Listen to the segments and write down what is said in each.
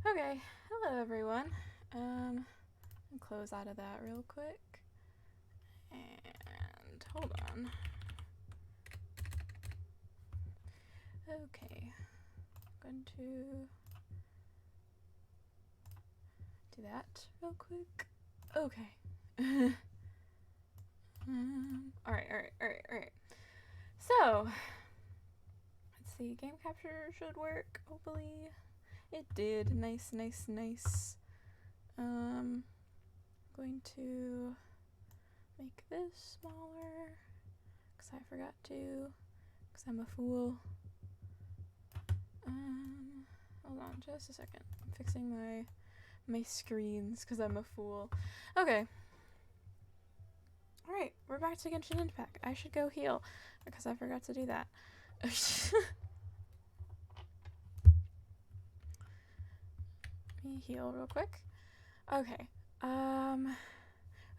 Okay, hello everyone. I'll close out of that real quick. And hold on. Okay, I'm going to do that real quick. Okay. Alright. So, let's see, game capture should work, hopefully. It did. Nice. Going to make this smaller, because I forgot to, because I'm a fool. Hold on just a second. I'm fixing my screens, because I'm a fool. Okay. Alright, we're back to Genshin Impact. I should go heal, because I forgot to do that. Let me heal real quick. Okay.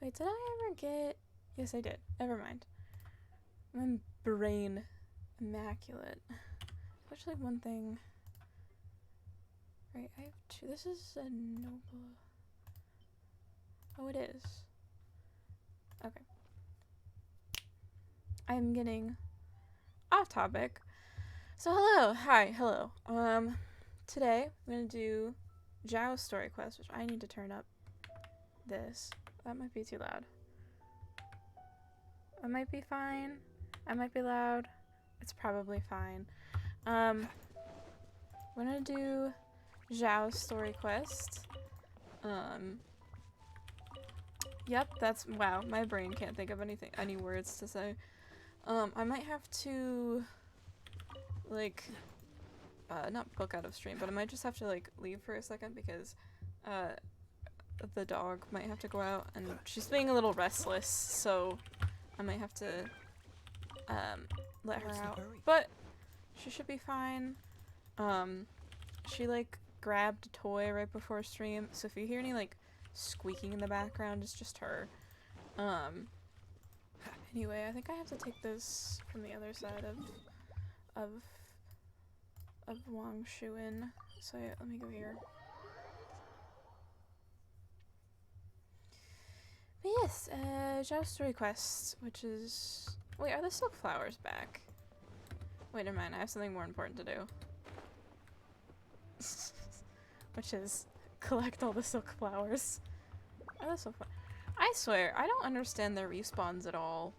Wait, did I ever get... Yes, I did. Never mind. My brain immaculate. Actually, one thing... Right, I have two. This is a noble... Oh, it is. Okay. I'm getting off topic. So, hello. Today, I'm gonna do Xiao's story quest, which I need to turn up this. That might be too loud. I might be fine. I might be loud. It's probably fine. I'm gonna do Xiao's story quest. Yep, that's... Wow, my brain can't think of any words to say. I might have to, like, not book out of stream, but I might just have to, like, leave for a second because, the dog might have to go out, and she's being a little restless, so I might have to, let her out. But she should be fine. She, like, grabbed a toy right before stream, so if you hear any, like, squeaking in the background, it's just her. Anyway, I think I have to take this from the other side of Wang Shuin. So yeah, let me go here. But yes, Zhao's story quest, which is... Wait, are the silk flowers back? Wait, never mind, I have something more important to do. Which is collect all the silk flowers. Are the silk flowers? I swear, I don't understand their respawns at all.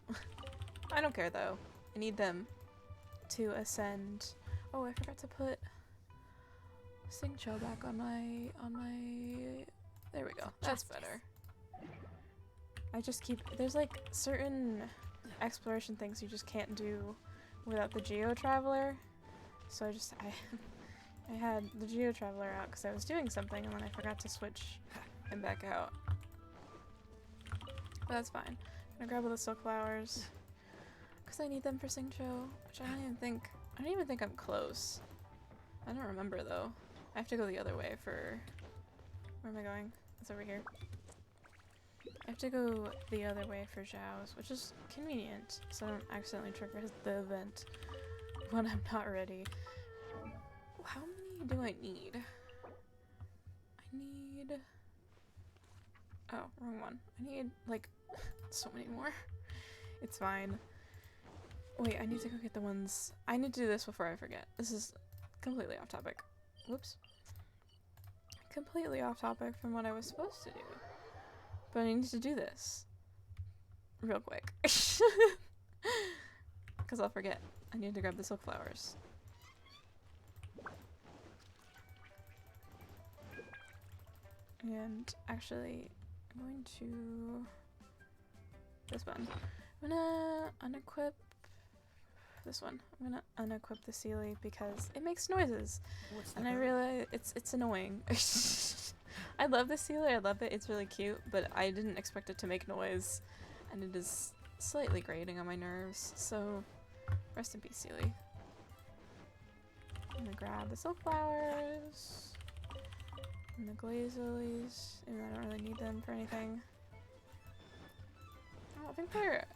I don't care though. I need them to ascend. Oh, I forgot to put Xingqiu back on my... There we go. That's better. I just keep... There's like certain exploration things you just can't do without the Geo Traveler. So I had the Geo Traveler out because I was doing something and then I forgot to switch him back out. But that's fine. I'm gonna grab all the silk flowers because I need them for Xingqiu, which I don't even think I'm close. I don't remember though. I have to go the other way for... Where am I going? It's over here. I have to go the other way for Xiao's, which is convenient, so I don't accidentally trigger the event when I'm not ready. How many do I need? I need... Oh, wrong one. I need, like, so many more. It's fine. Wait, I need to go get the ones... I need to do this before I forget. This is completely off topic. Whoops. Completely off topic from what I was supposed to do. But I need to do this. Real quick. Because I'll forget. I need to grab the silk flowers. And actually, I'm going to... This one. I'm gonna unequip this one. I'm gonna unequip the Sealy because it makes noises. And I realize it's annoying. I love the Sealy, I love it, it's really cute, but I didn't expect it to make noise. And it is slightly grating on my nerves, so rest in peace, Sealy. I'm gonna grab the silk flowers. And the glaze lilies, even though I don't really need them for anything. Oh, I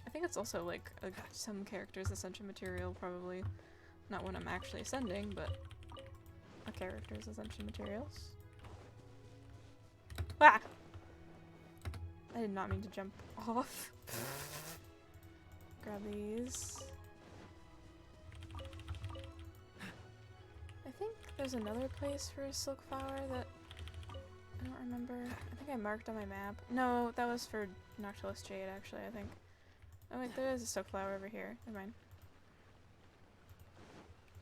think it's also like some character's ascension material, probably. Not when I'm actually ascending, but a character's ascension materials. Ah! I did not mean to jump off. Grab these. I think there's another place for a silk flower that I don't remember. I think I marked on my map. No, that was for Noctilus Jade, actually, I think. Oh wait, there is a silk flower over here. Never mind.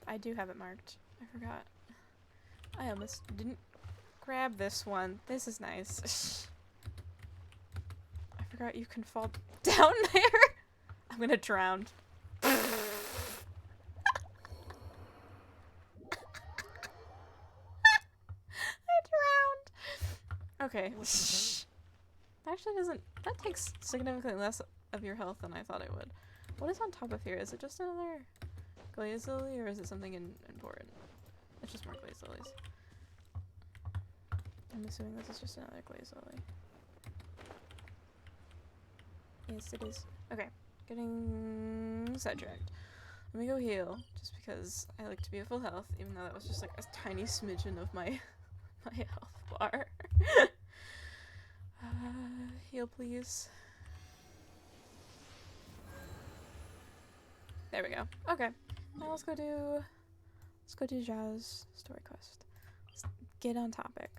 I do have it marked. I forgot. I almost didn't grab this one. This is nice. I forgot you can fall down there. I'm gonna drown. I drowned. Okay. That actually doesn't. That takes significantly less of your health than I thought it would. What is on top of here? Is it just another glaze lily, or is it something important? It's just more glaze lilies. I'm assuming this is just another glaze lily. Yes, it is. Okay, getting sidetracked. Let me go heal, just because I like to be at full health, even though that was just like a tiny smidgen of my my health bar. Heal, please. There we go. Okay, now let's go do Xiao's story quest. Let's get on topic.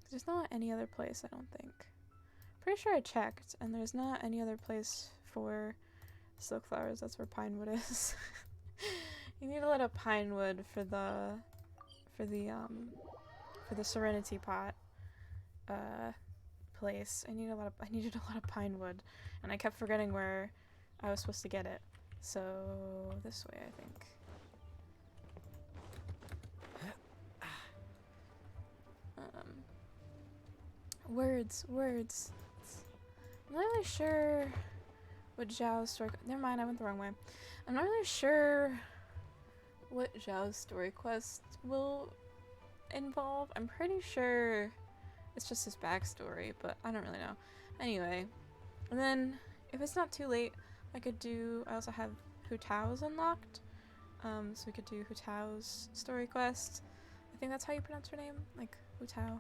There's not any other place, I don't think. Pretty sure I checked, and there's not any other place for silk flowers. That's where Pinewood is. You need a lot of Pinewood for the Serenity Pot place. I needed a lot of Pinewood, and I kept forgetting where I was supposed to get it. So this way, I think. Words. I'm not really sure what Xiao's story. Never mind, I went the wrong way. I'm not really sure what Xiao's story quest will involve. I'm pretty sure it's just his backstory, but I don't really know. Anyway, and then if it's not too late, I also have Hu Tao's unlocked. So we could do Hu Tao's story quest. I think that's how you pronounce her name, like Hu Tao.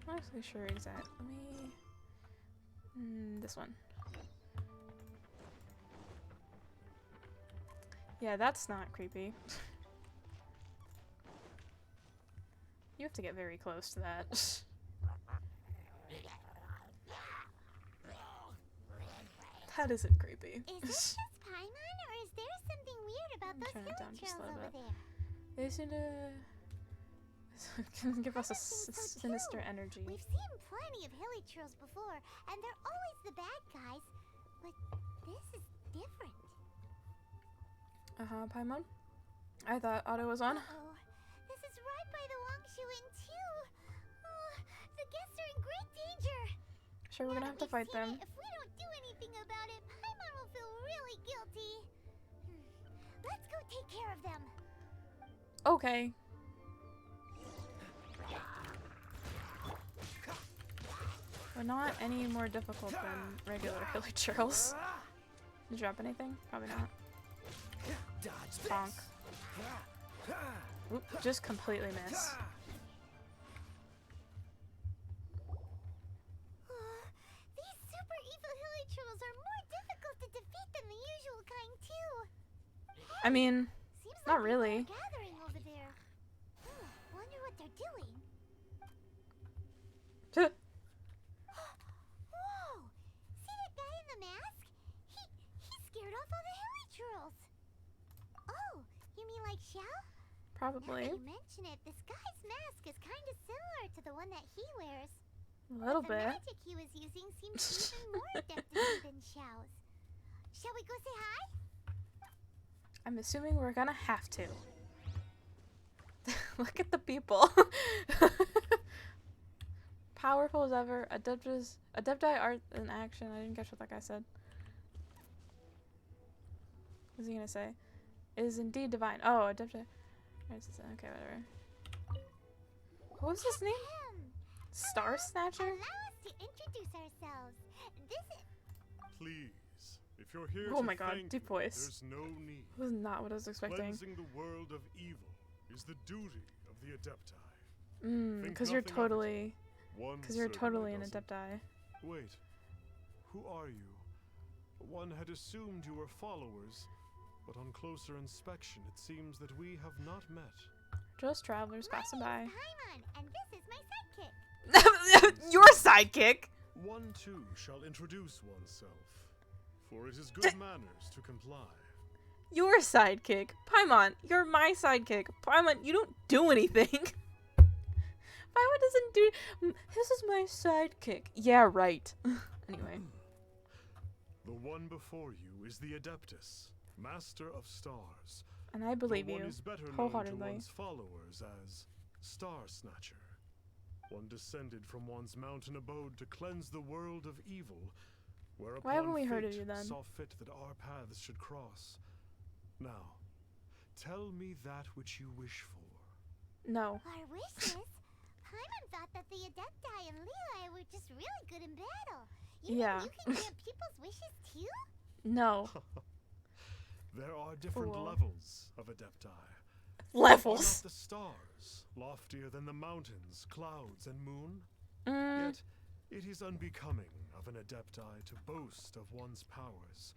I'm not actually sure exactly. Let me. This one. Yeah, that's not creepy. You have to get very close to that. That isn't creepy. Is this just Paimon, or is there something weird about those hilly trails over there? They seem to give us a sinister energy. We've seen plenty of hilly trails before, and they're always the bad guys. But this is different. Paimon? I thought Otto was on. Uh-oh. This is right by the Wangshu Inn, too. Oh, the guests are in great danger. Sure, we're gonna have to fight them. If we don't do anything about it, Paimon will feel really guilty. Let's go take care of them. Okay. We're not any more difficult than regular hilly trails. Did you drop anything? Probably not. Bonk. Oop, just completely miss. These super evil hilly trolls are more difficult to defeat than the usual kind, too. I mean, Seems not like really. people are gathering over there. Wonder what they're doing. Whoa! See that guy in the mask? He scared off all the hilly trolls. Oh, you mean like Xiao? Probably. Now that you mention it, this guy's mask is kind of similar to the one that he wears. A little The bit. magic he was using seems even more adept than Xiao's. Shall we go say hi? I'm assuming we're gonna have to. Look at the people. Powerful as ever. Adepti art in action. I didn't catch what that guy said. What was he gonna say? It is indeed divine. Oh, Adepti. Okay, whatever. What was his name? Star Snatcher? Allow us to introduce ourselves. This is... Please, if you're here Oh to my god, thank deep me, voice. there's no need. That was not what I was expecting. Cleansing the world of evil is the duty of the Adepti. Think Because you're nothing of it. totally One Because you're certainly totally an doesn't. Adepti. Wait, who are you? One had assumed you were followers, but on closer inspection, it seems that we have not met. Just travelers passing by. Paimon, and this is my sidekick. Your sidekick! One too shall introduce oneself, for it is good manners to comply. Your sidekick. Paimon, you're my sidekick. Paimon, you don't do anything. Paimon doesn't do... This is my sidekick. Yeah, right. Anyway. The one before you is the Adeptus, Master of Stars. And I believe Though one you. is better known to Wholeheartedly. one's followers as Star Snatcher. One descended from one's mountain abode to cleanse the world of evil, whereupon Why haven't we heard of fate you then? saw fit that our paths should cross. Now, tell me that which you wish for. No. Our wishes? Paimon thought that the Adepti and Levi were just really good in battle. You mean Yeah. you can grant people's wishes too? No. There are different Cool. levels of Adepti. Are Levels. not the stars loftier than the mountains, clouds, and moon? Mm, Yet, it is unbecoming of an Adepti to boast of one's powers.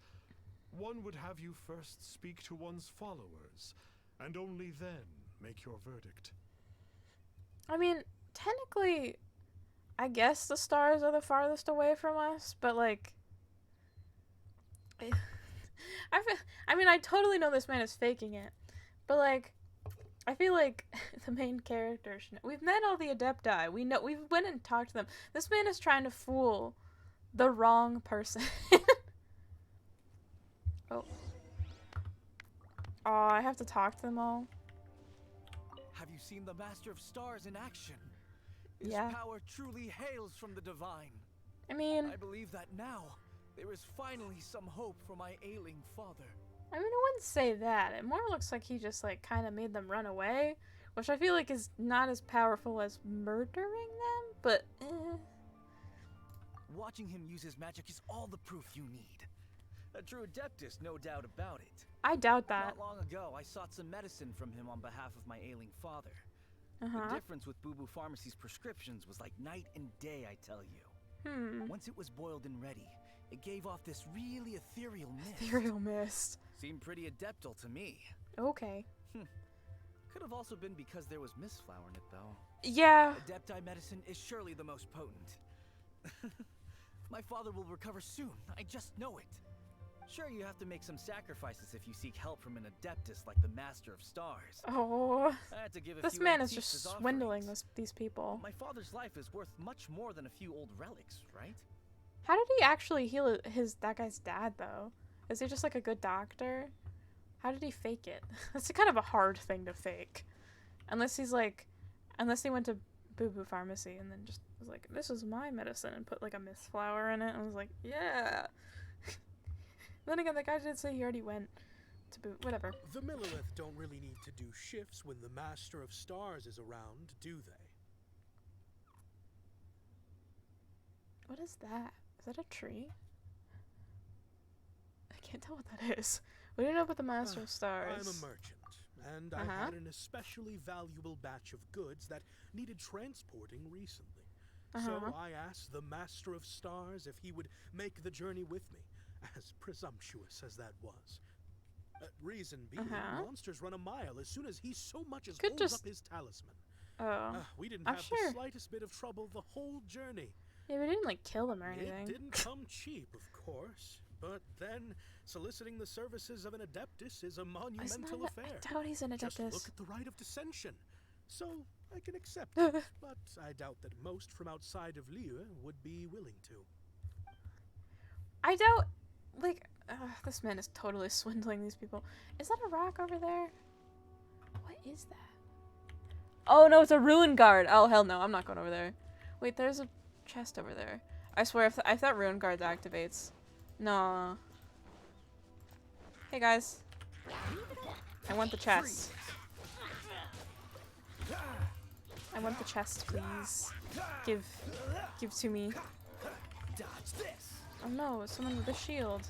One would have you first speak to one's followers, and only then make your verdict. I mean, technically, I guess the stars are the farthest away from us, but like... I mean, I totally know this man is faking it, but like... I feel like the main character should know. We've met all the Adepti. We know, we've went and talked to them. This man is trying to fool the wrong person. Oh. Oh, I have to talk to them all. Have you seen the Master of Stars in action? His Yeah. power truly hails from the divine. I mean, I believe that now there is finally some hope for my ailing father. I wouldn't say that. It more looks like he just like kind of made them run away, which I feel like is not as powerful as murdering them, but Watching him use his magic is all the proof you need. A true Adeptus, no doubt about it. I doubt that. Not long ago, I sought some medicine from him on behalf of my ailing father. The Uh-huh. difference with Boo Boo Pharmacy's prescriptions was like night and day, I tell you. Once it was boiled and ready, it gave off this really ethereal mist. Ethereal mist. Seemed pretty adeptal to me. Okay. Could have also been because there was mistflower in it, though. Yeah. Adepti medicine is surely the most potent. My father will recover soon. I just know it. Sure, you have to make some sacrifices if you seek help from an Adeptus like the Master of Stars. Oh. I had to give a This few man is antiques just as swindling offerings. these people. My father's life is worth much more than a few old relics, right? How did he actually heal that guy's dad though? Is he just like a good doctor? How did he fake it? That's kind of a hard thing to fake. Unless he went to Boo Boo Pharmacy and then just was like, this is my medicine, and put like a mistflower in it and was like, yeah. Then again, the guy did say he already went to Boo, whatever. The Millilith don't really need to do shifts when the Master of Stars is around, do they? What is that? Is that a tree? I can't tell what that is. We don't know about the Master of Stars. I'm a merchant, and I had an especially valuable batch of goods that needed transporting recently. So I asked the Master of Stars if he would make the journey with me, as presumptuous as that was. Reason being, monsters run a mile as soon as he so much as Could holds just- up his talisman. Oh. We didn't I'm have sure. the slightest bit of trouble the whole journey. Yeah, we didn't like kill them or anything. It didn't come cheap, of course, but then soliciting the services of an Adeptus is a monumental affair. I doubt he's an Just Adeptus. look at the rite of dissension. So I can accept it, but I doubt that most from outside of Liyue would be willing to. I doubt, like, this man is totally swindling these people. Is that a rock over there? What is that? Oh no, it's a ruin guard. Oh hell no, I'm not going over there. Wait, there's a chest over there. I swear, if that ruin guard activates. No. Hey guys. I want the chest. I want the chest, please. Give to me. Dodge this. Oh no, it's someone with a shield.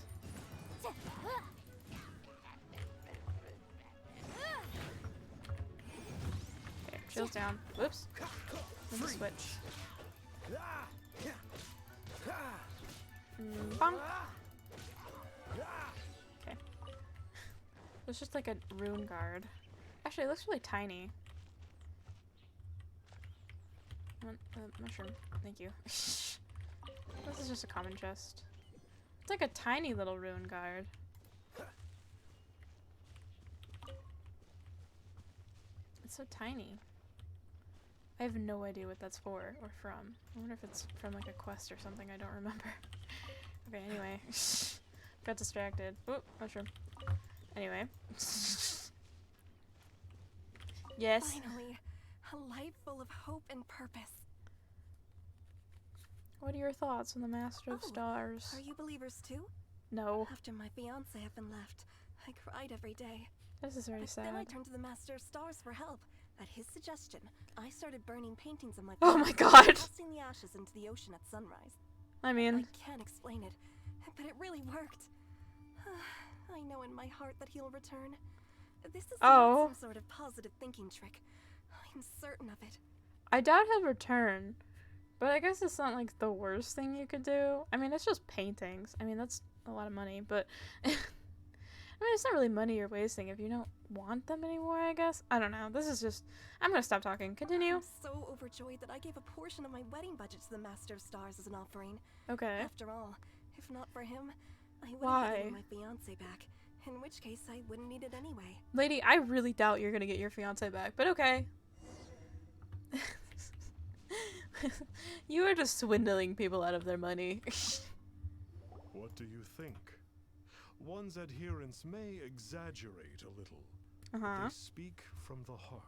Okay, shield's down. Whoops. Let me switch. Bonk. Okay. It's just like a rune guard. Actually, it looks really tiny. Mushroom. Thank you. This is just a common chest. It's like a tiny little rune guard. It's so tiny. I have no idea what that's for or from. I wonder if it's from like a quest or something. I don't remember. Okay, anyway. Got distracted. Oop, mushroom. Anyway. Yes. Finally, a life full of hope and purpose. What are your thoughts on the Master of Stars? Are you believers too? No. After my fiance had been left, I cried every day. This is very But sad. then I turned to the Master of Stars for help. At his suggestion, I started burning paintings of my Oh my fiance god! and casting the ashes into the ocean at sunrise. I mean, I can't explain it, but it really worked. I know in my heart that he'll return. This is not some sort of positive thinking trick. I'm certain of it. I doubt he'll return. But I guess it's not like the worst thing you could do. I mean, it's just paintings. I mean, that's a lot of money, but I mean, it's not really money you're wasting if you don't want them anymore, I guess. I don't know. This is just... I'm gonna stop talking. Continue. I'm so overjoyed that I gave a portion of my wedding budget to the Master of Stars as an offering. Okay. After all, if not for him, I would Why? have given my fiance back. In which case, I wouldn't need it anyway. Lady, I really doubt you're gonna get your fiance back, but okay. You are just swindling people out of their money. What do you think? One's adherents may exaggerate a little. But they speak from the heart.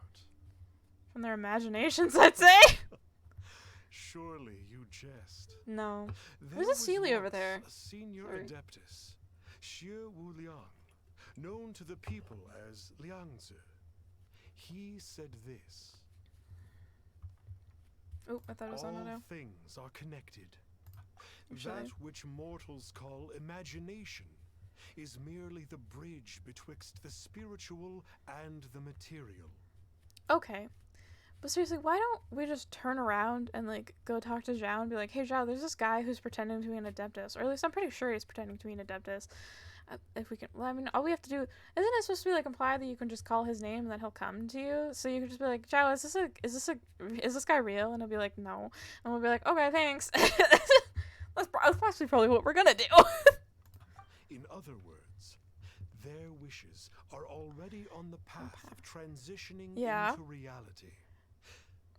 From their imaginations, I'd say. Surely you jest. No. There There's a was Sealy over once there. A senior Sorry. adeptus, Xie Wuliang, known to the people as Liangzi. He said this: Oh, I thought it was on all auto. things are connected. Actually. That which mortals call imagination is merely the bridge betwixt the spiritual and the material. Okay. But seriously, why don't we just turn around and, like, go talk to Xiao and be like, hey, Xiao, there's this guy who's pretending to be an Adeptus. Or at least I'm pretty sure he's pretending to be an Adeptus. If we can... Well, I mean, all we have to do... Isn't it supposed to be, like, imply that you can just call his name and that he'll come to you? So you can just be like, Xiao, is this guy real? And he'll be like, no. And we'll be like, okay, thanks. That's actually probably what we're gonna do. In other words, their wishes are already on the path of transitioning into reality.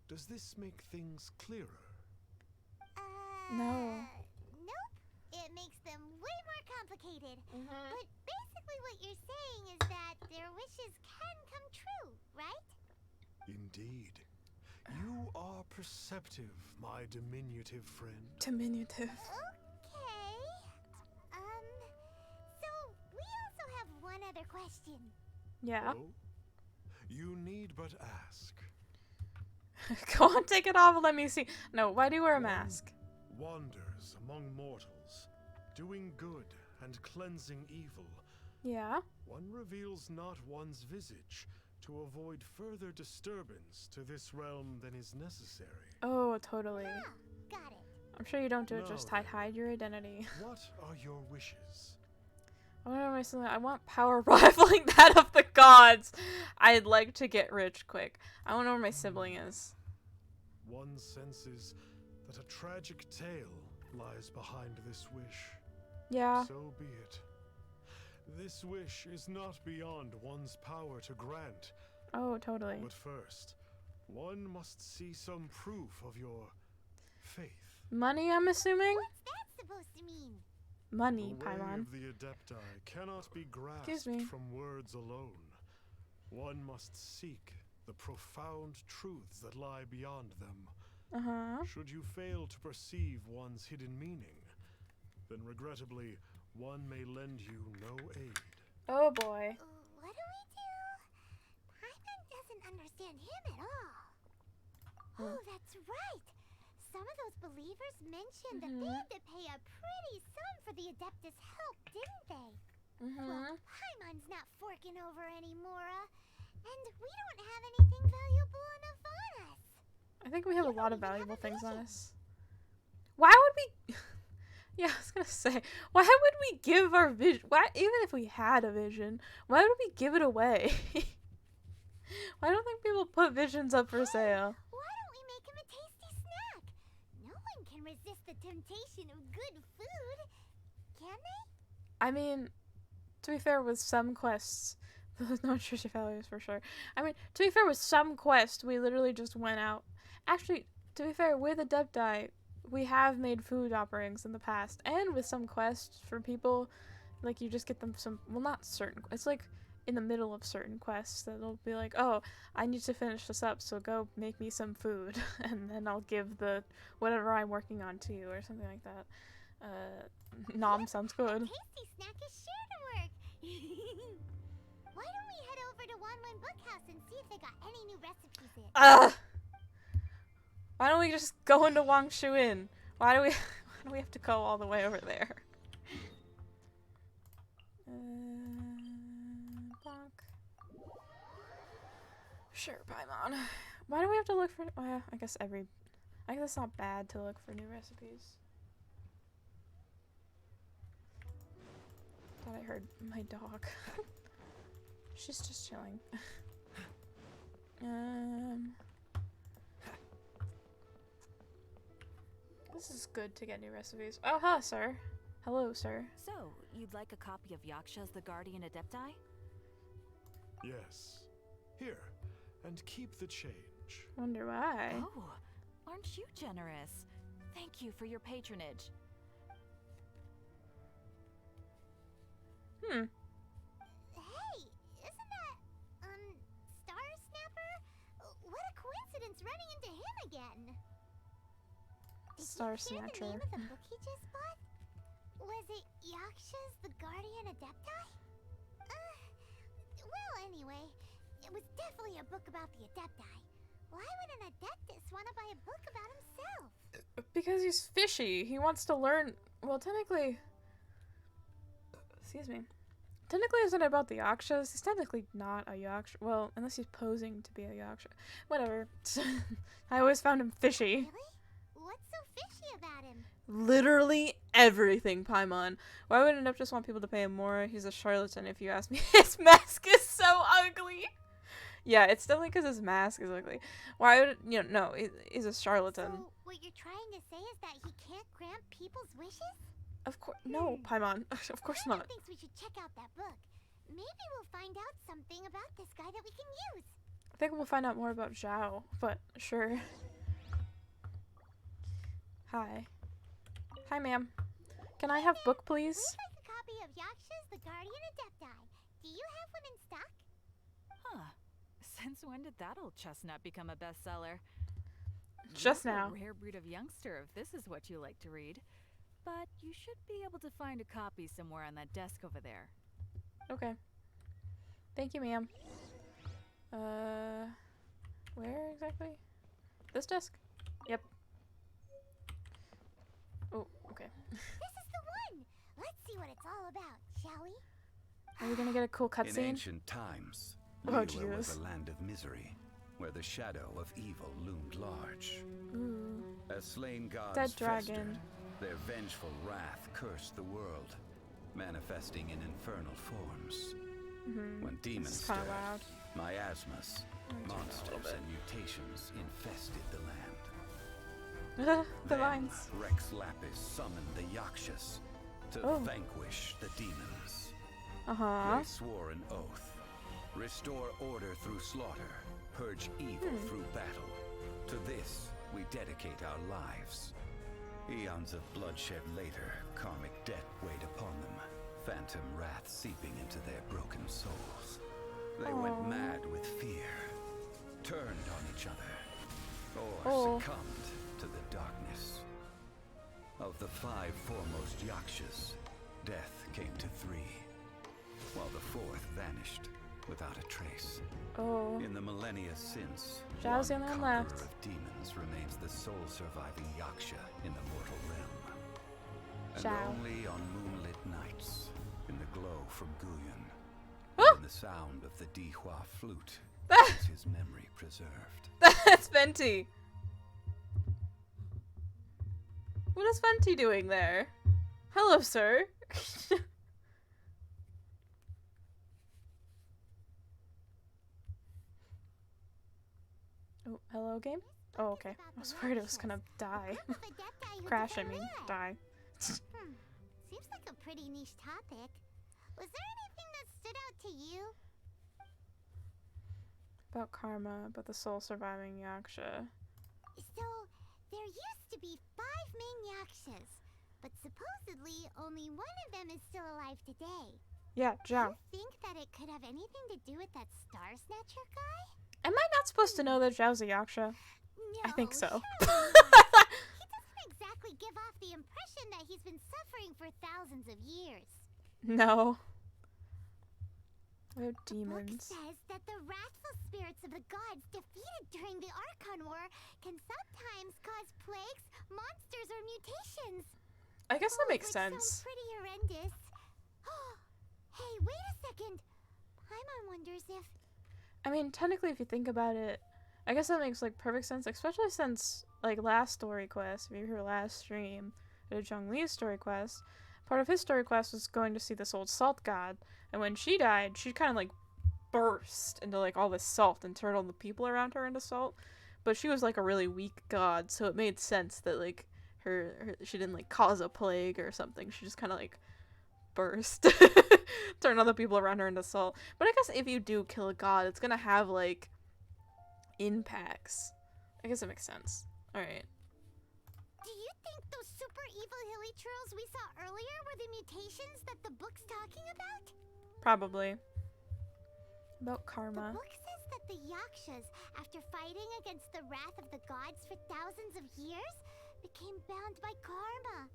Does this make things clearer? No. Nope. It makes them way more complicated. But basically what you're saying is that their wishes can come true, right? Indeed. You are perceptive, my diminutive friend. Diminutive. Okay. So we also have one other question. Yeah. Oh? You need but ask. Go on, take it off and let me see. No, why do you wear a mask? Wanders among mortals, doing good and cleansing evil. Yeah. One reveals not one's visage to avoid further disturbance to this realm than is necessary. Oh, totally. Ah, got it. I'm sure you don't do it just Now hide your identity. What are your wishes? I want power rivaling that of the gods. I'd like to get rich quick. I don't know where my sibling is. One senses that a tragic tale lies behind this wish. Yeah. So be it. This wish is not beyond one's power to grant. Oh, totally. But first, one must see some proof of your faith. Money, I'm assuming? What's that supposed to mean? Money, The way Paimon. of the Adepti cannot be Excuse me. grasped from words alone. One must seek the profound truths that lie beyond them. Should you fail to perceive one's hidden meaning, then regrettably, one may lend you no aid. Oh boy. What do we do? Paimon doesn't understand him at all. Oh, that's right. Some of those believers mentioned that they had to pay a pretty sum for the Adeptus' help, didn't they? Well, Paimon's not forking over anymore, and we don't have anything valuable enough on us. I think we have a lot of don't even have valuable a things on vision. us. Why would we... Yeah, I was gonna say, why would we give our vision... Why, even if we had a vision, why would we give it away? Why don't think people put visions up for sale? Why don't we make him a tasty snack? No one can resist the temptation of good food, can they? I mean, to be fair, with some quests... No Trisha failures for sure. I mean, to be fair, with some quests, we literally just went out. Actually, to be fair, with Adepti, we have made food offerings in the past. And with some quests for people, like, you just get them some... Well, not certain... It's like... in the middle of certain quests that'll be like, oh, I need to finish this up, so go make me some food, and then I'll give the whatever I'm working on to you, or something like that. Nom sounds good. A tasty snack is sure to work. Why don't we head over to Wanwen Bookhouse and see if they got any new recipes in? Why don't we just go into Wangshu Inn? Why do we have to go all the way over there? Sure, Paimon. Why do we have to look for... Well, I guess it's not bad to look for new recipes. Thought I heard my dog. She's just chilling. This is good to get new recipes. Oh, huh, sir. Hello, sir. So, you'd like a copy of Yaksha's The Guardian Adepti? Yes. Here. And keep the change. Wonder why. Oh, aren't you generous? Thank you for your patronage. Hey, isn't that, Star Snapper? What a coincidence running into him again. Did Star you hear Snatcher. the name of the book he just bought? Was it Yaksha's The Guardian Adepti? Well, anyway, it was definitely a book about the Adepti. Why would an Adeptus want to buy a book about himself? Because he's fishy. He wants to learn... Well, technically... Excuse me. Technically, it's not about the Yakshas. He's technically not a Yaksha. Well, unless he's posing to be a Yaksha. Whatever. I always found him fishy. Really? What's so fishy about him? Literally everything, Paimon. Why would an Adeptus want people to pay him more? He's a charlatan, if you ask me. His mask is so ugly! Yeah, it's definitely because his mask is ugly. Why would... You know, no, he's a charlatan. So, what you're trying to say is that he can't grant people's wishes? Of course... No, Paimon. Of course Paimon not. thinks we should check out that book. Maybe we'll find out something about this guy that we can use. I think we'll find out more about Xiao, but sure. Hi. Hi, ma'am. Can I have book, please? We'd like a copy of Yaksha's The Guardian Adepti. Do you have one in stock? Huh. Since when did that old chestnut become a bestseller? Just You're now. a rare breed of youngster if this is what you like to read. But you should be able to find a copy somewhere on that desk over there. Okay. Thank you, ma'am. Where exactly? This desk? Yep. Oh, okay. This is the one! Let's see what it's all about, shall we? Are we gonna get a cool In cutscene? ancient times, Oh, Liyue was Jesus. a land of misery, where the shadow of evil loomed large. Ooh. As slain gods Dead dragon. festered, their vengeful wrath cursed the world, manifesting in infernal forms. When demons This is kinda stirred, loud. miasmas, Let me turn that a little monsters, bit. and mutations infested the land. The Then vines. Rex Lapis summoned the Yakshas to Oh. vanquish the demons. Uh-huh. They swore an oath. Restore order through slaughter. Purge evil through battle. To this, we dedicate our lives. Eons of bloodshed later, karmic debt weighed upon them. Phantom wrath seeping into their broken souls. They went mad with fear. Turned on each other. Or succumbed to the darkness. Of the 5 foremost Yakshas, death came to 3. While the 4th vanished without a trace. Oh. In the millennia since, Zhao's the one only one conqueror left. of demons remains the sole surviving Yaksha in the mortal realm. And Zhao. only on moonlit nights, in the glow from Guyon, Oh! and the sound of the Dihua flute, Ah! is his memory preserved. That's Venti. What is Venti doing there? Hello, sir. Oh, hello, game? Oh, okay. I was worried it was gonna die. Crash, I mean. Die. Seems like a pretty niche topic. Was there anything that stood out to you? About karma, about the soul surviving Yaksha. So, there used to be 5 main Yakshas, but supposedly only one of them is still alive today. Yeah, Zhao. Do you think that it could have anything to do with that Star Snatcher guy? Am I not supposed to know that Zhao's a Yaksha? No, I think so. surely not. He doesn't exactly give off the impression that he's been suffering for thousands of years. No. We're The book demons. says that the wrathful spirits of the gods defeated during the Archon War can sometimes cause plagues, monsters, or mutations. I guess that makes Which sense. sounds pretty horrendous. Hey, wait a second. Paimon wonders if... I mean, technically, if you think about it, I guess that makes, like, perfect sense, especially since, like, last story quest, if you hear last stream, Zhong Li's story quest, part of his story quest was going to see this old salt god, and when she died, she kind of, like, burst into, like, all this salt and turned all the people around her into salt, but she was, like, a really weak god, so it made sense that, like, she didn't, like, cause a plague or something, she just kind of, like, burst. Turn all the people around her into salt. But I guess if you do kill a god, it's gonna have, like, impacts. I guess it makes sense. Alright. Do you think those super evil hilly churls we saw earlier were the mutations that the book's talking about? Probably. About The karma. book says that the Yakshas, after fighting against the wrath of the gods for thousands of years, became bound by karma.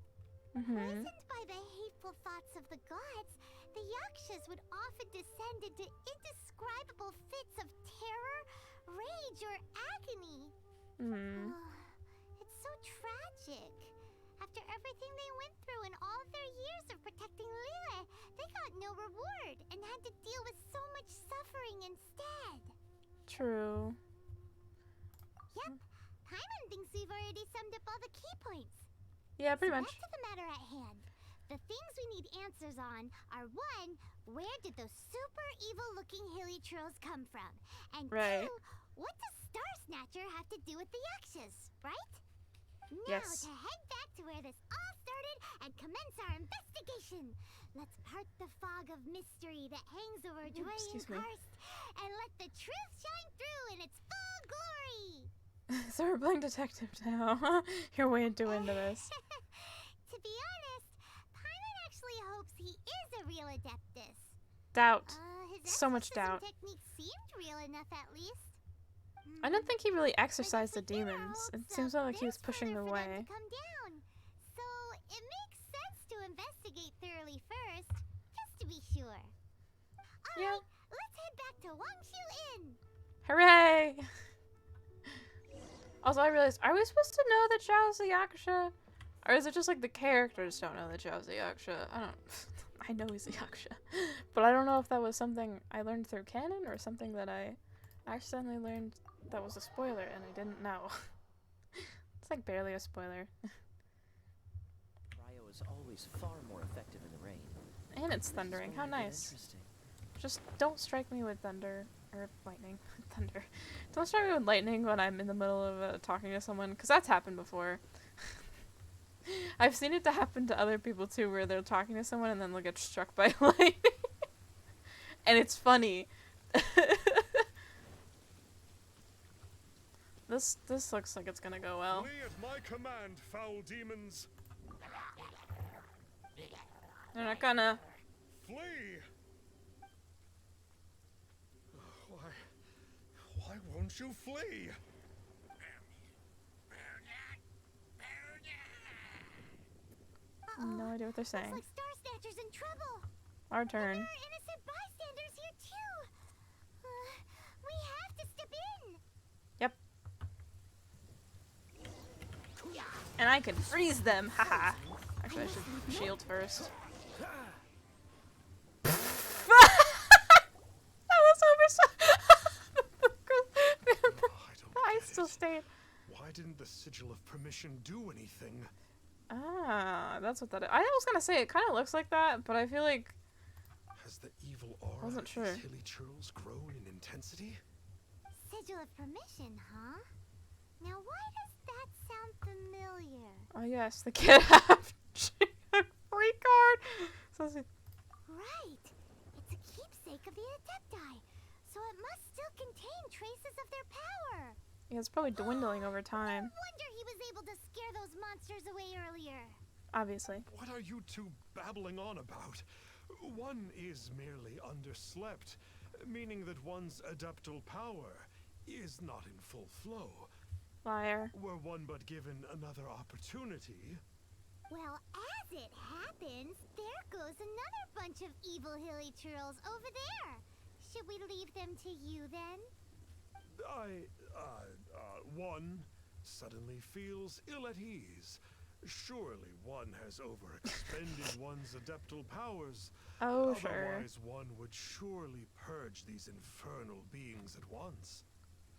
Poisoned by the hateful thoughts of the gods, the Yakshas would often descend into indescribable fits of terror, rage, or agony. It's so tragic. After everything they went through in all their years of protecting Lille, they got no reward and had to deal with so much suffering instead. True. Yep, Paimon thinks we've already summed up all the key points. Yeah, pretty So much. back to the matter at hand. The things we need answers on are 1, where did those super evil-looking hilly trolls come from? And Right. 2, what does Star Snatcher have to do with the Yakshas, right? Now Yes. to head back to where this all started and commence our investigation. Let's part the fog of mystery that hangs over Dwayne excuse me. Karst and let the truth shine through in its full glory. So we're playing detective now. You're way too into this. To be honest, Paimon actually hopes he is a real Adeptus. Doubt. His So much exorcism doubt. technique seemed real enough, at least. I don't think he really exorcised the But if we get our demons. It hopes seems up, like he was there's pushing further them for them away. to come down. So it makes sense to investigate thoroughly first, just to be sure. Yeah. Alright, let's head back to Wangshu Inn. Hooray! Also, I realized, are we supposed to know that Zhao's a Yaksha? Or is it just like the characters don't know that Zhao's a Yaksha? I don't... I know he's a Yaksha. But I don't know if that was something I learned through canon or something that I accidentally learned that was a spoiler and I didn't know. It's like barely a spoiler. Cryo is always far more effective in the rain. And it's thundering. How nice. Just don't strike me with thunder. Or lightning. Thunder. Don't strike me with lightning when I'm in the middle of talking to someone, because that's happened before. I've seen it to happen to other people too, where they're talking to someone and then they'll get struck by lightning. And it's funny. This looks like it's gonna go well. Flee at my command, foul demons. They're not gonna. Flee! Why won't you flee? No idea what they're saying. Looks like Star Snatcher's in trouble. Our turn. There are innocent bystanders here too. We have to step in. Yep. And I can freeze them. Haha. Actually, I should shield first. That was over. The ice still stayed. Why didn't the Sigil of Permission do anything? Ah, that's what that is. I was gonna say it kind of looks like that, but I feel like Has the evil aura Wasn't of sure. these hilly churls grown in intensity? Sigil of permission, huh? Now why does that sound familiar? oh yes, the kid have a free card. So Right! It's a keepsake of the Adepti, so it must still contain traces of their power. yeah, it's probably dwindling over time. No wonder he was able to scare those monsters away earlier. Obviously. What are you two babbling on about? One is merely underslept, meaning that one's adeptal power is not in full flow. Liar. Were one but given another opportunity. Well, as it happens, there goes another bunch of evil hilly churls over there. Should we leave them to you then? One suddenly feels ill at ease. Surely one has overexpended one's adeptal powers. Oh, sure. Otherwise, one would surely purge these infernal beings at once.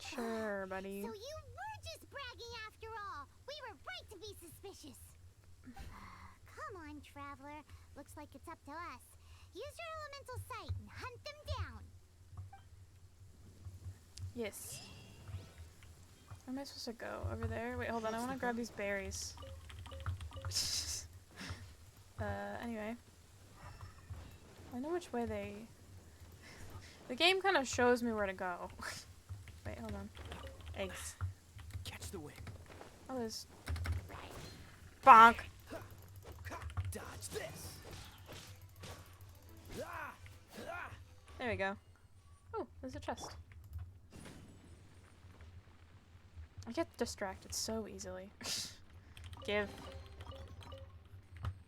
Sure, buddy. So you were just bragging after all. We were right to be suspicious. Come on, Traveler. Looks like it's up to us. Use your elemental sight and hunt them down. Yes. Where am I supposed to go? Over there? Wait, hold on. I want to grab these berries. Anyway. I know which way they... The game kind of shows me where to go. Wait, hold on. Eggs. Catch the wind. Oh, there's... Bonk! Dodge this. There we go. Oh, there's a chest. I get distracted so easily. Give.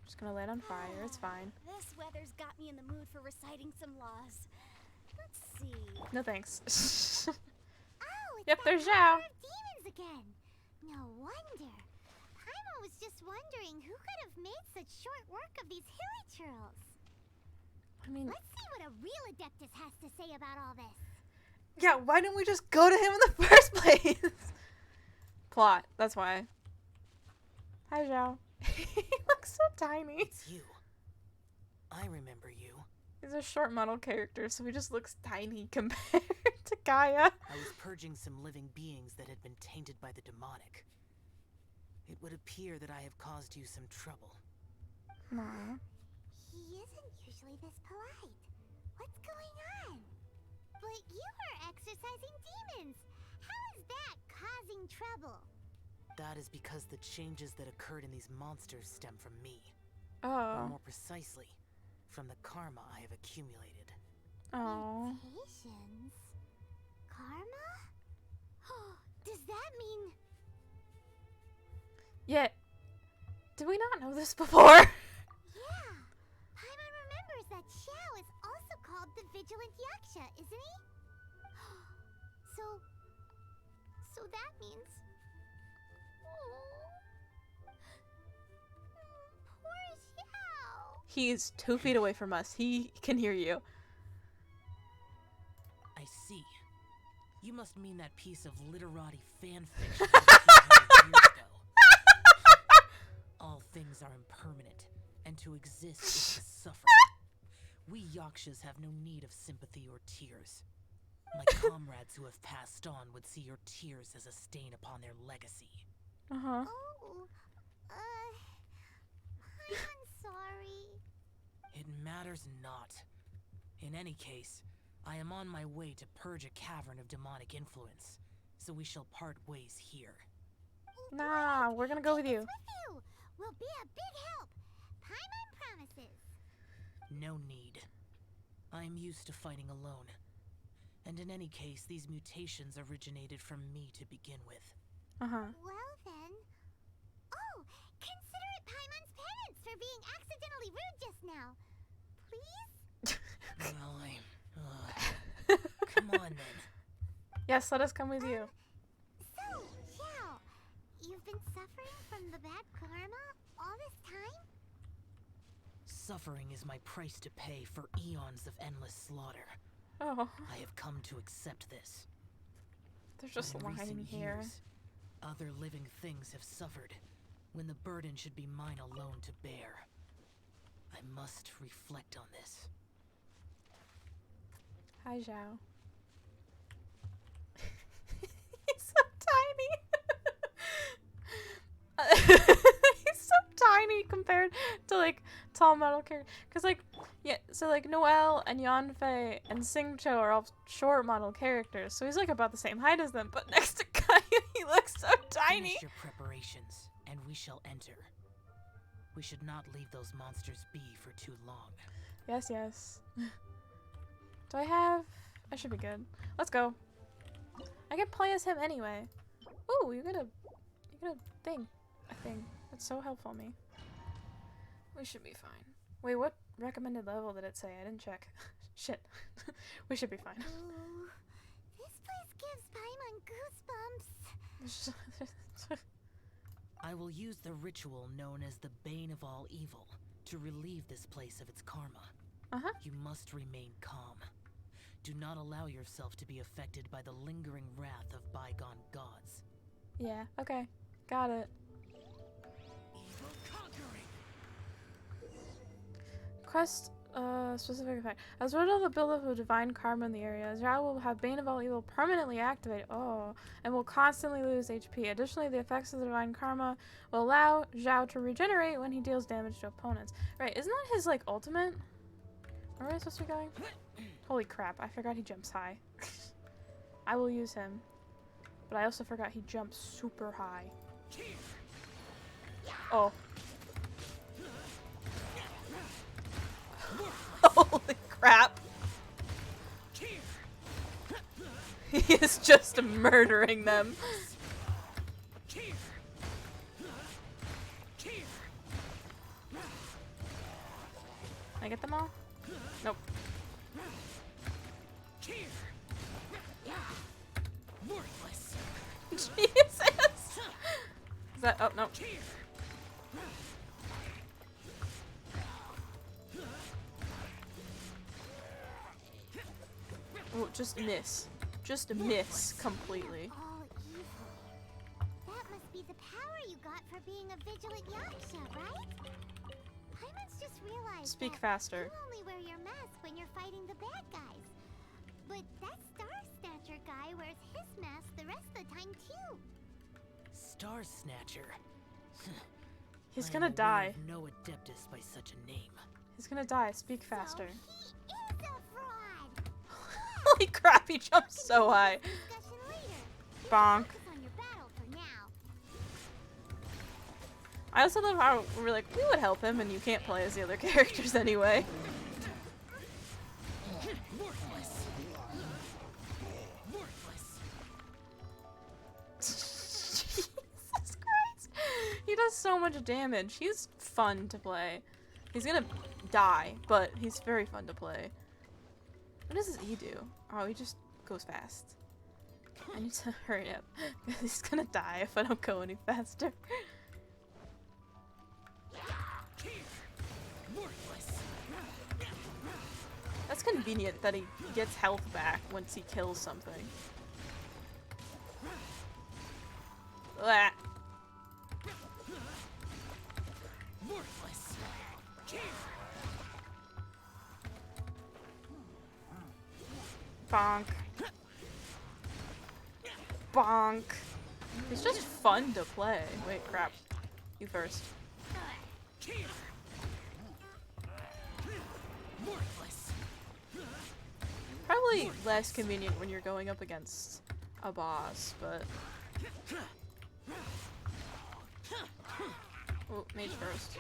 Just gonna light on fire, it's fine. This weather's got me in the mood for reciting some laws. Let's see. No thanks. Oh, it's Yep, that there's power Xiao. of demons again. No wonder. Paimon was just wondering who could have made such short work of these hilly churls. I mean, Let's see what a real Adeptus has to say about all this. yeah, why didn't we just go to him in the first place? Plot, that's why. Hi, Xiao. He looks so tiny. It's you. I remember you. He's a short model character, so he just looks tiny compared to Gaia. I was purging some living beings that had been tainted by the demonic. It would appear that I have caused you some trouble. Nah. He isn't usually this polite. What's going on? But you are exercising demons. How is that causing trouble? That is because the changes that occurred in these monsters stem from me. Or Oh. more precisely, from the karma I have accumulated. Oh. Mutations? Karma? Does that mean... Yeah. Did we not know this before? Yeah. Paimon remembers that Xiao is also called the Vigilant Yaksha, isn't he? So that means... Poor Xiao. He's 2 feet away from us. He can hear you. I see. You must mean that piece of literati fan fiction from 200 years ago. All things are impermanent, and to exist is to suffer. We Yakshas have no need of sympathy or tears. My comrades who have passed on would see your tears as a stain upon their legacy. Uh-huh. Oh, I'm sorry. It matters not. In any case, I am on my way to purge a cavern of demonic influence, so we shall part ways here. Nah, we're gonna go with you. With you. Will be a big help. Paimon promises. No need. I am used to fighting alone. And in any case, these mutations originated from me to begin with. Uh-huh. Well then. Oh, consider it Paimon's penance for being accidentally rude just now. Please? Well, come on then. Yes, let us come with you. So, Xiao, you've been suffering from the bad karma all this time? Suffering is my price to pay for eons of endless slaughter. Oh, I have come to accept this. there's just But in lying recent here. years, other living things have suffered, when the burden should be mine alone to bear. I must reflect on this. Hi, Xiao. He's so tiny. He's so tiny compared to like tall model characters. Cause like, yeah, so like Noelle and Yanfei and Xingqiu are all short model characters. So he's like about the same height as them. But next to Kaya, he looks so tiny. Finish your preparations, and we shall enter. We should not leave those monsters be for too long. Yes, yes. Do I have? I should be good. Let's go. I can play as him anyway. Ooh, you got a thing. A thing. That's so helpful me. We should be fine. Wait, what recommended level did it say? I didn't check. Shit. We should be fine. Ooh, this place gives Paimon goosebumps. I will use the ritual known as the Bane of All Evil to relieve this place of its karma. Uh-huh. You must remain calm. Do not allow yourself to be affected by the lingering wrath of bygone gods. Yeah, okay. Got it. Evil conquering. Quest, specific effect. As a result of the buildup of divine karma in the area, Xiao will have Bane of All Evil permanently activated, and will constantly lose HP. Additionally, the effects of the divine karma will allow Xiao to regenerate when he deals damage to opponents. Right, isn't that his, like, ultimate? Where am I supposed to be going? Holy crap, I forgot he jumps high. I will use him. But I also forgot he jumps super high. Oh. Holy crap. He is just murdering them. Can I get them all? Nope. Worthless. Jesus! Is that- oh, no. Oh, just miss. Just miss completely. All evil. That must be the power you got for being a vigilant yaksha, right? Paimon's just realized Speak that faster. you only wear your mask when you're fighting the bad guys. But that Star Snatcher guy wears his mask the rest of the time too. Star Snatcher. He's I gonna am aware die. of no adeptus by such a name. He's gonna die. Speak faster. So he is a fraud. Holy crap, he jumps so high. Discussion later. Bonk. Focus on your battle for now. I also love how we're like, we would help him, and you can't play as the other characters anyway. Worthless. Worthless. Jesus Christ. He does so much damage. He's fun to play. He's gonna die, but he's very fun to play. What does his E do? Oh, he just goes fast. I need to hurry up. He's gonna die if I don't go any faster. Worthless. That's convenient that he gets health back once he kills something. Blah. Worthless. Bonk. Bonk. It's just fun to play. Wait, crap. You first. Worthless. Probably less convenient when you're going up against a boss, but... Oh, mage first.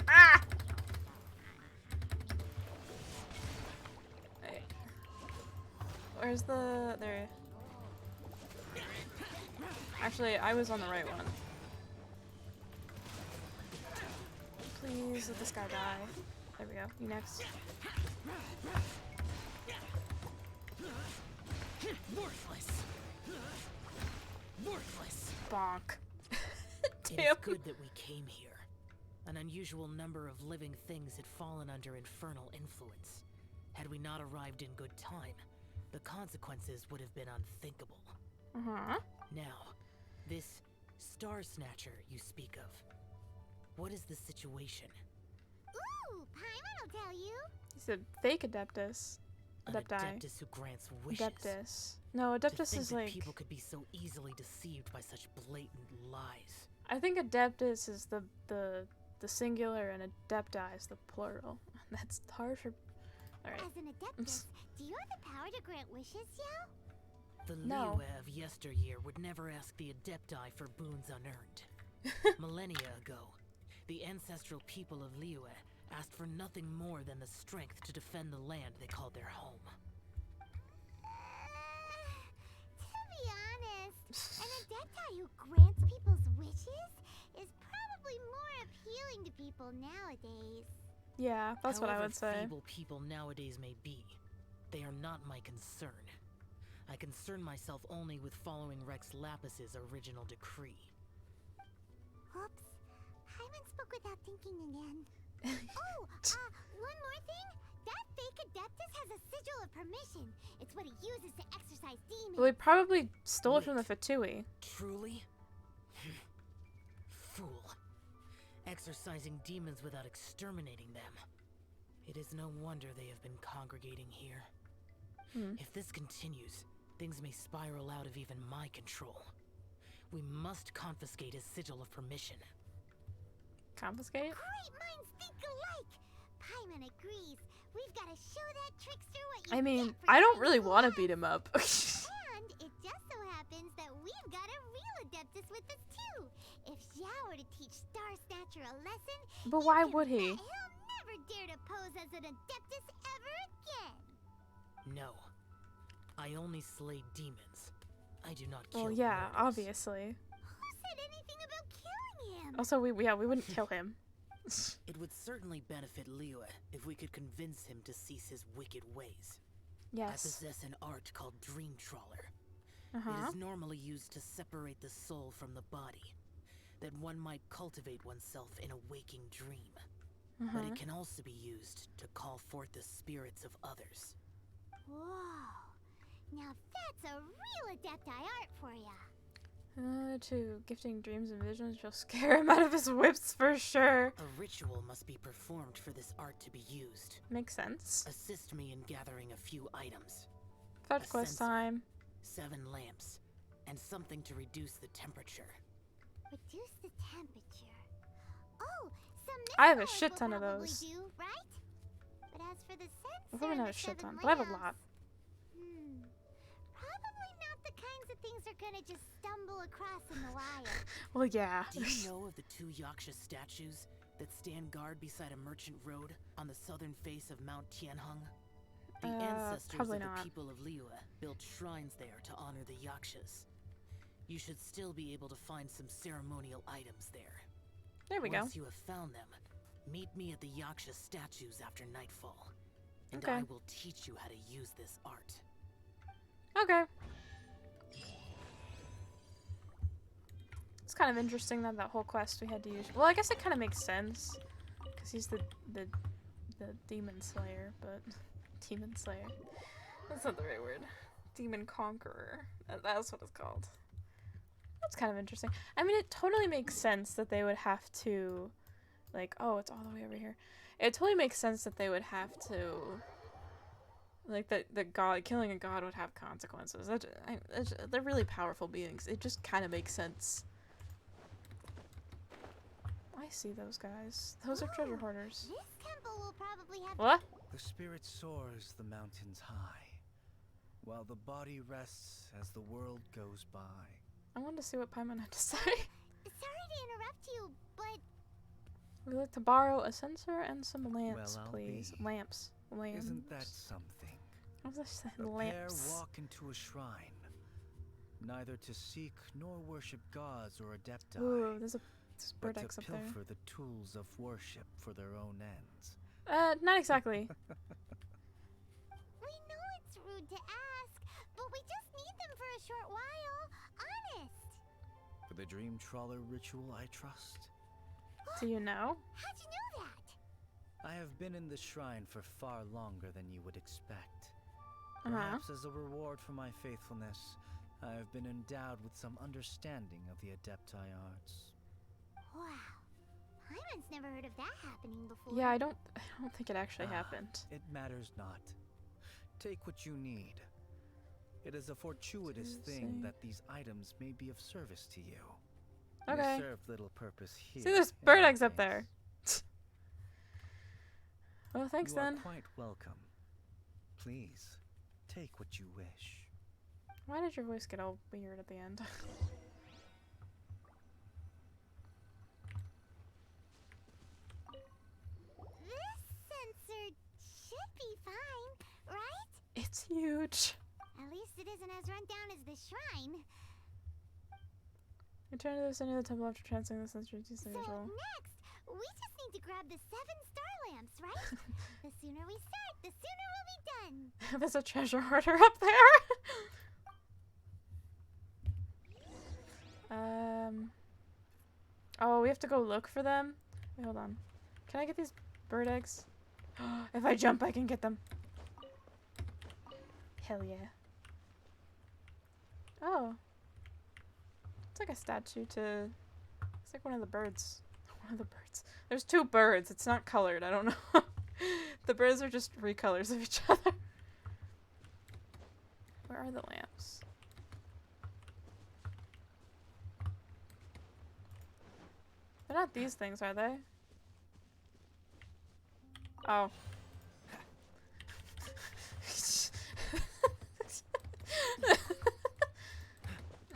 Ah! Hey. Where's the... there. Actually, I was on the right one. Please let this guy die. There we go. You next. Worthless. Worthless. Bonk. It is Damn. good that we came here. An unusual number of living things had fallen under infernal influence. Had we not arrived in good time, the consequences would have been unthinkable. Now, this Star Snatcher you speak of, what is the situation? Ooh, Paimon will tell you. He's a fake Adeptus. An Adepti. Adeptus who grants wishes. Adeptus. No, To Adeptus think is that like... people could be so easily deceived by such blatant lies. I think Adeptus is the singular and Adepti is the plural. That's hard for... Alright. As an Adeptus, do you have the power to grant wishes, Xiao? The No. Liyue of yesteryear would never ask the Adepti for boons unearned. Millennia ago, the ancestral people of Liyue asked for nothing more than the strength to defend the land they called their home. To be honest, an Adepti who grants people's wishes is probably more appealing to people nowadays. Yeah, that's what I However would say. feeble people nowadays may be, they are not my concern. I concern myself only with following Rex Lapis's original decree. Oops. Paimon spoke without thinking again. One more thing. That fake Adeptus has a sigil of permission. It's what he uses to exorcise demons. Well, he probably stole it from the Fatui. Truly? Fool. Exorcising demons without exterminating them. It is no wonder they have been congregating here. If this continues, things may spiral out of even my control. We must confiscate his sigil of permission. Confiscate? Great minds think alike. Paimon agrees. We've got to show that trickster what you I mean, get for I don't trying really to want to laugh. beat him up. And it just so happens that we've got a real Adeptus with us too. If Xiao were to teach Star Snatcher a lesson, But you why can would he? bet he'll never dare to pose as an Adeptus ever again. No. I only slay demons. I do not kill Well, yeah, mortals. obviously. Who said anything about killing him? Also, we wouldn't kill him. It would certainly benefit Liyue if we could convince him to cease his wicked ways. I Yes. possess an art called Dream Trawler. Uh-huh. It is normally used to separate the soul from the body, that one might cultivate oneself in a waking dream. But it can also be used to call forth the spirits of others. Whoa. Now that's a real Adepti art for ya. To gifting dreams and visions, you'll scare him out of his whips for sure. A ritual must be performed for this art to be used. Makes sense. Assist me in gathering a few items. Fetch A quest sensor, time. 7 lamps, and something to reduce the temperature. Reduce the temperature. Oh, some I have a mist shit will ton of probably those. do, right? But as for the I sensor don't and have the a shit 7 ton, but I have a lamps, lot. Probably not the kinds of things they're gonna just stumble across in the wild. Well, yeah. Do you know of the 2 Yaksha statues that stand guard beside a merchant road on the southern face of Mount Tianheng? The ancestors of probably the not. people of Liyue built shrines there to honor the Yakshas. You should still be able to find some ceremonial items there. There we go. Once you have found them, meet me at the Yaksha statues after nightfall, and Okay. I will teach you how to use this art. Okay. It's kind of interesting that whole quest we had to use. Well, I guess it kind of makes sense because he's the demon slayer, but demon slayer. That's not the right word. Demon conqueror. That's what it's called. That's kind of interesting. I mean, it totally makes sense that they would have to, like, oh, it's all the way over here. It totally makes sense that they would have to. Like, that god, killing a god would have consequences. They're really powerful beings. It just kind of makes sense. I see those guys. Those are treasure hoarders. This temple will probably have What? The spirit soars the mountains high, while the body rests as the world goes by. I wanted to see what Paimon had to say. Sorry to interrupt you, but We'd like to borrow a censer and some lamps, Well, I'll please. be. Lamps. Isn't that something? What was I saying? A pair Lamps. walk into a shrine, neither to seek nor worship gods or adepti, Ooh, there's a but bird X to up there. pilfer the tools of worship for their own ends. Not exactly. we know it's rude to ask, but we just need them for a short while. Honest. For the dream trawler ritual, I trust. Do you know? How'd you know that? I have been in the shrine for far longer than you would expect. Uh-huh. Perhaps as a reward for my faithfulness, I have been endowed with some understanding of the Adepti arts. Wow. Paimon's never heard of that happening before. Yeah, I don't think it actually happened. It matters not. Take what you need. It is a fortuitous thing that these items may be of service to you. Okay. They serve little purpose here. See, there's bird eggs up there. Well, thanks you then. are quite welcome. Please, take what you wish. Why did your voice get all weird at the end? This sensor should be fine, right? It's huge. At least it isn't as run down as the shrine. Return to the center of the temple after transferring the sensor to the So visual. next, we just need to grab the 7 star lamps, right? The sooner we start, the sooner we'll be done. There's a treasure hoarder up there. Oh, we have to go look for them? Wait, hold on. Can I get these bird eggs? If I jump, I can get them. Hell yeah. Oh. It's like a statue to... It's like one of the birds. One of the birds. There's 2 birds. It's not colored. I don't know. The birds are just recolors of each other. Where are the lamps? They're not these things, are they? Oh.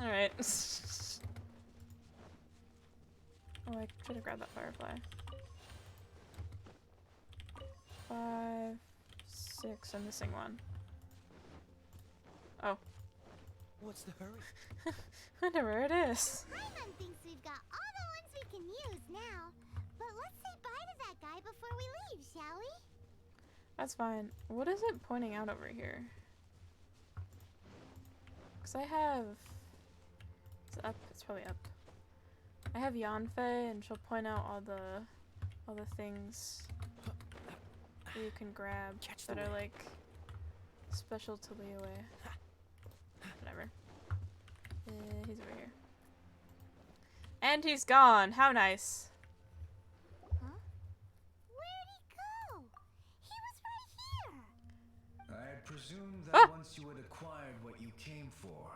Alright. Oh, I should have grabbed that firefly. 5, 6, I'm missing one. Oh. What's the hurry? I wonder where it is. Paimon thinks we've got all the ones we can use now. But let's say bye to that guy before we leave, shall we? That's fine. What is it pointing out over here? Because I have... It's up. It's probably up. I have Yanfei, and she'll point out all the things that you can grab that are like special to Liyue. Whatever. He's over here. And he's gone. How nice. Huh? Where'd he go? He was right here. I presumed that once you had acquired what you came for,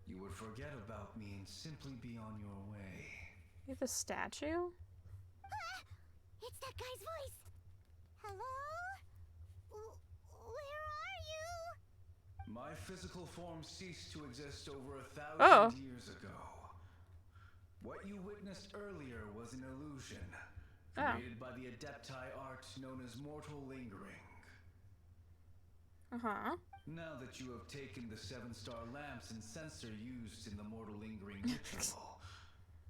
you would forget about me and simply be on your way. You have a statue? It's that guy's voice. Hello? Where are you? My physical form ceased to exist over 1,000 years ago. What you witnessed earlier was an illusion, created by the Adepti art known as mortal lingering. Uh-huh. Now that you have taken the 7-star lamps and sensor used in the mortal lingering ritual,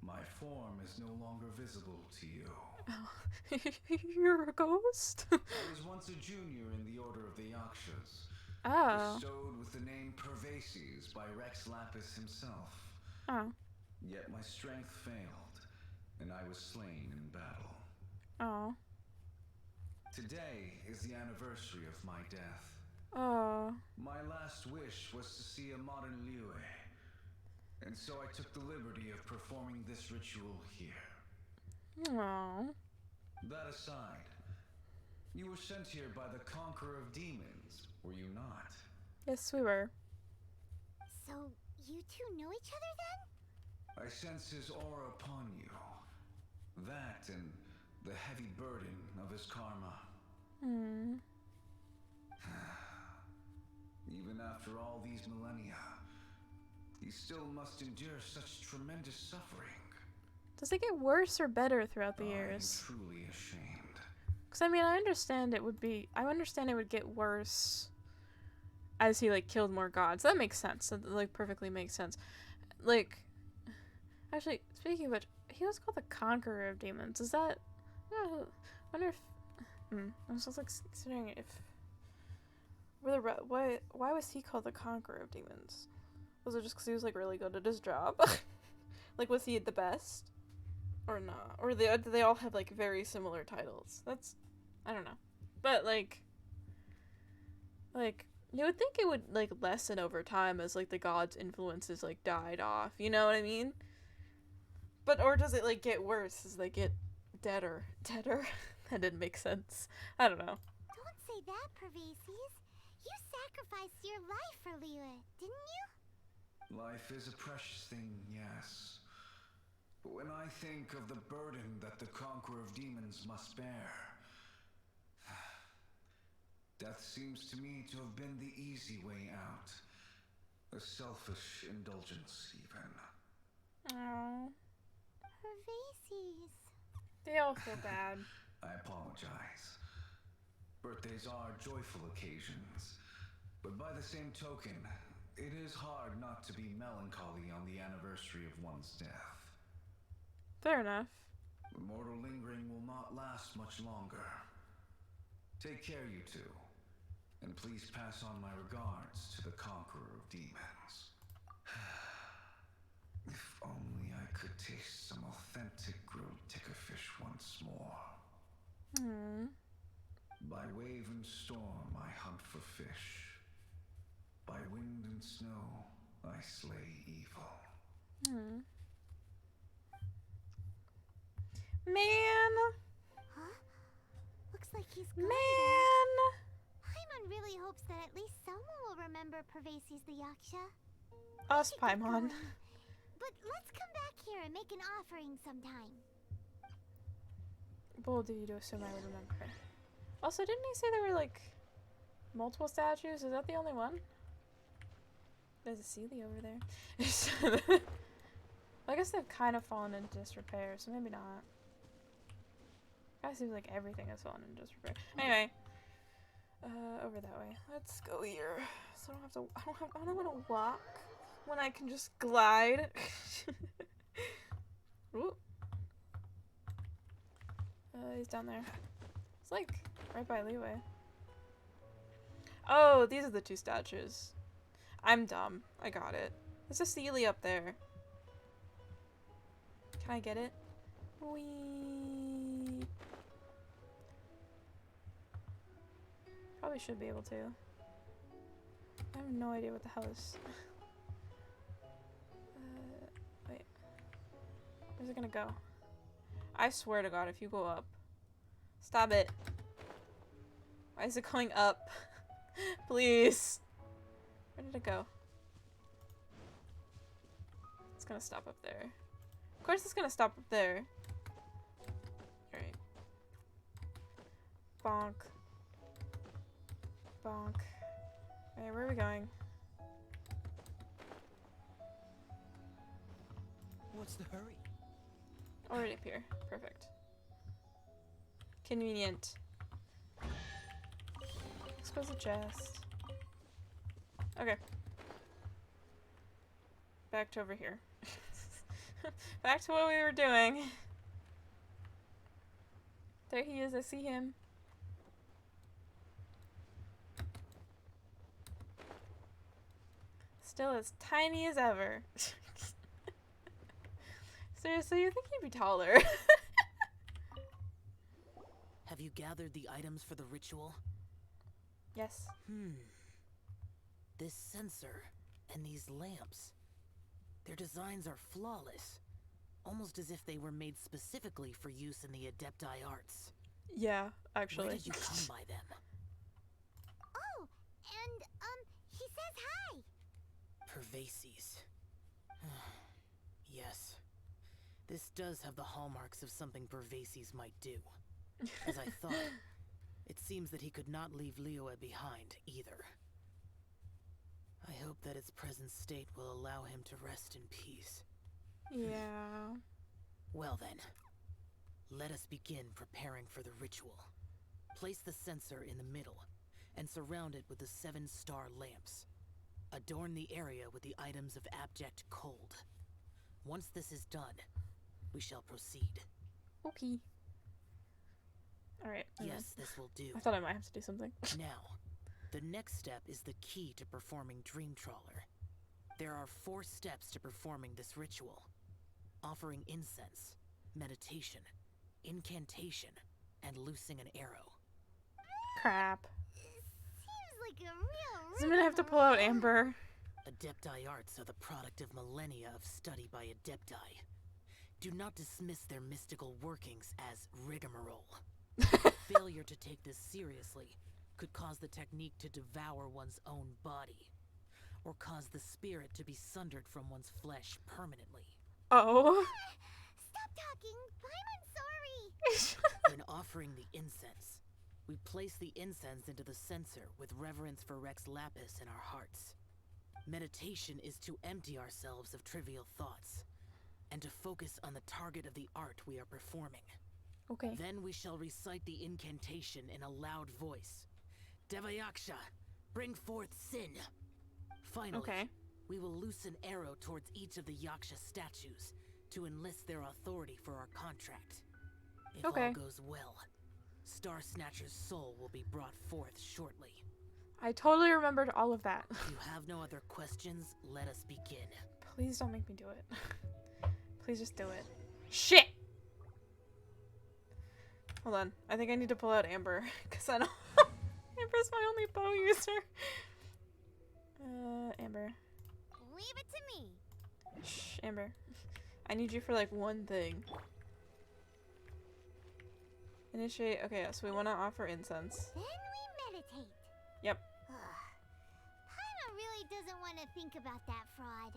my form is no longer visible to you. Oh. You're a ghost? I was once a junior in the Order of the Yakshas. Oh. Bestowed with the name Pervases by Rex Lapis himself. Oh. Yet my strength failed, and I was slain in battle. Oh. Today is the anniversary of my death. Oh. My last wish was to see a modern Liyue, and so I took the liberty of performing this ritual here. Oh. That aside, you were sent here by the Conqueror of Demons, were you not? Yes, we were. So, you two know each other then? I sense his aura upon you. That and the heavy burden of his karma. Hmm. Even after all these millennia, he still must endure such tremendous suffering. Does it get worse or better throughout the years? I'm truly ashamed. Because, I mean, I understand it would get worse as he, like, killed more gods. That makes sense. That, like, perfectly makes sense. Like, actually, speaking of which, he was called the Conqueror of Demons. Is that... I wonder if... I was just, like, considering if... Why was he called the Conqueror of Demons? Was it just because he was, like, really good at his job? Like, was he the best? Or not? Or do they all have, like, very similar titles? That's... I don't know. But, like, You would think it would, like, lessen over time as, like, the gods' influences, like, died off. You know what I mean? But, or does it, like, get worse as they get deader? Deader? That didn't make sense. I don't know. Don't say that, Pervases. You sacrificed your life for Liyue, didn't you? Life is a precious thing, yes. But when I think of the burden that the conqueror of demons must bear, death seems to me to have been the easy way out. A selfish indulgence, even. Oh, Pervases. they all feel bad. I apologize. Birthdays are joyful occasions, but by the same token, it is hard not to be melancholy on the anniversary of one's death. Fair enough. The mortal lingering will not last much longer. Take care, you two. And please pass on my regards to the conqueror of demons. If only I could taste some authentic grilled tickerfish once more. By wave and storm I hunt for fish. By wind and snow I slay evil. Man! Huh? Looks like he's gone. Man! Paimon really hopes that at least someone will remember Pervases the Yaksha. Us, We should get Paimon. going. But let's come back here and make an offering sometime. Bold do you to assume I would remember. Also, didn't he say there were, like, multiple statues? Is that the only one? There's a Sealy over there. I guess they've kind of fallen into disrepair, so maybe not. Kind of seems like everything has fallen into disrepair. Anyway, over that way. Let's go here. So I don't have to. I don't want to walk when I can just glide. Ooh. He's down there. It's like right by Liyue. Oh, these are the two statues. I'm dumb. I got it. There's a Sealy up there. Can I get it? Wee. Probably should be able to. I have no idea what the hell is. Wait. Where's it gonna go? I swear to God, if you go up. Stop it. Why is it going up? Please. Where did it go? It's gonna stop up there. Of course it's gonna stop up there. Alright. Bonk. Bonk. Alright, where are we going? What's the hurry? Already up here. Perfect. Convenient. Let's close the chest. Okay. Back to over here. Back to what we were doing. There he is. I see him. Still as tiny as ever. Seriously, you think he'd be taller? Have you gathered the items for the ritual? Yes. This sensor and these lamps. Their designs are flawless. Almost as if they were made specifically for use in the Adepti arts. Yeah, actually. Where did you come by them? Oh, and, he says hi. Pervases. Yes. This does have the hallmarks of something Pervases might do. As I thought, it seems that he could not leave Liyue behind, either. I hope that its present state will allow him to rest in peace. Yeah. Well then, let us begin preparing for the ritual. Place the censer in the middle, and surround it with the 7-star lamps. Adorn the area with the items of abject cold. Once this is done, we shall proceed. Okay. Alright. Yes, this will do. I thought I might have to do something. Now, the next step is the key to performing Dream Trawler. There are 4 steps to performing this ritual. Offering incense, meditation, incantation, and loosing an arrow. Crap. Seems like a real I'm gonna have to pull out Amber. Adepti arts are the product of millennia of study by Adepti. Do not dismiss their mystical workings as rigmarole. Failure to take this seriously could cause the technique to devour one's own body, or cause the spirit to be sundered from one's flesh permanently. Oh. Stop talking. I'm sorry. When offering the incense, we place the incense into the censer with reverence for Rex Lapis in our hearts. Meditation is to empty ourselves of trivial thoughts, and to focus on the target of the art we are performing. Okay. Then we shall recite the incantation in a loud voice. Devayaksha, bring forth sin. Finally, we will loose an arrow towards each of the Yaksha statues to enlist their authority for our contract. If all goes well, Star Snatcher's soul will be brought forth shortly. I totally remembered all of that. If you have no other questions, let us begin. Please don't make me do it. Please just do it. Shit! Hold on. I think I need to pull out Amber, because I don't... Amber's my only bow user. Amber. Leave it to me. Shh, Amber. I need you for, like, one thing. Initiate. Okay, so we want to offer incense. Then we meditate. Yep. Paimon really doesn't want to think about that fraud.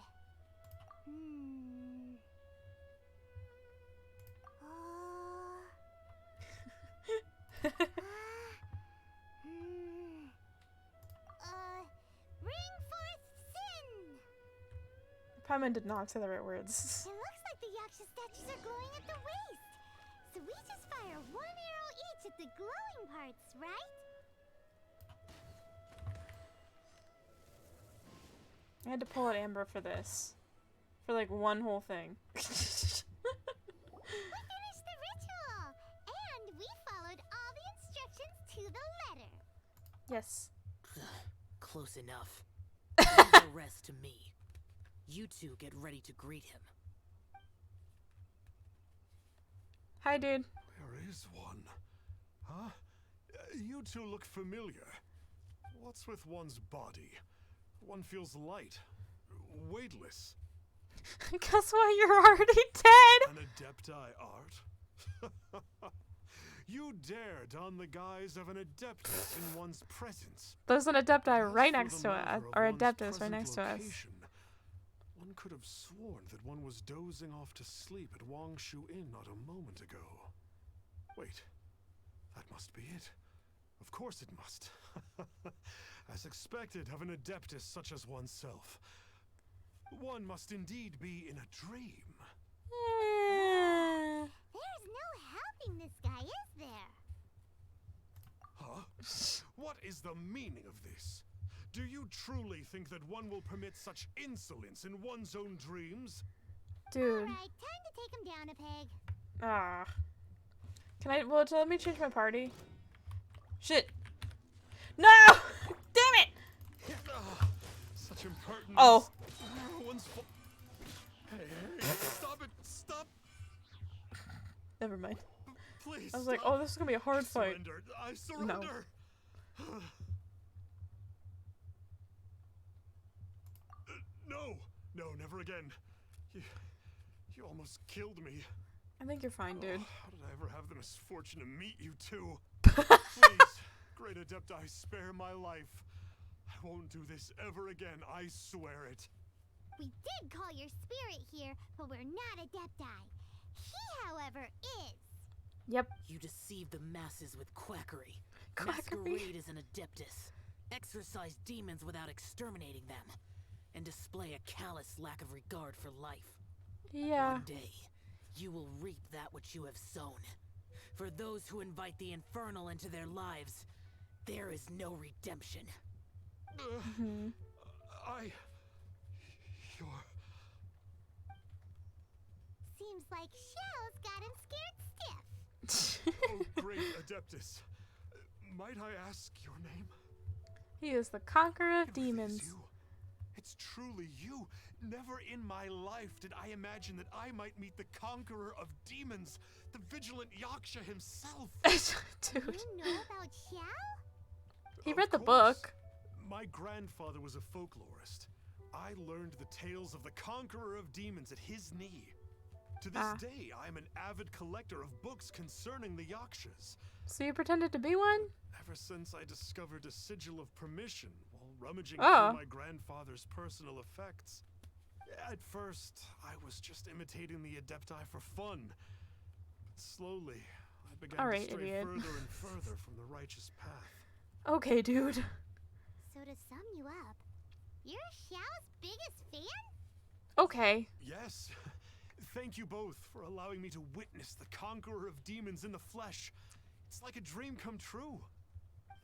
Bring forth sin! Paimon did not say the right words. It looks like the Yaksha statues are glowing at the waist. So we just fire one arrow each at the glowing parts, right? I had to pull out Amber for this. For like one whole thing. We finished the ritual! And we followed all the instructions to the letter. Yes. Close enough. Leave the rest to me. You two get ready to greet him. Hi, dude. There is one. Huh? You two look familiar. What's with one's body? One feels light, weightless. Guess what? You're already dead! An Adepti art? You dare don the guise of an Adeptus in one's presence. There's an Adepti As right for next the to it, matter of or one's Adeptus right present next to us. location, one could have sworn that one was dozing off to sleep at Wangshu Inn not a moment ago. Wait, that must be it. Of course it must. As expected of an Adeptus such as oneself. One must indeed be in a dream. There's no helping this guy, is there? Huh? What is the meaning of this? Do you truly think that one will permit such insolence in one's own dreams? Dude. Alright, time to take him down a peg. Ah. Can I, well, let me change my party. Shit. No! Damn it! Such impertinence. Oh. One's hey, stop it! Stop! Never mind. Please. I was like, oh, this is gonna be a hard fight. Surrender. I surrender. No, no, never again. You almost killed me. I think you're fine, dude. How did I ever have the misfortune to meet you two? Please, great Adepti, spare my life. I won't do this ever again, I swear it. We did call your spirit here, but we're not Adepti. He, however, is. Yep. You deceive the masses with quackery. Quackery. Masquerade as an Adeptus. Exorcise demons without exterminating them. And display a callous lack of regard for life. Yeah. One day, you will reap that which you have sown. For those who invite the infernal into their lives, there is no redemption. You're... Seems like Xiao's got him scared stiff. Oh, great Adeptus. Might I ask your name? He is the conqueror of It really is demons. you. It's truly you. Never in my life did I imagine that I might meet the conqueror of demons, the vigilant Yaksha himself. Dude. You know about Xiao? He Of read the course. book. My grandfather was a folklorist. I learned the tales of the conqueror of demons at his knee. To this day, I am an avid collector of books concerning the yakshas. So you pretended to be one? Ever since I discovered a sigil of permission while rummaging through my grandfather's personal effects. At first, I was just imitating the Adepti for fun. But slowly, I began to stray further and further from the righteous path. Okay, dude. So to sum you up, you're Xiao's biggest fan? Okay. Yes. Thank you both for allowing me to witness the conqueror of demons in the flesh. It's like a dream come true.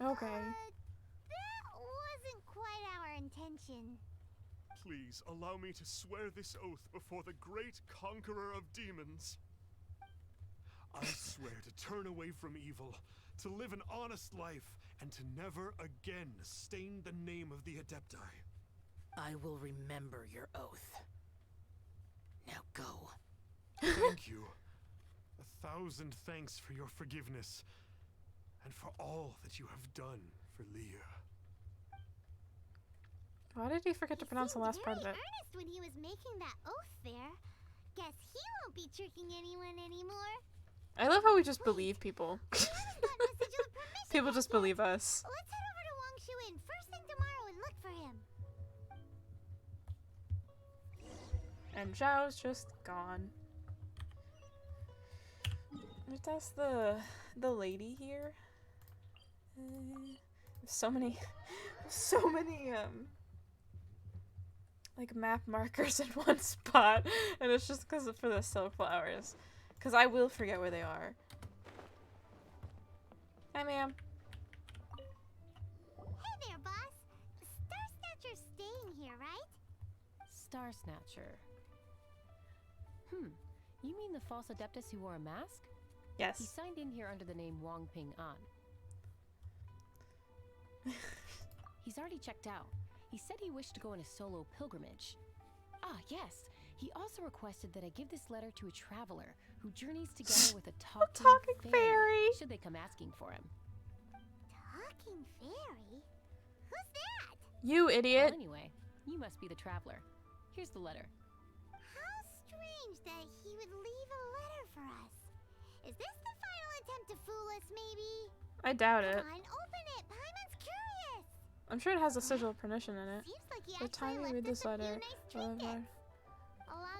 Okay. That wasn't quite our intention. Please allow me to swear this oath before the great conqueror of demons. I swear to turn away from evil, to live an honest life, and to never again stain the name of the Adepti. I will remember your oath. Now go. Thank you. 1,000 thanks for your forgiveness, and for all that you have done for Leah. Why did he forget to pronounce the last part of it? Earnest when he was making that oath there. Guess he won't be tricking anyone anymore. I love how we just believe people. People just believe us. Let's head over to Wangshu first thing tomorrow and look for him. And Xiao's just gone. Let's ask the lady here. So many like map markers in one spot, and it's just because for the silk flowers. Because I will forget where they are. Hi, ma'am. Hey there, boss. Star Snatcher's staying here, right? Star Snatcher. You mean the false adeptus who wore a mask? Yes. He signed in here under the name Wang Ping An. He's already checked out. He said he wished to go on a solo pilgrimage. Ah, yes. He also requested that I give this letter to a traveler who journeys together with a talking fairy, should they come asking for him. Talking fairy? Who's that? You idiot. Well, anyway, you must be the traveler. Here's the letter. How strange that he would leave a letter for us. Is this the final attempt to fool us, maybe? I doubt it. Come on, open it. Paimon's curious. I'm sure it has a sigil of permission in it. Seems like he The time you read this letter, I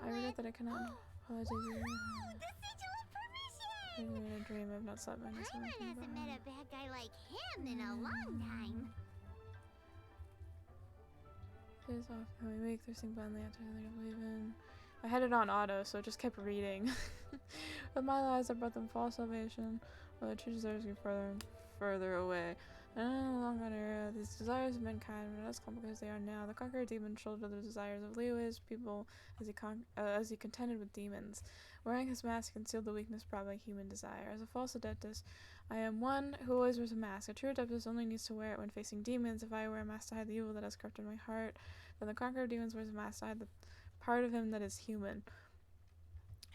regret that I cannot apologize. The sigil of permission! In a dream, I've not slept my night. Paimon hasn't met a bad guy like him in a long time. It is off coming week, thirsting blindly after I believe in. I had it on auto, so it just kept reading. With my lies, I brought them false salvation, while the true desires get further and further away. And no longer an era, these desires of mankind are as complicated as they are now. The conqueror demon shouldered the desires of Liyue's people as he contended with demons. Wearing his mask concealed the weakness brought by human desire. As a false adeptus, I am one who always wears a mask. A true adeptus only needs to wear it when facing demons. If I wear a mask to hide the evil that has corrupted my heart, then the conqueror of demons wears a mask to hide the part of him that is human.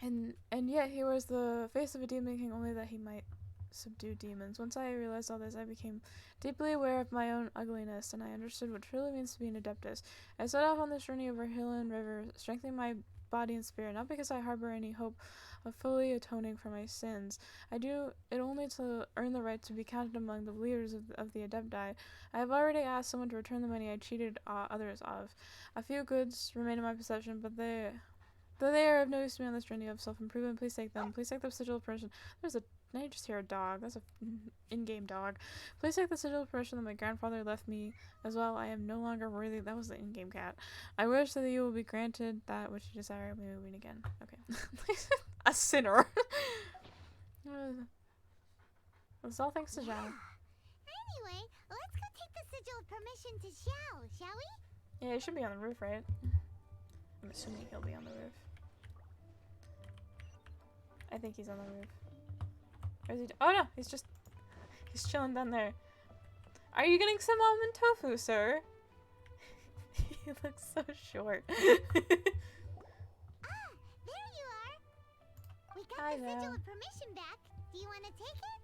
And yet he wears the face of a demon king only that he might subdue demons. Once I realized all this, I became deeply aware of my own ugliness, and I understood what truly means to be an adeptus. I set off on this journey over hill and river, strengthening my body and spirit, not because I harbor any hope of fully atoning for my sins. I do it only to earn the right to be counted among the leaders of the Adepti. I have already asked someone to return the money I cheated others of. A few goods remain in my possession, but though they are of no use to me on this journey of self-improvement, please take them. Please take the sigil of permission. Now you just hear a dog. That's a in-game dog. Please take the sigil of permission that my grandfather left me as well. I am no longer worthy. That was the in-game cat. I wish that you will be granted that which you desire. May we meet again. Okay. A sinner. It's all thanks to Xiao. Anyway, let's go take the sigil of permission to Xiao, shall we? Yeah, he should be on the roof, right? I'm assuming he'll be on the roof. I think he's on the roof. Or is he? Oh no, he's chilling down there. Are you getting some almond tofu, sir? He looks so short. Ah, there you are. We got Hi the there. sigil of permission back. Do you want to take it?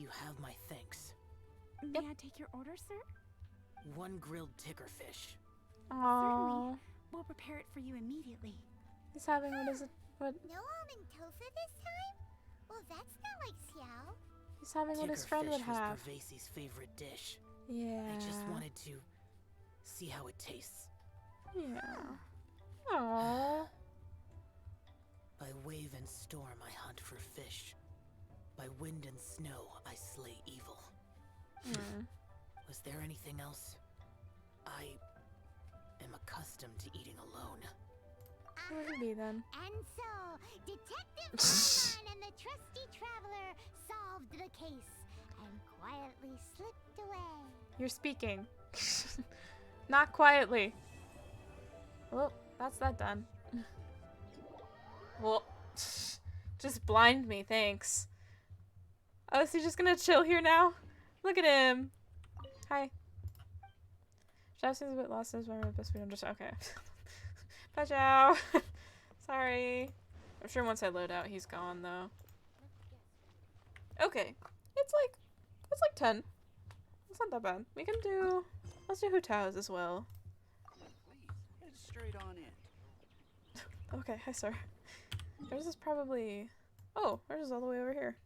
You have my thanks. May I take your order, sir? 1 grilled tickerfish. Aww. We'll prepare it for you immediately. He's having, what is it? What? No almond tofu this time? Well, that's not like xiao. He's having what his friend would have. Was Pervasi's favorite dish. Yeah. I just wanted to see how it tastes. Yeah. Aww. By wave and storm I hunt for fish. By wind and snow I slay evil. Was there anything else? I am accustomed to eating alone. What would it be then? And so, Detective Batman and the trusty traveler solved the case and quietly slipped away. You're speaking. Not quietly. Well, that's that done. Well, just blind me, thanks. Oh, is he just gonna chill here now? Look at him. Hi. Chef seems a bit lost in his memory, but we don't just okay. Bye, Xiao. Sorry. I'm sure once I load out, he's gone though. Okay, it's like 10. It's not that bad. We can do. Let's do Hu Tao's as well. Please, head straight on in. Okay, hi sir. Ours is probably. Oh, ours is all the way over here.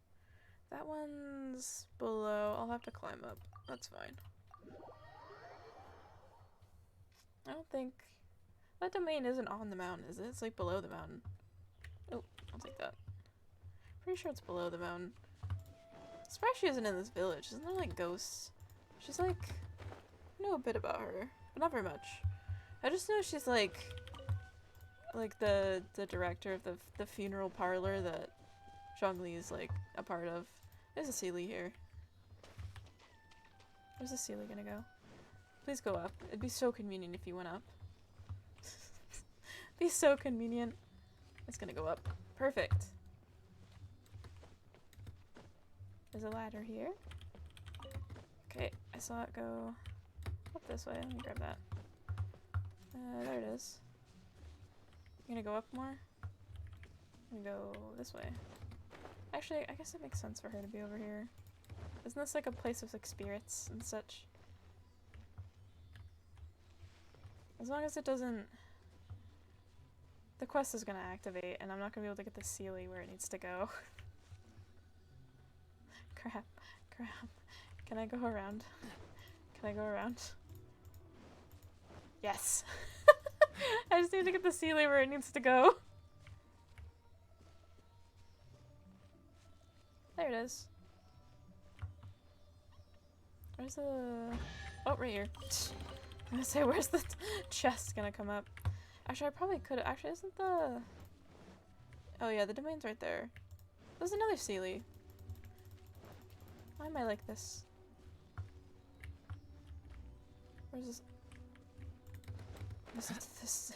That one's below. I'll have to climb up. That's fine. I don't think that domain isn't on the mountain, is it? It's like below the mountain. Oh, I'll take that. Pretty sure it's below the mountain. Surprised she isn't in this village. Isn't there like ghosts? She's like, I know a bit about her, but not very much. I just know she's like the director of the funeral parlor that Zhongli is like a part of. There's a Sealy here. Where's the Sealy gonna go? Please go up. It'd be so convenient if you went up. Be so convenient. It's gonna go up. Perfect. There's a ladder here. Okay, I saw it go up this way. Let me grab that. There it is. You gonna go up more? I'm gonna go this way. Actually, I guess it makes sense for her to be over here. Isn't this like a place with like spirits and such? As long as it doesn't... The quest is gonna activate and I'm not gonna be able to get the Sealy where it needs to go. Crap. Crap. Can I go around? Can I go around? Yes! I just need to get the Sealy where it needs to go. There it is. Where's the... Oh, right here. I'm gonna say, where's the chest gonna come up? Actually, I probably could... Actually, isn't the... Oh yeah, the domain's right there. There's another Sealy. Why am I like this? Where's this? This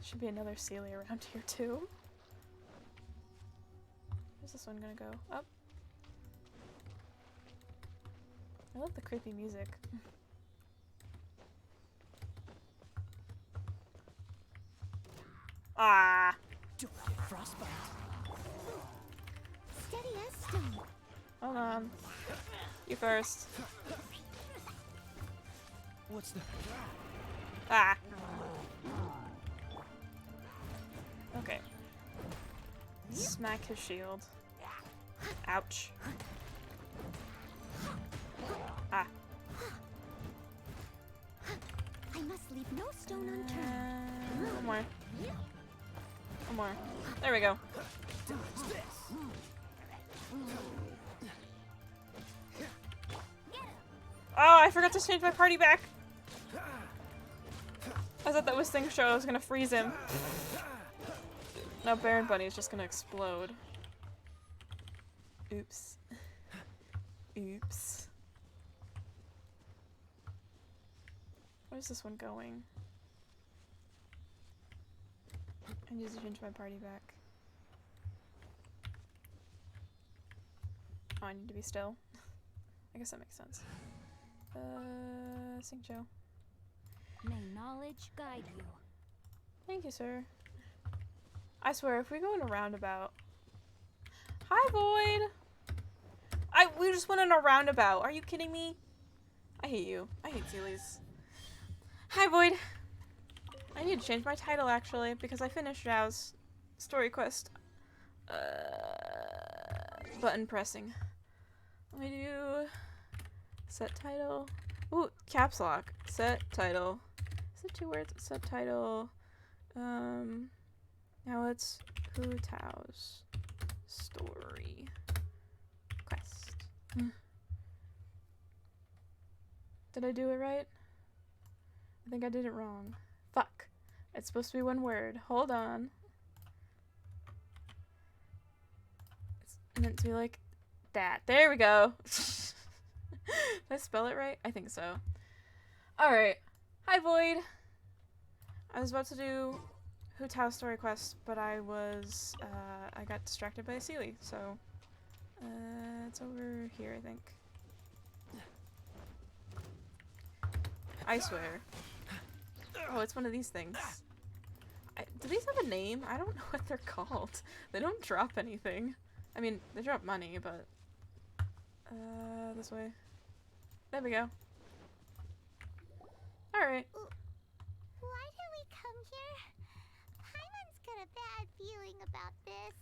should be another Sealy around here too. Where's this one gonna go? Up. I love the creepy music. Ah! Don't get frostbite. Steady as stone. Hold on. You first. What's the... Ah! Okay. Smack his shield. Ouch. Ah. I must leave no stone unturned. One more. One more. There we go. Oh, I forgot to change my party back. I thought that was Thing Show. I was gonna freeze him. Now Baron Bunny is just gonna explode. Oops. Oops. Where's this one going? I need to change my party back. Oh, I need to be still. I guess that makes sense. Sing Joe. May knowledge guide you. Thank you, sir. I swear, if we go in a roundabout... Hi, Void! We just went in a roundabout. Are you kidding me? I hate you. I hate Sealies. Hi, Void. I need to change my title, actually, because I finished Xiao's story quest. Button pressing. Let me do... set title. Ooh, caps lock. Set title. Is it 2 words? Set title. Now it's Hu Tao's story quest. Did I do it right? I think I did it wrong. Fuck. It's supposed to be 1 word. Hold on. It's meant to be like that. There we go. Did I spell it right? I think so. Alright. Hi, Void. I was about to do Hu Tao story quest, but I got distracted by a Sealy, so it's over here, I think. I swear. Oh, it's one of these things. Do these have a name? I don't know what they're called. They don't drop anything. I mean, they drop money, but... this way. There we go. Alright. Why did we come here? Paimon's got a bad feeling about this.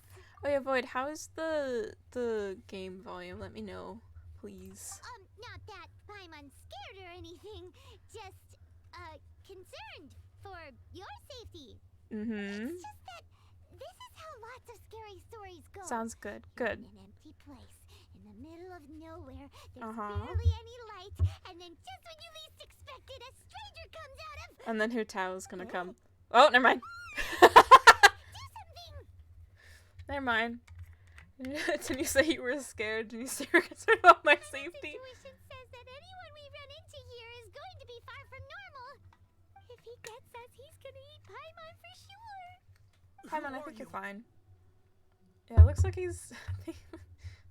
Oh yeah, Void, how is the game volume? Let me know, please. Not that Paimon's scared or anything. Just, concerned for your safety. Mm-hmm. It's just that this is how lots of scary stories go. Sounds good. Good. In an empty place, in the middle of nowhere, there's Uh-huh. barely any light, and then just when you least expect it, a stranger comes out of... And then Hu Tao is gonna come. Oh, never mind. Do something! Never mind. Didn't you say you were scared? Didn't you say you were concerned about my safety? Intuition says that anyone we run into here is going to be far from normal. If he gets us, he's gonna eat Paimon for sure. Paimon, I think you're fine. Yeah, it looks like he's...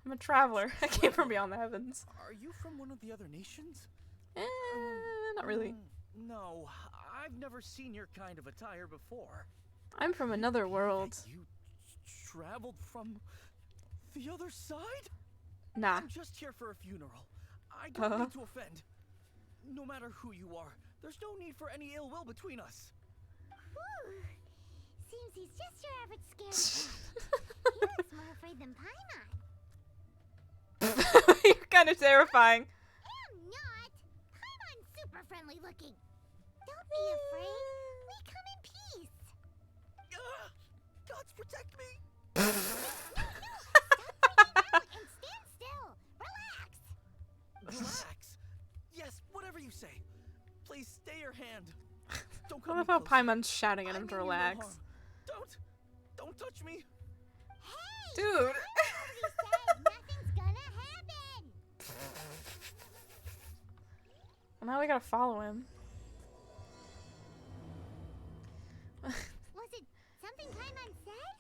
I'm a traveler. I came from beyond the heavens. Are you from one of the other nations? Not really. No, I've never seen your kind of attire before. I'm from another world. You traveled from the other side? Nah. I'm just here for a funeral. I don't mean to offend. No matter who you are, there's no need for any ill will between us. Whew. Seems he's just your average scared cat. He looks more afraid than Paimon. You're kind of terrifying. I'm not. Paimon's super friendly looking. Don't be afraid. We come in peace. Gods protect me. No, stop freaking out and stand still. Relax. Relax. Yes, whatever you say. Please stay your hand. Don't I come love me how closer. Paimon's shouting at him to I mean you no relax. harm. Don't touch me. Hey, Dude. I already said nothing's gonna happen. Well, now we gotta follow him. Was it something Paimon said?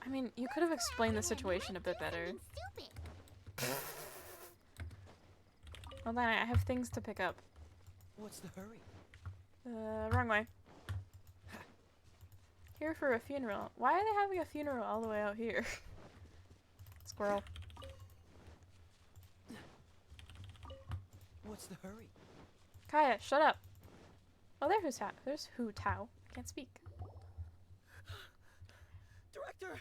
I mean, you could have explained the situation a bit better. Stupid. Hold on, I have things to pick up. What's the hurry? Wrong way. Here for a funeral. Why are they having a funeral all the way out here? Squirrel. What's the hurry? Kaya, shut up. Oh, there's Hu Tao. Can't speak. Director!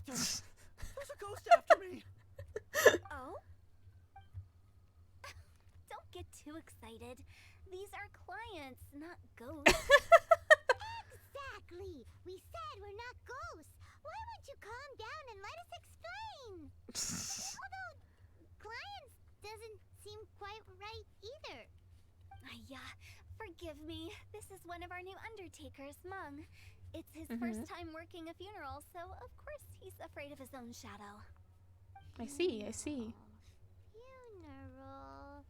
There's a ghost after me! Oh? Don't get too excited. These are clients, not ghosts. Exactly! We said we're not ghosts. Why won't you calm down and let us explain? Although, clients doesn't seem quite right either. Yeah, forgive me. This is one of our new undertakers, Mung. It's his first time working a funeral, so of course he's afraid of his own shadow. I see. Funeral.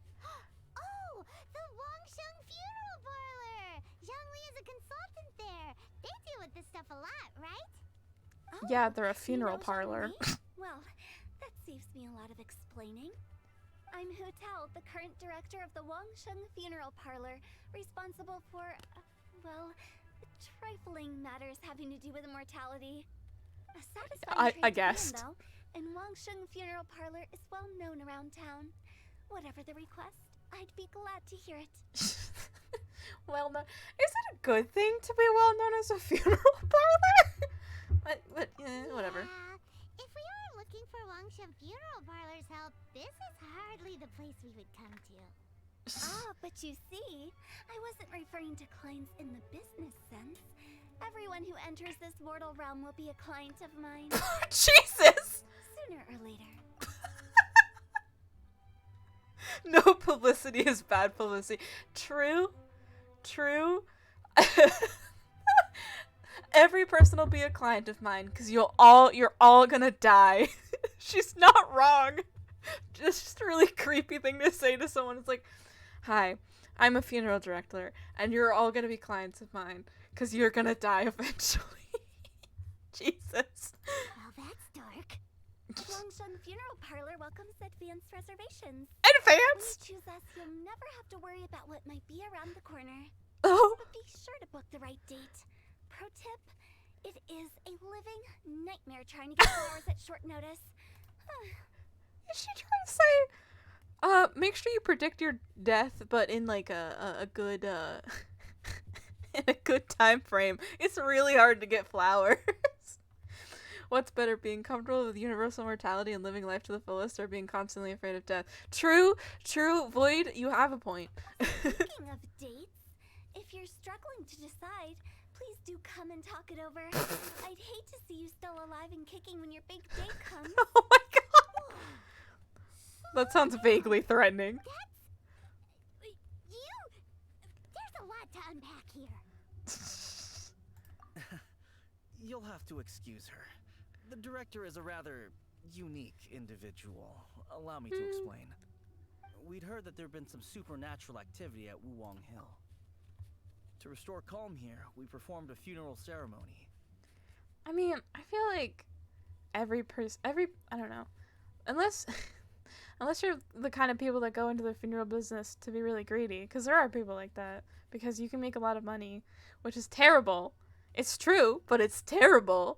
Oh, the Wangsheng Funeral Parlor! Zhangli is a consultant there. They deal with this stuff a lot, right? Yeah, they're a funeral parlor. Well, that saves me a lot of explaining. I'm Hu Tao, the current director of the Wangsheng Funeral Parlor, responsible for, well, trifling matters having to do with immortality. A satisfying I trade to be in, guessed. though, and Wangsheng Funeral Parlor is well known around town. Whatever the request, I'd be glad to hear it. Well known. Is it a good thing to be well known as a funeral parlor? but whatever. Yeah, if we were looking for Wangshan Funeral Parlor's help, this is hardly the place we would come to. Ah, but you see, I wasn't referring to clients in the business sense. Everyone who enters this mortal realm will be a client of mine. Jesus! Sooner or later. No publicity is bad publicity. True. Every person will be a client of mine because you're all gonna die. She's not wrong. Just a really creepy thing to say to someone. It's like, hi, I'm a funeral director, and you're all gonna be clients of mine because you're gonna die eventually. Jesus. Well, that's dark. Wangshan Funeral Parlor welcomes advanced reservations. Advanced? When you choose us, you'll never have to worry about what might be around the corner. Oh. But be sure to book the right date. Pro tip, it is a living nightmare trying to get flowers at short notice. Is she trying to say, make sure you predict your death, but in like a good, in a good time frame. It's really hard to get flowers. What's better, being comfortable with universal mortality and living life to the fullest, or being constantly afraid of death? True, Void, you have a point. Speaking of dates, if you're struggling to decide, please do come and talk it over. I'd hate to see you still alive and kicking when your big day comes. Oh my god! That sounds vaguely threatening. There's a lot to unpack here. You'll have to excuse her. The director is a rather unique individual. Allow me to explain. We'd heard that there'd been some supernatural activity at Wuwang Hill. To restore calm here, we performed a funeral ceremony. I mean, I feel like I don't know. Unless you're the kind of people that go into the funeral business to be really greedy, because there are people like that, because you can make a lot of money, which is terrible. It's true, but it's terrible.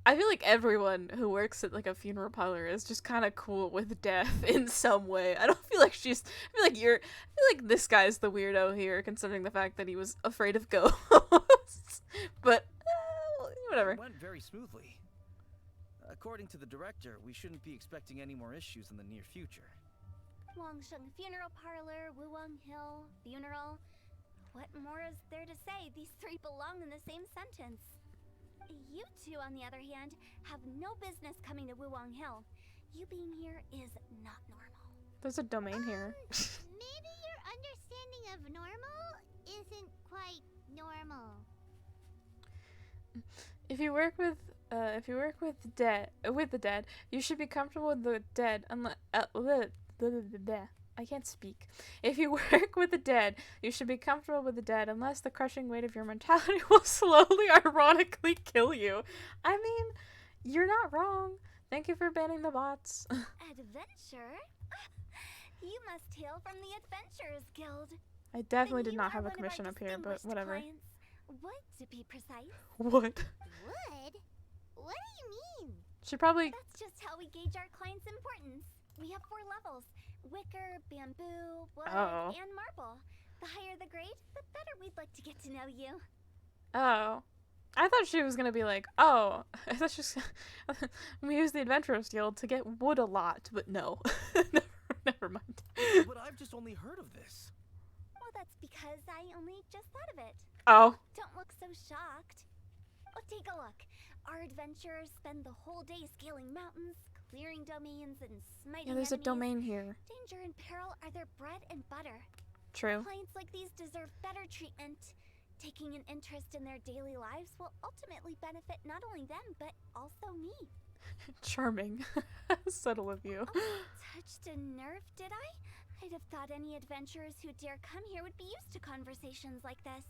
I feel like everyone who works at like a funeral parlor is just kind of cool with death in some way. I feel like this guy's the weirdo here, considering the fact that he was afraid of ghosts. But whatever. It went very smoothly. According to the director, we shouldn't be expecting any more issues in the near future. Wangshan Funeral Parlor, Wuwang Hill, funeral. What more is there to say? These three belong in the same sentence. You two, on the other hand, have no business coming to Wuwang Hill. You being here is not normal. There's a domain here. Maybe your understanding of normal isn't quite normal. If you work with the dead, you should be comfortable with the dead unless I can't speak. If you work with the dead, you should be comfortable with the dead unless the crushing weight of your mortality will slowly, ironically kill you. I mean, you're not wrong. Thank you for banning the bots. Adventure? You must hail from the Adventurers Guild. I definitely did not have a commission up here, but whatever. Clients. Wood, to be precise. What? Wood? What do you mean? She probably... That's just how we gauge our clients' importance. We have 4 levels. Wicker, bamboo, wood, and marble. The higher the grade, the better we'd like to get to know you. Oh. I thought she was gonna be like, oh, I thought she was we use the Adventurers Guild to get wood a lot, but no. Never mind. But I've just only heard of this. Well, that's because I only just thought of it. Oh. Don't look so shocked. Oh, take a look. Our adventurers spend the whole day scaling mountains, clearing domains, and smiting Yeah, there's enemies. a domain here. Danger and peril are their bread and butter. True. Clients like these deserve better treatment. Taking an interest in their daily lives will ultimately benefit not only them, but also me. Charming. Subtle of you. Oh, touched a nerve, did I? I'd have thought any adventurers who dare come here would be used to conversations like this.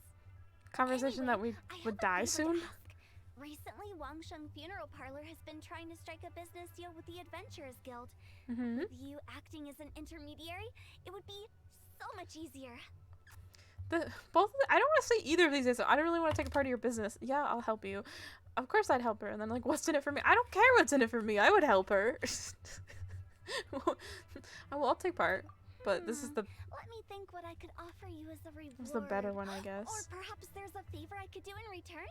Conversation Anyway, that we would die soon? Recently, Wangshan Funeral Parlor has been trying to strike a business deal with the Adventurers Guild. Mm-hmm. With you acting as an intermediary, it would be so much easier. I don't want to say either of these is. I don't really want to take a part of your business. Yeah, I'll help you. Of course I'd help her. And then like, what's in it for me? I don't care what's in it for me. I would help her. I'll take part. but this is the Let me think what I could offer you as a reward. this is the better one, I Or guess. perhaps there's a favor I could do in return?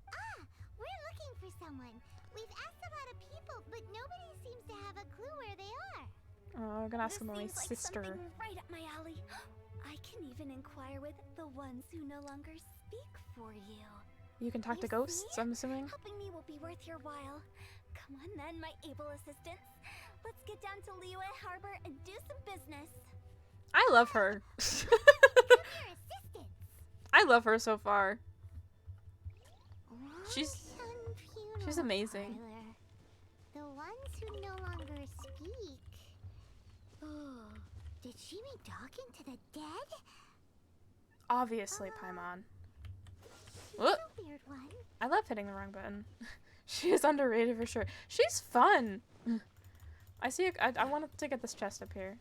Ah, we're looking for someone. We've asked a lot of people, but nobody seems to have a clue where they are. Oh, I'm gonna ask This my seems like sister. something right up my alley. I can even inquire with the ones who no longer speak for you. You can talk to You ghosts, see? I'm assuming. Helping me will be worth your while. Come on then, my able assistants. Let's get down to Liyue Harbor and do some business. I love her. I love her so far. She's amazing. Parlor. The ones who no longer speak. Oh, did she mean talking to the dead? Obviously, Paimon. She's Whoop. a weird one. I love hitting the wrong button. She is underrated for sure. She's fun. I see. I wanted to get this chest up here,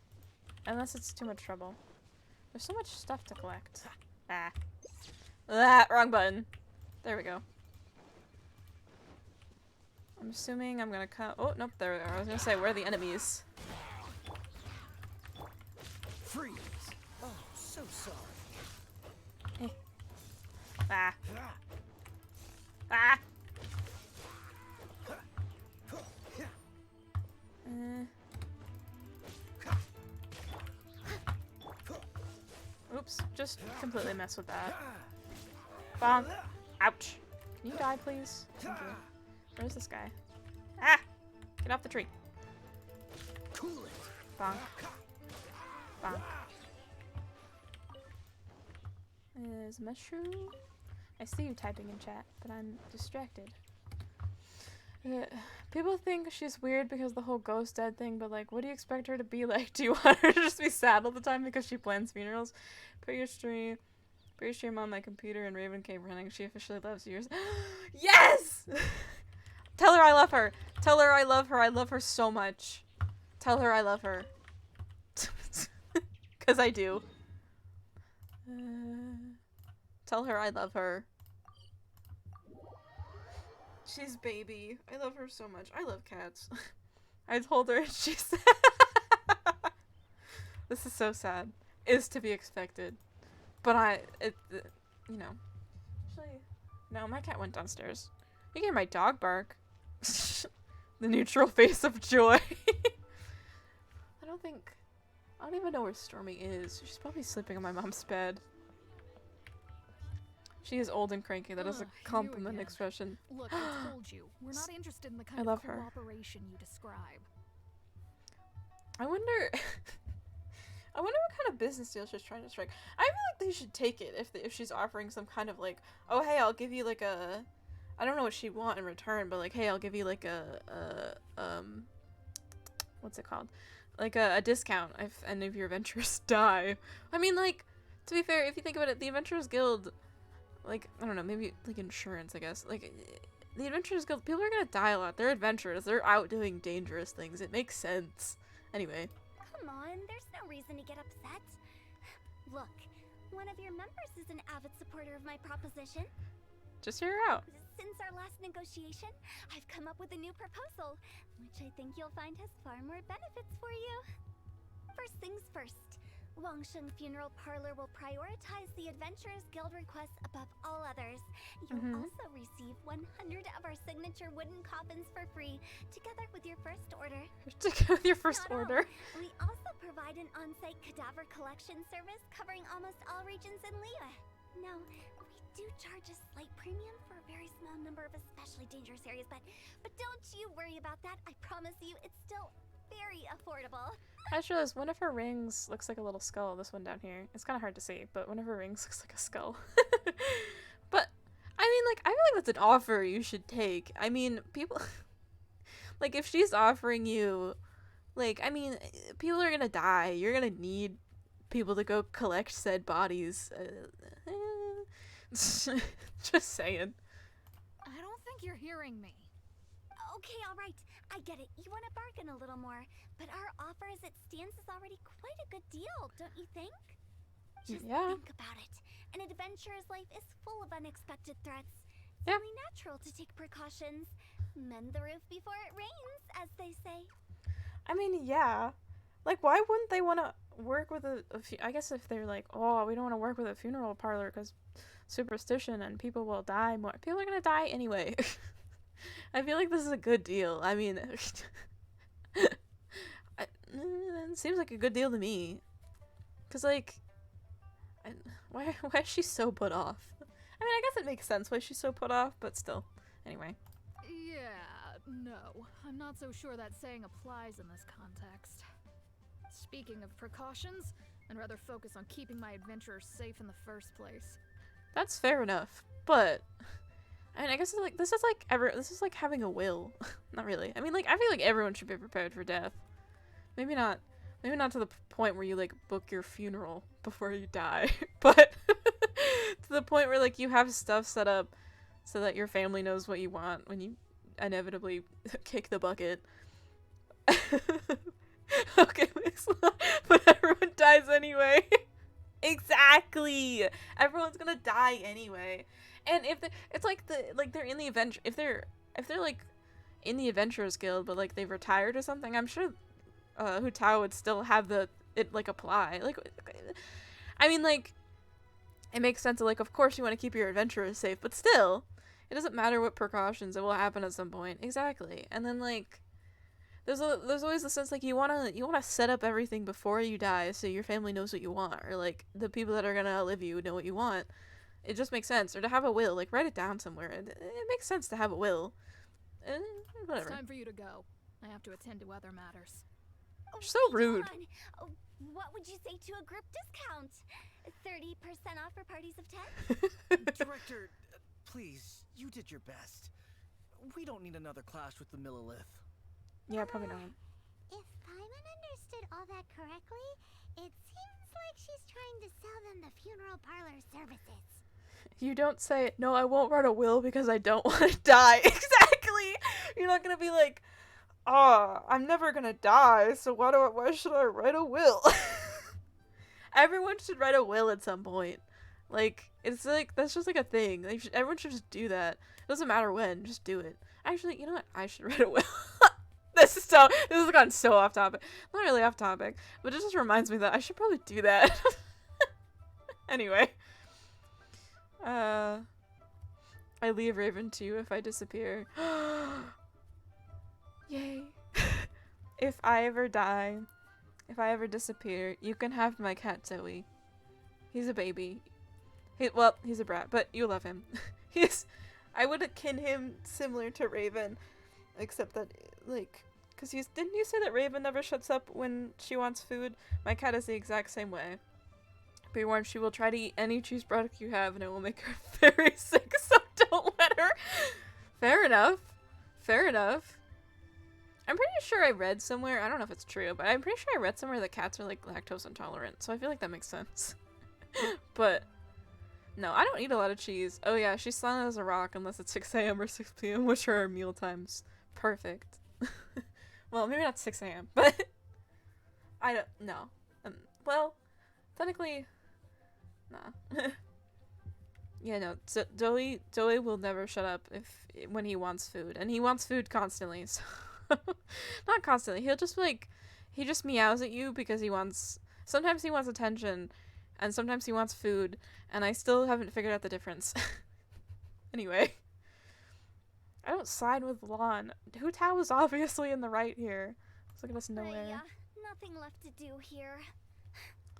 unless it's too much trouble. There's so much stuff to collect. Wrong button. There we go. I'm assuming I'm gonna come. Oh nope, there we are. I was gonna say, where are the enemies? Freeze! Oh, so sorry. Ah. Ah. Oops, just completely mess with that. Bonk. Ouch. Can you die, please? Thank you. Where's this guy? Ah! Get off the tree. Bonk. Bonk. Is mushroom? I see you typing in chat, but I'm distracted. People think she's weird because the whole ghost dead thing, but like, what do you expect her to be like? Do you want her to just be sad all the time because she plans funerals? Put your stream on my computer and Raven came running. She officially loves yours. Yes! Tell her I love her. Tell her I love her. I love her so much. Tell her I love her. Because I do. Tell her I love her. She's baby. I love her so much. I love cats. I told her and she said this is so sad. Is to be expected. But you know. Actually, no, my cat went downstairs. You can hear my dog bark. The neutral face of joy. I don't even know where Stormy is. She's probably sleeping in my mom's bed. She is old and cranky. That is a compliment expression. Look, I told you, we're not interested in the kind of cooperation you describe. I wonder what kind of business deal she's trying to strike. I feel like they should take it if she's offering some kind of like, oh hey, I'll give you like a, I don't know what she'd want in return, but like, hey, I'll give you like a what's it called? Like a discount if any of your adventurers die. I mean, like, to be fair, if you think about it, the Adventurers Guild, like, I don't know, maybe like insurance, I guess. Like, the Adventurers Guild, people are gonna die a lot. They're adventurers. They're out doing dangerous things. It makes sense. Anyway. Come on, there's no reason to get upset. Look, one of your members is an avid supporter of my proposition. Just hear her out. Since our last negotiation, I've come up with a new proposal, which I think you'll find has far more benefits for you. First things first, Wangsheng Funeral Parlor will prioritize the Adventurers Guild requests above all others. You'll also receive 100 of our signature wooden coffins for free, together with your first order. Together with your first order. We also provide an on-site cadaver collection service covering almost all regions in Liyue. Now, we do charge a slight premium for a very small number of especially dangerous areas, but don't you worry about that. I promise you, it's still very affordable. I just realized one of her rings looks like a little skull. This one down here. It's kind of hard to see, but one of her rings looks like a skull. But, I mean, like, I feel like that's an offer you should take. I mean, people... like, if she's offering you... Like, I mean, people are gonna die. You're gonna need people to go collect said bodies. Just saying. I don't think you're hearing me. Okay, alright. I get it. You want to bargain a little more, but our offer as it stands is already quite a good deal, don't you think? Just think about it. An adventurer's life is full of unexpected threats. It's only natural to take precautions. Mend the roof before it rains, as they say. I mean, yeah. Like, why wouldn't they want to work with I guess if they're like, oh, we don't want to work with a funeral parlor because superstition and people will die more. People are gonna die anyway. I feel like this is a good deal. I mean, it seems like a good deal to me. Cause like, why is she so put off? I mean, I guess it makes sense why she's so put off, but still. Anyway. Yeah, no. I'm not so sure that saying applies in this context. Speaking of precautions, I'd rather focus on keeping my adventurers safe in the first place. That's fair enough, but I mean, I guess this is like having a will. Not really. I mean, like, I feel like everyone should be prepared for death. Maybe not to the point where you like book your funeral before you die, but to the point where like you have stuff set up so that your family knows what you want when you inevitably kick the bucket. Okay, but everyone dies anyway. Exactly. Everyone's gonna die anyway. And if they're in the adventure, if they're like in the Adventurers Guild, but like they've retired or something, I'm sure Hu Tao would still have it like apply. Like, I mean, like, it makes sense. Like, of course you want to keep your adventurers safe, but still, it doesn't matter what precautions. It will happen at some point. Exactly. And then like, there's always the sense like you wanna set up everything before you die so your family knows what you want, or like the people that are gonna outlive you know what you want. It just makes sense. Or to have a will, like write it down somewhere. It makes sense to have a will. Whatever. It's time for you to go. I have to attend to other matters. So rude. Oh, what would you say to a group discount? 30% off for parties of 10? Director, please, you did your best. We don't need another clash with the Millilith. Yeah, probably not. If Paimon understood all that correctly, it seems like she's trying to sell them the funeral parlor services. You don't say, no, I won't write a will because I don't want to die. Exactly! You're not gonna be like, I'm never gonna die, so why should I write a will? Everyone should write a will at some point. Like, it's like, that's just like a thing. Everyone should just do that. It doesn't matter when, just do it. Actually, you know what? I should write a will. This has gone so off topic. Not really off topic, but it just reminds me that I should probably do that. Anyway. I leave Raven too if I disappear. Yay. If I ever die, if I ever disappear, you can have my cat Zoe. He's a baby. He's a brat, but you love him. I would akin him similar to Raven, except that, like, because didn't you say that Raven never shuts up when she wants food? My cat is the exact same way. Be warned, she will try to eat any cheese product you have, and it will make her very sick, so don't let her. Fair enough. Fair enough. I'm pretty sure I read somewhere, I don't know if it's true, but I'm pretty sure I read somewhere that cats are, like, lactose intolerant, so I feel like that makes sense. But, no, I don't eat a lot of cheese. Oh yeah, she's silent as a rock unless it's 6 a.m. or 6 p.m., which are our meal times. Perfect. Well, maybe not 6 a.m., but I don't know. Well, technically, nah. Yeah, no. So Zoe will never shut up when he wants food, and he wants food constantly. So not constantly. He just meows at you because sometimes he wants attention, and sometimes he wants food, and I still haven't figured out the difference. Anyway. I don't side with Lon. Hu Tao was obviously in the right here. Let's look at us nowhere. Nothing left to do here.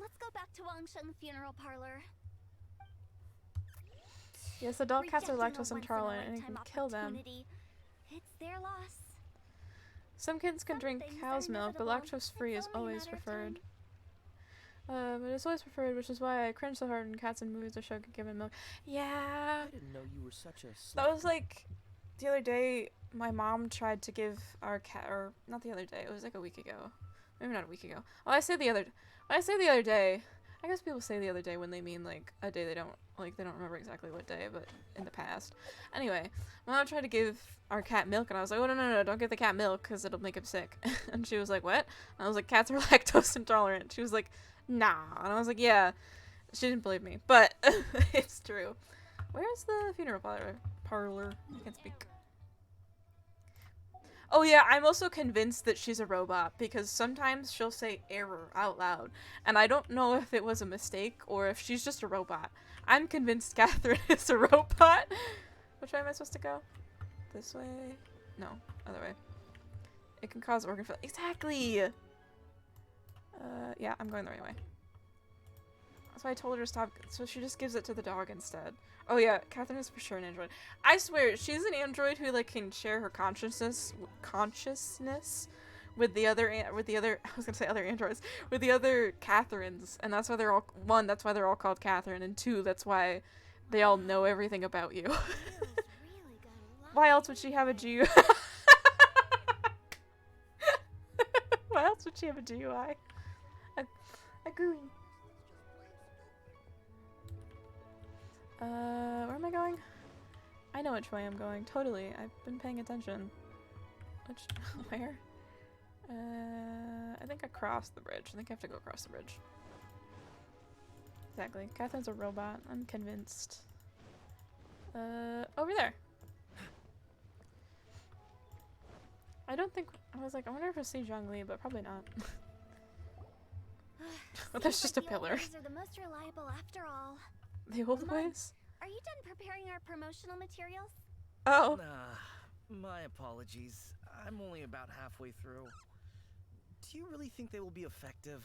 Let's go back to Wangsheng Funeral Parlor. Yes, adult cats are lactose intolerant and you can kill them. It's their loss. Some kids can drink cow's milk, but lactose-free is always preferred. But it's always preferred, which is why I cringe so hard when cats in movies are shown given milk. Yeah. I didn't know you were such a... That was like... The other day, my mom tried to give our cat, or not the other day, it was like a week ago. Maybe not a week ago. When I say the other day, I guess people say the other day when they mean like a day they don't remember exactly what day, but in the past. Anyway, my mom tried to give our cat milk, and I was like, oh no, don't give the cat milk because it'll make him sick. And she was like, what? And I was like, cats are lactose intolerant. She was like, nah. And I was like, yeah. She didn't believe me, but it's true. Where's the funeral parlor? I can't speak. Oh yeah, I'm also convinced that she's a robot because sometimes she'll say error out loud, and I don't know if it was a mistake or if she's just a robot. I'm convinced Catherine is a robot. Which way am I supposed to go? This way? No, other way. It can cause organ failure. Exactly! Yeah, I'm going the right way. That's why I told her to stop, so she just gives it to the dog instead. Oh yeah, Catherine is for sure an android. I swear, she's an android who like can share her consciousness with the other I was gonna say other androids, with the other Catherines, and that's why they're all, one, that's why they're all called Catherine, and two, that's why they all know everything about you. Why else would she have a GUI? Why else would she have a GUI? Agree. Where am I going? I know which way I'm going. Totally. I've been paying attention. Where? I think I crossed the bridge. I think I have to go across the bridge. Exactly. Catherine's a robot. I'm convinced. Over there. I don't think, I was like, I wonder if I see Zhongli, but probably not. Oh, that's just a pillar. The are the most reliable after all. The old ways? Are you done preparing our promotional materials? Oh. My apologies. I'm only about halfway through. Do you really think they will be effective?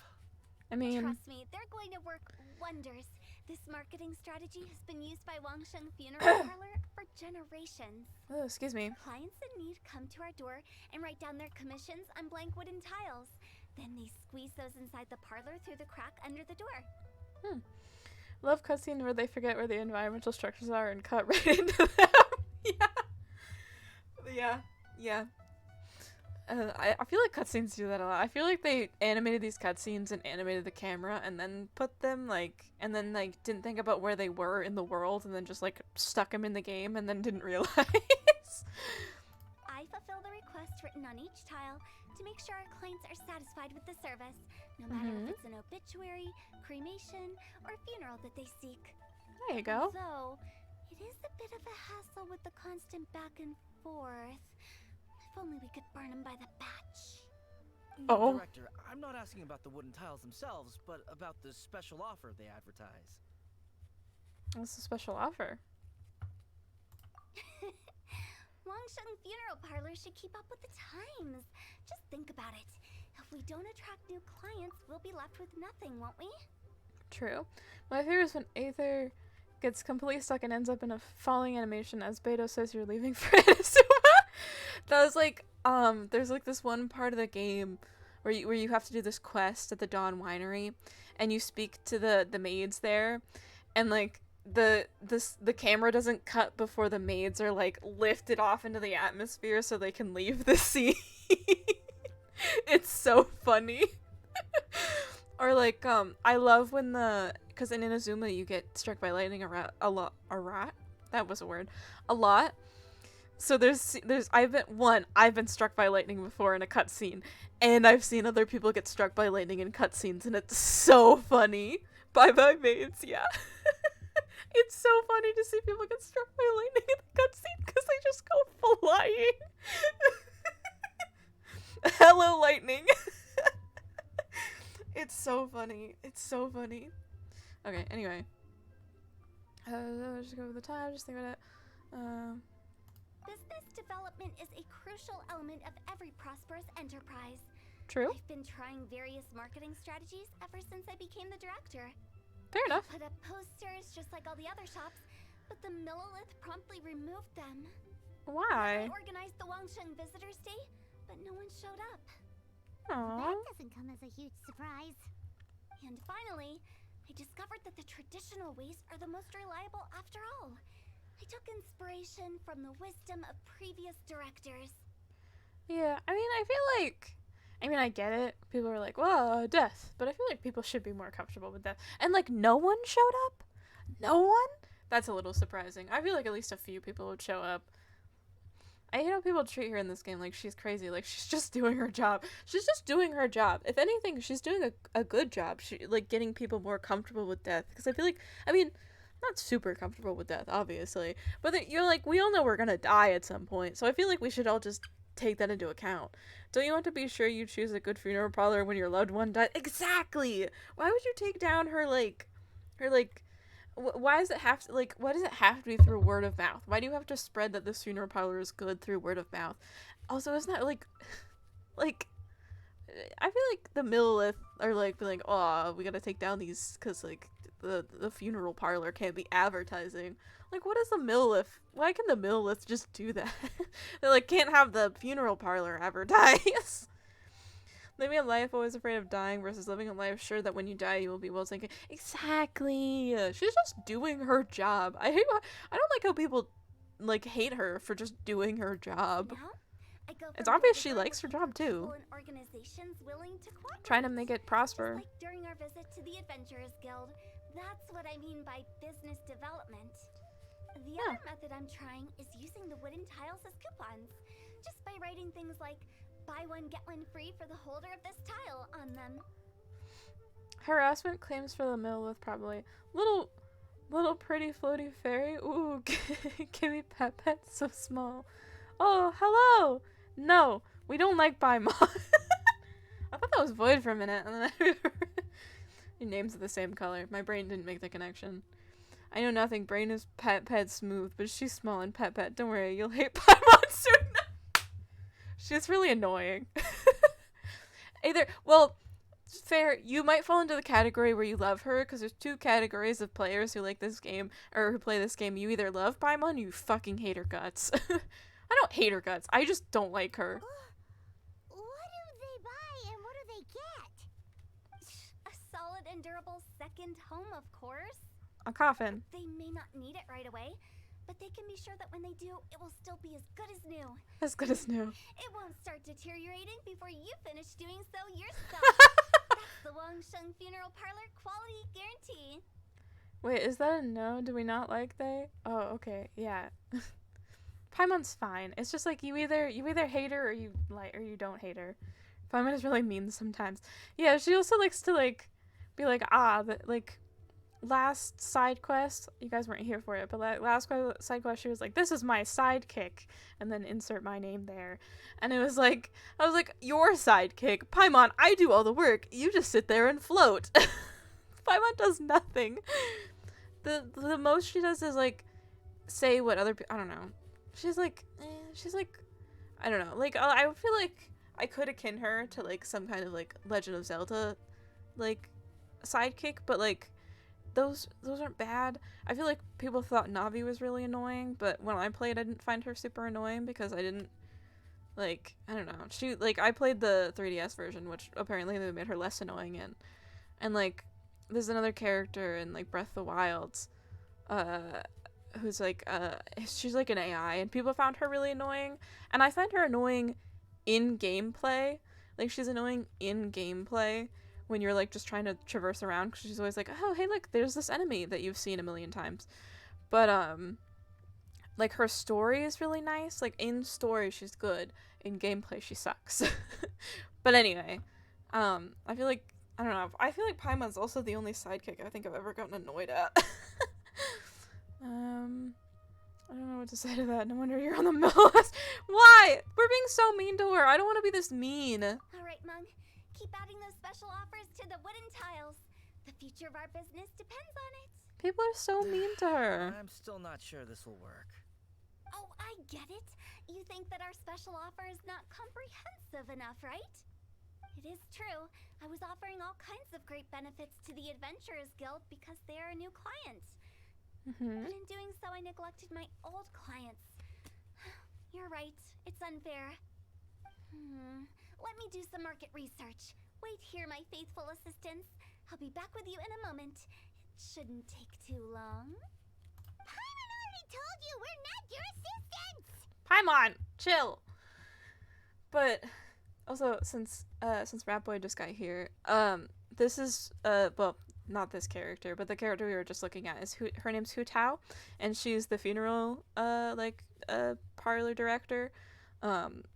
I mean... Trust me, they're going to work wonders. This marketing strategy has been used by Wangsheng Funeral Parlor for generations. Oh, excuse me. Clients in need come to our door and write down their commissions on blank wooden tiles. Then they squeeze those inside the parlor through the crack under the door. Love cutscene where they forget where the environmental structures are and cut right into them. Yeah. I feel like cutscenes do that a lot. I feel like they animated these cutscenes and animated the camera and then put them and then didn't think about where they were in the world and then just like stuck them in the game and then didn't realize. I fulfill the request written on each tile to make sure our clients are satisfied with the service, no matter if it's an obituary, cremation, or funeral that they seek. There you go. Though, it is a bit of a hassle with the constant back and forth. If only we could burn them by the batch. Oh. Director, I'm not asking about the wooden tiles themselves, but about the special offer they advertise. What's the special offer? Wangsheng Funeral Parlor should keep up with the times. Just think about it. If we don't attract new clients, we'll be left with nothing, won't we? True. My favorite is when Aether gets completely stuck and ends up in a falling animation as Beto says you're leaving for Inazuma. That was like, there's like this one part of the game where you have to do this quest at the Dawn Winery, and you speak to the maids there, and like the camera doesn't cut before the maids are like lifted off into the atmosphere so they can leave the scene. It's so funny. Or like I love when because in Inazuma you get struck by lightning a lot. That was a word. A lot. So I've been struck by lightning before in a cutscene, and I've seen other people get struck by lightning in cutscenes, and it's so funny. Bye maids, yeah. It's so funny to see people get struck by lightning in the cutscene because they just go flying. Hello, lightning. It's so funny. It's so funny. Okay, anyway. Just go over the time, just think about it. Business development is a crucial element of every prosperous enterprise. True. I've been trying various marketing strategies ever since I became the director. Fair enough. I put up posters just like all the other shops, but the Millilith promptly removed them. Why? I organized the Wangsheng Visitors Day, but no one showed up. Aww. That doesn't come as a huge surprise. And finally, I discovered that the traditional ways are the most reliable after all. I took inspiration from the wisdom of previous directors. Yeah, I mean, I get it. People are like, well, death. But I feel like people should be more comfortable with death. And, like, no one showed up? No one? That's a little surprising. I feel like at least a few people would show up. I hate how people treat her in this game like she's crazy. Like, she's just doing her job. She's just doing her job. If anything, she's doing a good job. Like, getting people more comfortable with death. Because I feel like, I mean, not super comfortable with death, obviously. But you're like, we all know we're gonna die at some point. So I feel like we should all just take that into account. Don't you want to be sure you choose a good funeral parlor when your loved one dies? Exactly! Why would you take down her, like, why does it have to, like, why does it have to be through word of mouth? Why do you have to spread that this funeral parlor is good through word of mouth? Also, isn't that, like, I feel like the Millilith are, like, being like, oh, we gotta take down these, because, like, the funeral parlor can't be advertising. Like, what is the Millilith? Why can the Millilith just do that? They, like, can't have the funeral parlor advertise. Living a life always afraid of dying versus living a life sure that when you die you will be well taken. Exactly. She's just doing her job. I don't like how people, like, hate her for just doing her job. It's obvious she likes her job too. Trying to make it prosper. Just like during our visit to the Adventurers Guild. That's what I mean by business development. The other method I'm trying is using the wooden tiles as coupons. Just by writing things like, buy one, get one free for the holder of this tile on them. Harassment claims for the Millilith, probably. Little pretty floaty fairy. Ooh, give me pet pet so small. Oh, hello! No, we don't like Paimon. I thought that was Void for a minute, and then your names are the same color. My brain didn't make the connection. I know nothing. Brain is pet smooth, but she's small and pet. Don't worry, you'll hate Paimon soon. She's really annoying. Well, fair, you might fall into the category where you love her, because there's two categories of players who like this game, or who play this game. You either love Paimon, or you fucking hate her guts. I don't hate her guts, I just don't like her. What do they buy and what do they get? A solid and durable second home, of course. A coffin. They may not need it right away, but they can be sure that when they do, it will still be as good as new. As good as new. It won't start deteriorating before you finish doing so yourself. That's the Wangsheng Funeral Parlor quality guarantee. Wait, is that a no? Do we not like they? Oh, okay, yeah. Paimon's fine. It's just like you either hate her or you don't hate her. Paimon is really mean sometimes. Yeah, she also likes to like be like, but like last side quest, you guys weren't here for it, but last side quest she was like, this is my sidekick, and then insert my name there. And it was like, I was like, your sidekick? Paimon, I do all the work. You just sit there and float. Paimon does nothing. The most she does is like say what other people, I don't know. She's like, I don't know. Like, I feel like I could akin her to like some kind of like Legend of Zelda like sidekick, but like those aren't bad. I feel like people thought Navi was really annoying, but when I played I didn't find her super annoying because I didn't like, I don't know. She like, I played the 3DS version, which apparently they made her less annoying in. And like there's another character in like Breath of the Wild who's like she's like an AI, and people found her really annoying, and I find her annoying in gameplay. Like, she's annoying in gameplay when you're like just trying to traverse around, because she's always like, oh hey look, there's this enemy that you've seen a million times. But like her story is really nice. Like in story she's good, in gameplay she sucks. But anyway, I feel like, I don't know, I feel like Paimon's also the only sidekick I think I've ever gotten annoyed at. I don't know what to say to that. No wonder you're on the middle list. Why? We're being so mean to her. I don't want to be this mean. Alright, Mung. Keep adding those special offers to the wooden tiles. The future of our business depends on it. People are so mean to her. I'm still not sure this will work. Oh, I get it. You think that our special offer is not comprehensive enough, right? It is true. I was offering all kinds of great benefits to the Adventurers Guild because they are a new client. But in doing so, I neglected my old clients. You're right. It's unfair. Let me do some market research. Wait here, my faithful assistants. I'll be back with you in a moment. It shouldn't take too long. Paimon already told you we're not your assistants! Paimon, chill. But also, since Rat Boy just got here, this is well, not this character, but the character we were just looking at is her name's Hu Tao, and she's the funeral parlor director.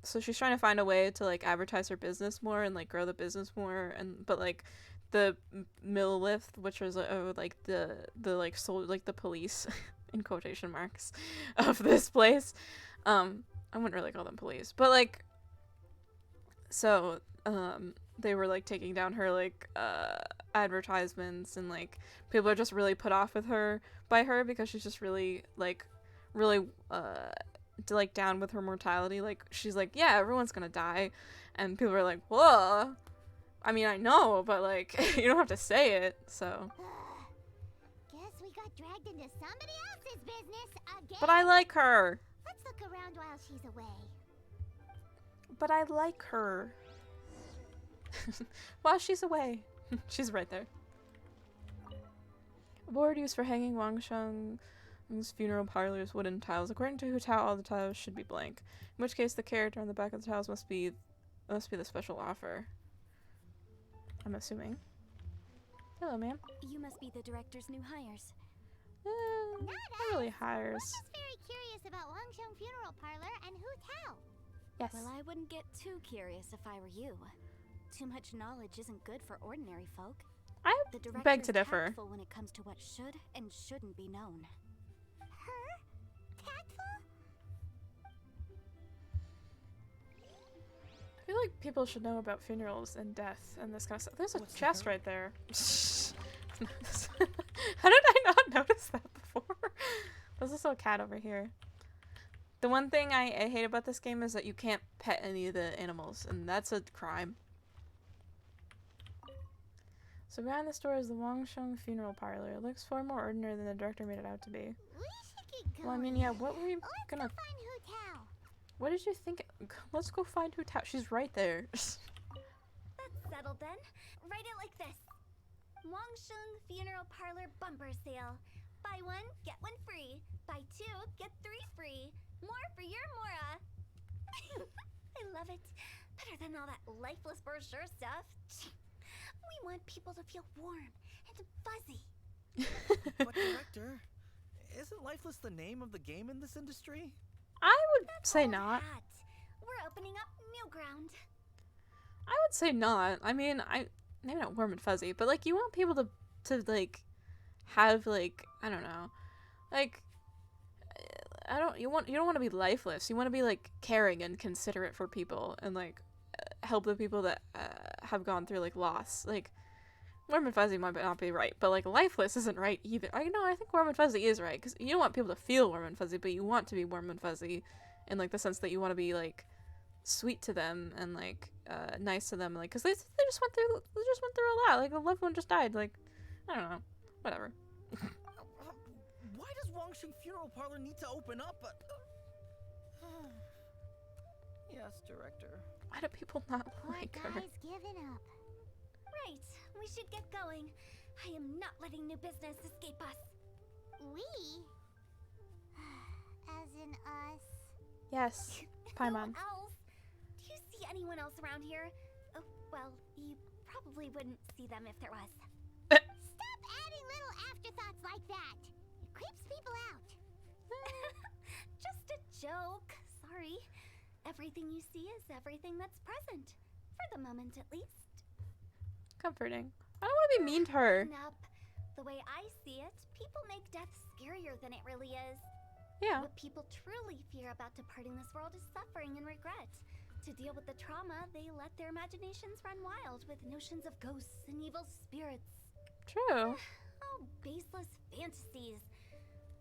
So she's trying to find a way to like advertise her business more and like grow the business more, but like the Millilith, which was like the like soul, like the police in quotation marks of this place. I wouldn't really call them police, but like so they were like taking down her like advertisements, and like people are just really put off with her because she's just really like down with her mortality. Like she's like, yeah, everyone's gonna die, and people are like, whoa, I mean, I know, but like you don't have to say it. So Guess we got dragged into somebody else's business again. but I like her. Let's look around while she's away. But I like her. While she's away. She's right there. Board used for hanging Wang Sheng's funeral parlor's wooden tiles. According to Hu Tao, all the tiles should be blank. In which case, the character on the back of the tiles must be the special offer. I'm assuming. Hello, ma'am. You must be the director's new hires. Not really us. hires. We're just very curious about Wang Sheng Funeral Parlor and Hu Tao. Yes. Well, I wouldn't get too curious if I were you. Too much knowledge isn't good for ordinary folk. I The director beg is to differ. tactful when it comes to what should and shouldn't be known. Her? Tactful? I feel like people should know about funerals and death and this kind of stuff. There's a What's chest that? right there. How did I not notice that before? There's also a cat over here. The one thing I hate about this game is that you can't pet any of the animals, and that's a crime. So behind the store is the Wang Sheng Funeral Parlor. It looks far more ordinary than the director made it out to be. We should get going. Well, I mean, yeah, what were we Let's gonna... go find Hu Tao. What did you think? Let's go find Hu Tao. She's right there. That's settled then. Write it like this. Wang Sheng Funeral Parlor Bumper Sale. Buy one, get one free. Buy two, get three free. More for your Mora. I love it. Better than all that lifeless brochure stuff. We want people to feel warm and fuzzy. But director, isn't lifeless the name of the game in this industry? I would That's say old not. hat. We're opening up new ground. I would say not. I mean, maybe not warm and fuzzy, but like you want people to like have like, I don't know, like you don't want to be lifeless. You want to be like caring and considerate for people and like help the people that have gone through like loss. Like warm and fuzzy might not be right, but like lifeless isn't right either. I think warm and fuzzy is right because you don't want people to feel warm and fuzzy, but you want to be warm and fuzzy in like the sense that you want to be like sweet to them and like nice to them, like because they just went through a lot. Like a loved one just died. Like I don't know, whatever. Why does Wang Sheng Funeral Parlor need to open up? Yes, director. Why do people not Poor like her? guy's giving up. Right, we should get going. I am not letting new business escape us. We? As in us? Yes, Who Paimon. else? Do you see anyone else around here? Oh, well, you probably wouldn't see them if there was. Stop adding little afterthoughts like that. It creeps people out. Just a joke. Sorry. Everything you see is everything that's present. For the moment, at least. Comforting. I don't want to be mean to her. Nope. The way I see it, people make death scarier than it really is. Yeah. What people truly fear about departing this world is suffering and regret. To deal with the trauma, they let their imaginations run wild with notions of ghosts and evil spirits. True. Oh, baseless fantasies.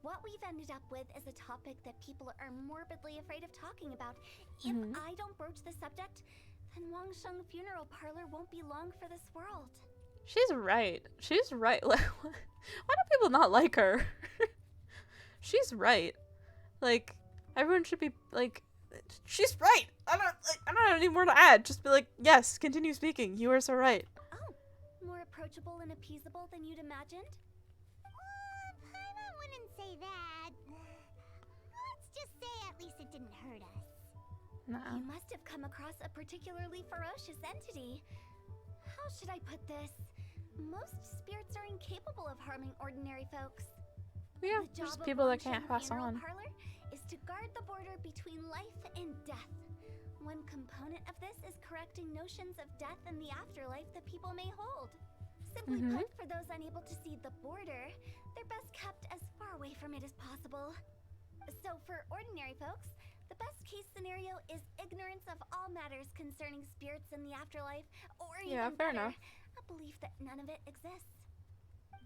What we've ended up with is a topic that people are morbidly afraid of talking about. If I don't broach the subject, then Wang Sheng Funeral Parlor won't be long for this world. She's right. She's right. Like, why do people not like her? She's right. Like, everyone should be like, she's right. I don't have any more to add. Just be like, yes, continue speaking. You are so right. Oh, more approachable and appeasable than you'd imagined? Paimon wouldn't say that. Let's just say at least it didn't hurt us. Nah. You must have come across a particularly ferocious entity. How should I put this? Most spirits are incapable of harming ordinary folks. Yeah, The there's job of people that Wang can't Sheng pass Funeral on. Parlor is to guard the border between life and death. One component of this is correcting notions of death and the afterlife that people may hold. Simply put, for those unable to see the border, they're best kept as far away from it as possible. So for ordinary folks, the best case scenario is ignorance of all matters concerning spirits in the afterlife, or Yeah, even fair better, enough. a belief that none of it exists.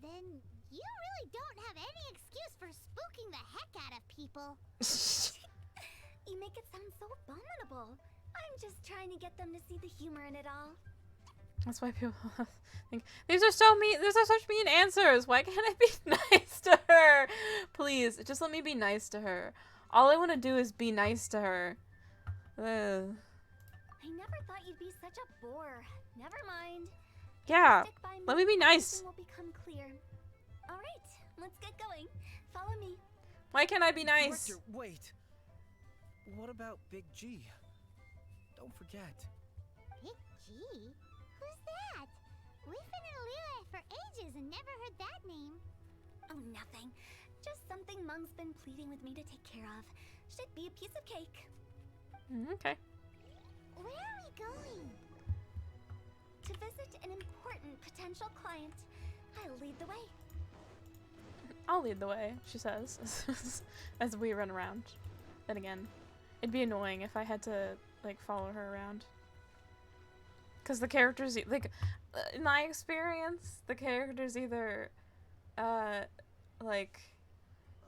Then you really don't have any excuse for spooking the heck out of people. You make it sound so abominable. I'm just trying to get them to see the humor in it all. That's why people think these are so mean. These are such mean answers. Why can't I be nice to her? Please, just let me be nice to her. All I want to do is be nice to her. Ugh. I never thought you'd be such a bore. Never mind. Yeah, Stick by me, let me be nice. everything will become clear. All right, let's get going. Follow me. Why can't I be nice? Director, wait. What about Big G? Don't forget. Big G? Who's that? We've been in Liyue for ages and never heard that name. Oh, nothing. Just something Mung's been pleading with me to take care of. Should be a piece of cake. Okay. Where are we going? To visit an important potential client. I'll lead the way. I'll lead the way, she says, as we run around. Then again, it'd be annoying if I had to, like, follow her around. Because the characters, like, in my experience, the characters either, like,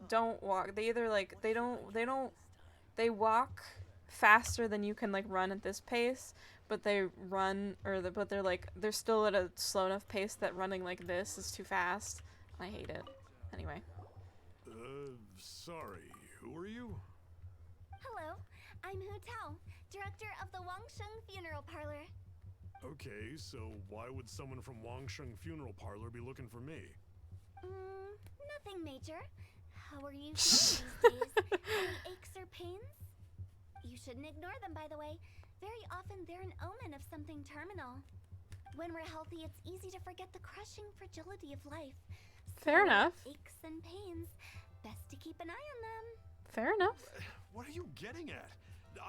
don't walk. They either, like, they walk faster than you can, like, run at this pace, but they run, but they're, like, they're still at a slow enough pace that running like this is too fast. I hate it. Anyway. Sorry, who are you? Hello, I'm Hu Tao, director of the Wangsheng Funeral Parlor. Okay, so why would someone from Wangsheng Funeral Parlor be looking for me? Nothing major. How are you feeling these days? Any aches or pains? You shouldn't ignore them, by the way. Very often they're an omen of something terminal. When we're healthy, it's easy to forget the crushing fragility of life. Fair enough. Aches and pains. Best to keep an eye on them. Fair enough. What are you getting at?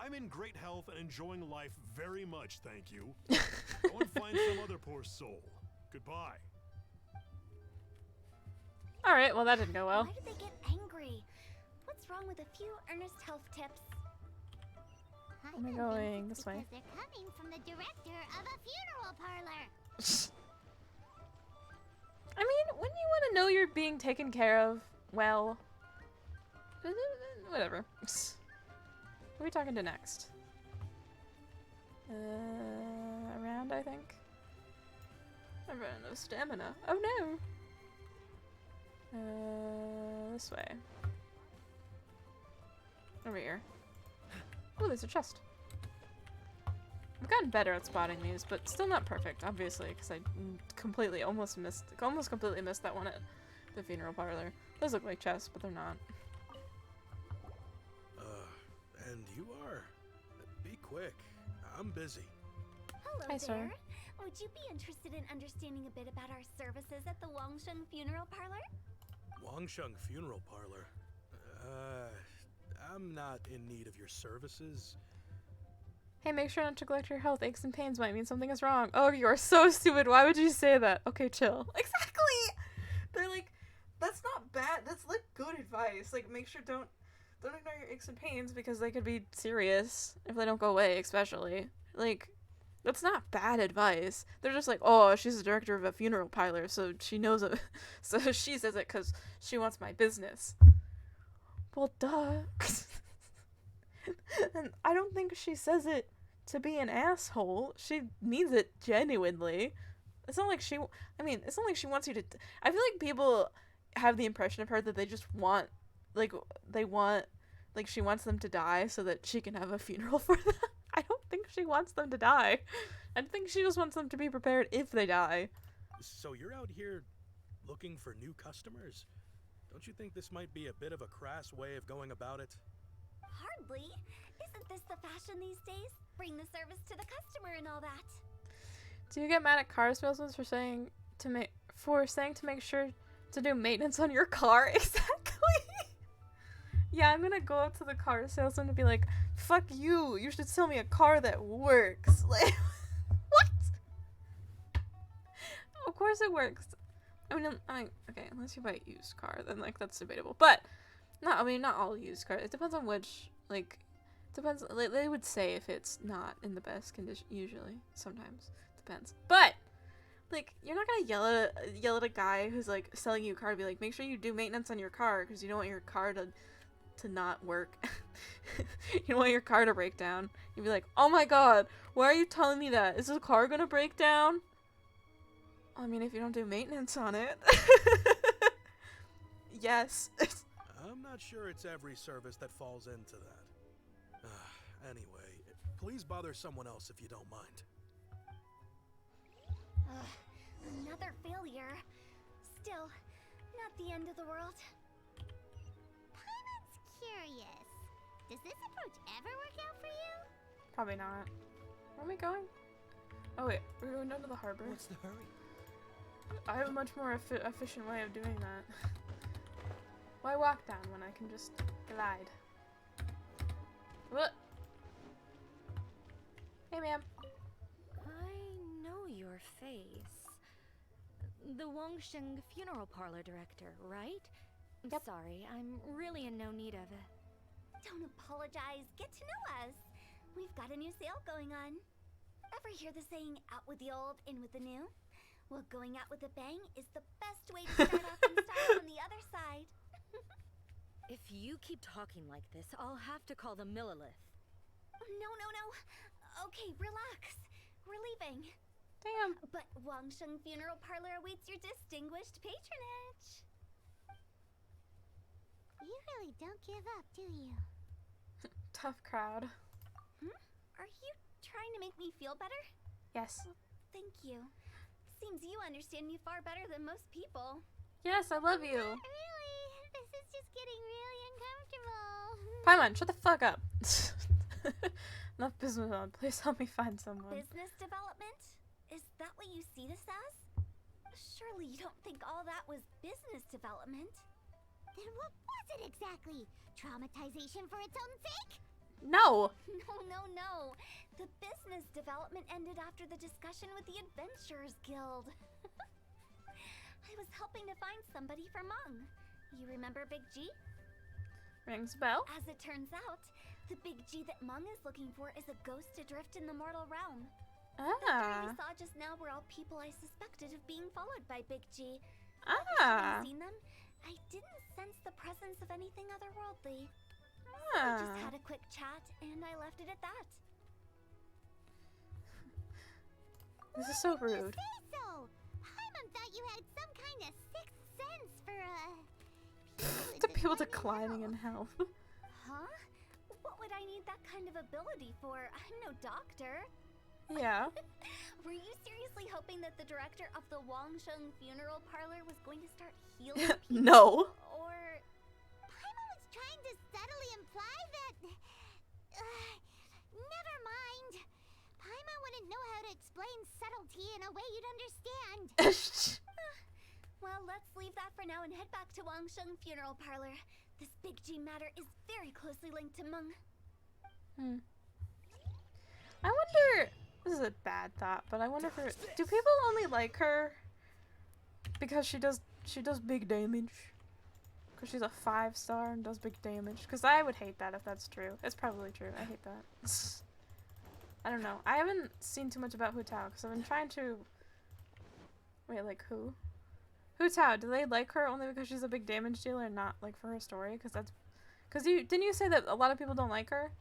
I'm in great health and enjoying life very much, thank you. Go and find some other poor soul. Goodbye. Alright, well that didn't go well. Why did they get angry? What's wrong with a few earnest health tips? Am I going this way? They're coming from the director of a funeral parlor. I mean, wouldn't you want to know you're being taken care of well? Whatever. Who are we talking to next? Around, I think. I'm running out of stamina. Oh no! This way. Over here. Oh, there's a chest. I've gotten better at spotting these, but still not perfect, obviously, because I almost completely missed that one at the funeral parlor. Those look like chests, but they're not. And you are? Be quick. I'm busy. Hello Hi, there. sir. Would you be interested in understanding a bit about our services at the Wangsheng Funeral Parlor? Wangsheng Funeral Parlor? I'm not in need of your services. Hey, make sure not to neglect your health. Aches and pains might mean something is wrong. Oh, you are so stupid. Why would you say that? Okay, chill. Exactly! They're like, that's not bad. That's like good advice. Like, make sure don't ignore your aches and pains because they could be serious if they don't go away, especially. Like, that's not bad advice. They're just like, oh, she's the director of a funeral parlor, so she knows it. So she says it because she wants my business. Well, duh. And I don't think she says it to be an asshole. She means it genuinely. It's not like she wants you to... I feel like people have the impression of her that they just want... she wants them to die so that she can have a funeral for them. I don't think she wants them to die. I think she just wants them to be prepared if they die. So you're out here looking for new customers? Don't you think this might be a bit of a crass way of going about it? Hardly. Isn't this the fashion these days? Bring the service to the customer and all that. Do you get mad at car salesmen for saying to make sure to do maintenance on your car? Exactly. Yeah, I'm gonna go up to the car salesman and be like, "Fuck you! You should sell me a car that works." Like, what? Of course it works. I mean, okay, unless you buy a used car, then like that's debatable. But not all used cars. It depends on which Depends. They would say if it's not in the best condition. Usually, sometimes depends. But like, you're not gonna yell at a guy who's like selling you a car to be like, make sure you do maintenance on your car because you don't want your car to not work. You don't want your car to break down. You'd be like, oh my god, why are you telling me that? Is the car gonna break down? I mean, if you don't do maintenance on it. Yes. I'm not sure it's every service that falls into that. Anyway, please bother someone else if you don't mind. Another failure. Still, not the end of the world. Paimon's curious. Does this approach ever work out for you? Probably not. Where am I going? Oh wait, we're going down to the harbor. What's the hurry? I have a much more efficient way of doing that. Why walk down when I can just glide? What? Hey, ma'am. I know your face. The Wangsheng funeral parlor director, right? Yep. Sorry, I'm really in no need of it. Don't apologize. Get to know us. We've got a new sale going on. Ever hear the saying, out with the old, in with the new? Well, going out with a bang is the best way to start off in style on the other side. If you keep talking like this, I'll have to call the Millilith. No. Okay, relax. We're leaving. Damn. But Wangsheng Funeral Parlor awaits your distinguished patronage. You really don't give up, do you? Tough crowd. Are you trying to make me feel better? Yes. Thank you. Seems you understand me far better than most people. Yes, I love you. Not really. This is just getting really uncomfortable. Paimon, shut the fuck up. Enough business on. Please help me find someone. Business development? Is that what you see this as? Surely you don't think all that was business development? Then what was it exactly? Traumatization for its own sake? No. No. The business development ended after the discussion with the Adventurers Guild. I was helping to find somebody for Mung. You remember Big G? Rings a bell. As it turns out, the Big G that Mung is looking for is a ghost adrift in the mortal realm. The three we saw just now were all people I suspected of being followed by Big G. Having seen them, I didn't sense the presence of anything otherworldly. So I just had a quick chat, and I left it at that. This is so rude. Say so. Paimon thought you had some kind of sixth sense for to people declining in health. Huh? What would I need that kind of ability for? I'm no doctor. Yeah. Were you seriously hoping that the director of the Wangsheng Funeral Parlor was going to start healing people? No. Or... Paimon was trying to subtly imply that... never mind. Paimon wouldn't know how to explain subtlety in a way you'd understand. Well, let's leave that for now and head back to Wangsheng Funeral Parlor. This Big G matter is very closely linked to Mung. I wonder... This is a bad thought, but I wonder if do people only like her because she does big damage? Because she's a 5-star and does big damage? Because I would hate that if that's true. It's probably true. I hate that. I don't know. I haven't seen too much about Hu Tao because I've been trying to... Wait, like who? Hu Tao, do they like her only because she's a big damage dealer and not like for her story? Because that's... Because didn't you say that a lot of people don't like her?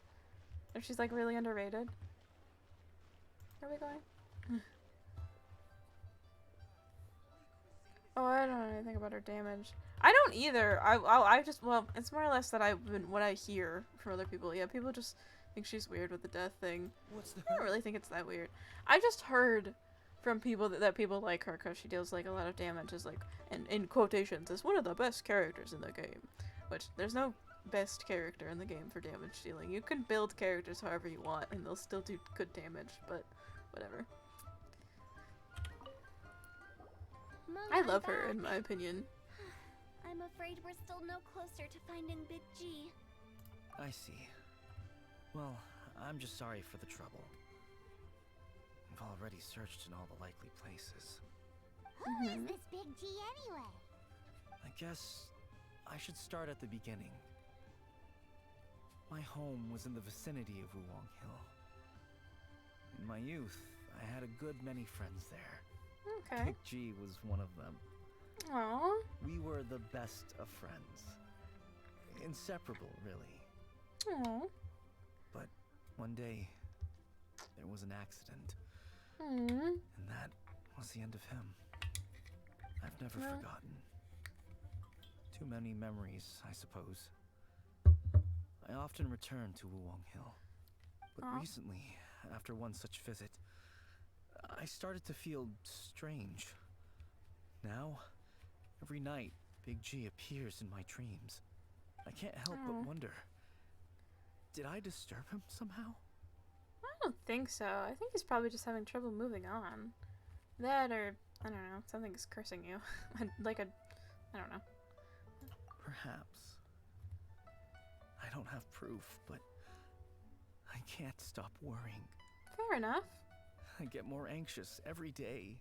If she's like really underrated? Where are we going? Oh, I don't know anything about her damage. I don't either. I just, well, it's more or less that what I hear from other people. Yeah, people just think she's weird with the death thing. I don't really think it's that weird. I just heard from people that people like her because she deals like a lot of damage. Is like, and in quotations, is one of the best characters in the game. Which there's no best character in the game for damage dealing. You can build characters however you want, and they'll still do good damage. But whatever. I love her, in my opinion. I'm afraid we're still no closer to finding Big G. I see. Well, I'm just sorry for the trouble. I've already searched in all the likely places. Who is this Big G anyway? I guess I should start at the beginning. My home was in the vicinity of Wuwang Hill. In my youth, I had a good many friends there. Okay. Big G was one of them. Aww. We were the best of friends. Inseparable, really. Aww. But one day, there was an accident. Hmm. And that was the end of him. I've never forgotten. Too many memories, I suppose. I often return to Wuwang Hill. But recently, after one such visit, I started to feel strange. Now, every night, Big G appears in my dreams. I can't help but wonder, did I disturb him somehow? I don't think so. I think he's probably just having trouble moving on. That or, I don't know, something's cursing you. Like a, I don't know. Perhaps. I don't have proof, but I can't stop worrying. Fair enough. I get more anxious every day.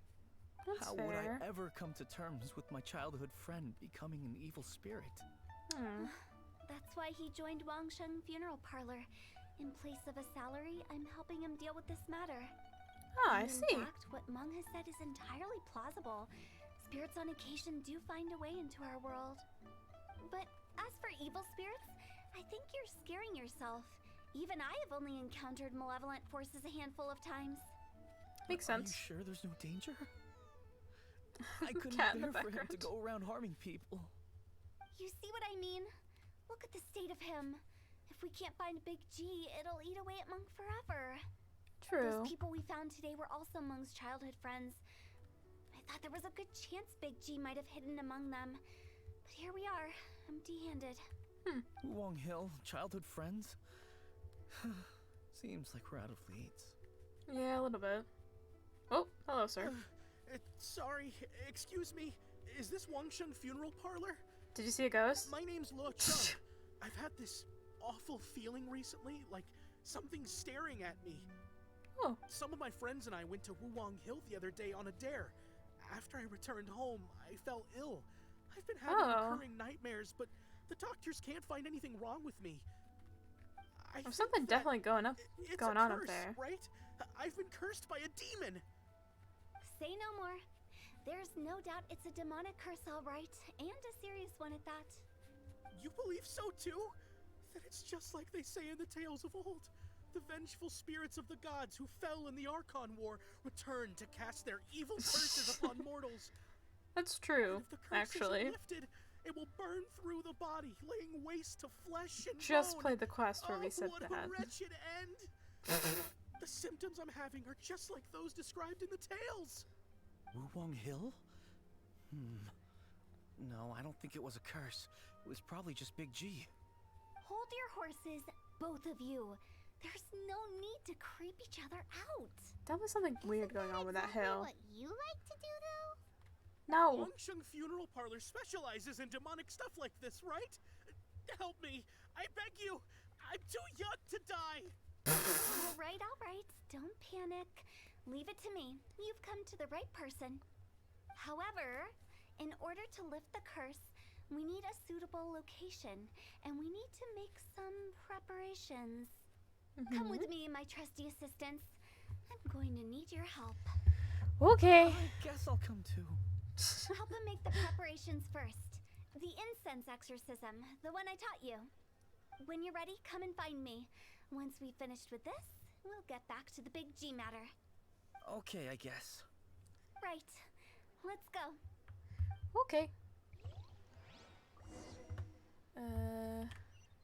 That's How fair. would I ever come to terms with my childhood friend becoming an evil spirit? That's why he joined Wangsheng Funeral Parlor. In place of a salary, I'm helping him deal with this matter. Oh, I In see. fact, what Meng has said is entirely plausible. Spirits on occasion do find a way into our world. But as for evil spirits, I think you're scaring yourself. Even I have only encountered malevolent forces a handful of times. Makes sense. Are you sure there's no danger? I couldn't Cat in the bear for him to background. go around harming people. You see what I mean? Look at the state of him. If we can't find Big G, it'll eat away at Monk forever. True. Those people we found today were also Monk's childhood friends. I thought there was a good chance Big G might have hidden among them. But here we are, empty-handed. Wuwang Hill, childhood friends? Seems like we're out of leads. Yeah, a little bit. Oh, hello, sir. Sorry, excuse me. Is this Wangsheng Funeral Parlor? Did you see a ghost? My name's Lo Chung. I've had this awful feeling recently, like something's staring at me. Oh. Some of my friends and I went to Wuwang Hill the other day on a dare. After I returned home, I fell ill. I've been having recurring nightmares, but the doctors can't find anything wrong with me. There's something definitely going on up curse, there. Right? I've been cursed by a demon. Say no more. There's no doubt it's a demonic curse, all right, and a serious one at that. You believe so too? Then it's just like they say in the tales of old. The vengeful spirits of the gods who fell in the Archon War return to cast their evil curses upon mortals. That's true, And if the curse actually. isn't lifted, it will burn through the body, laying waste to flesh and Just bone. played the quest where we said what that. a wretched end! The symptoms I'm having are just like those described in the tales. Wuwang Hill? No, I don't think it was a curse. It was probably just Big G. Hold your horses, both of you. There's no need to creep each other out. That was something weird going on with that hill. What you like to do, though? No. Wangsheng Funeral Parlor specializes in demonic stuff like this, right? Help me. I beg you. I'm too young to die. All right. Don't panic. Leave it to me. You've come to the right person. However, in order to lift the curse, we need a suitable location, and we need to make some preparations. Come with me, my trusty assistants. I'm going to need your help. Okay. I guess I'll come too. Help him make the preparations first. The incense exorcism, the one I taught you. When you're ready, come and find me. Once we've finished with this, we'll get back to the Big G matter. Okay, I guess. Right. Let's go. Okay.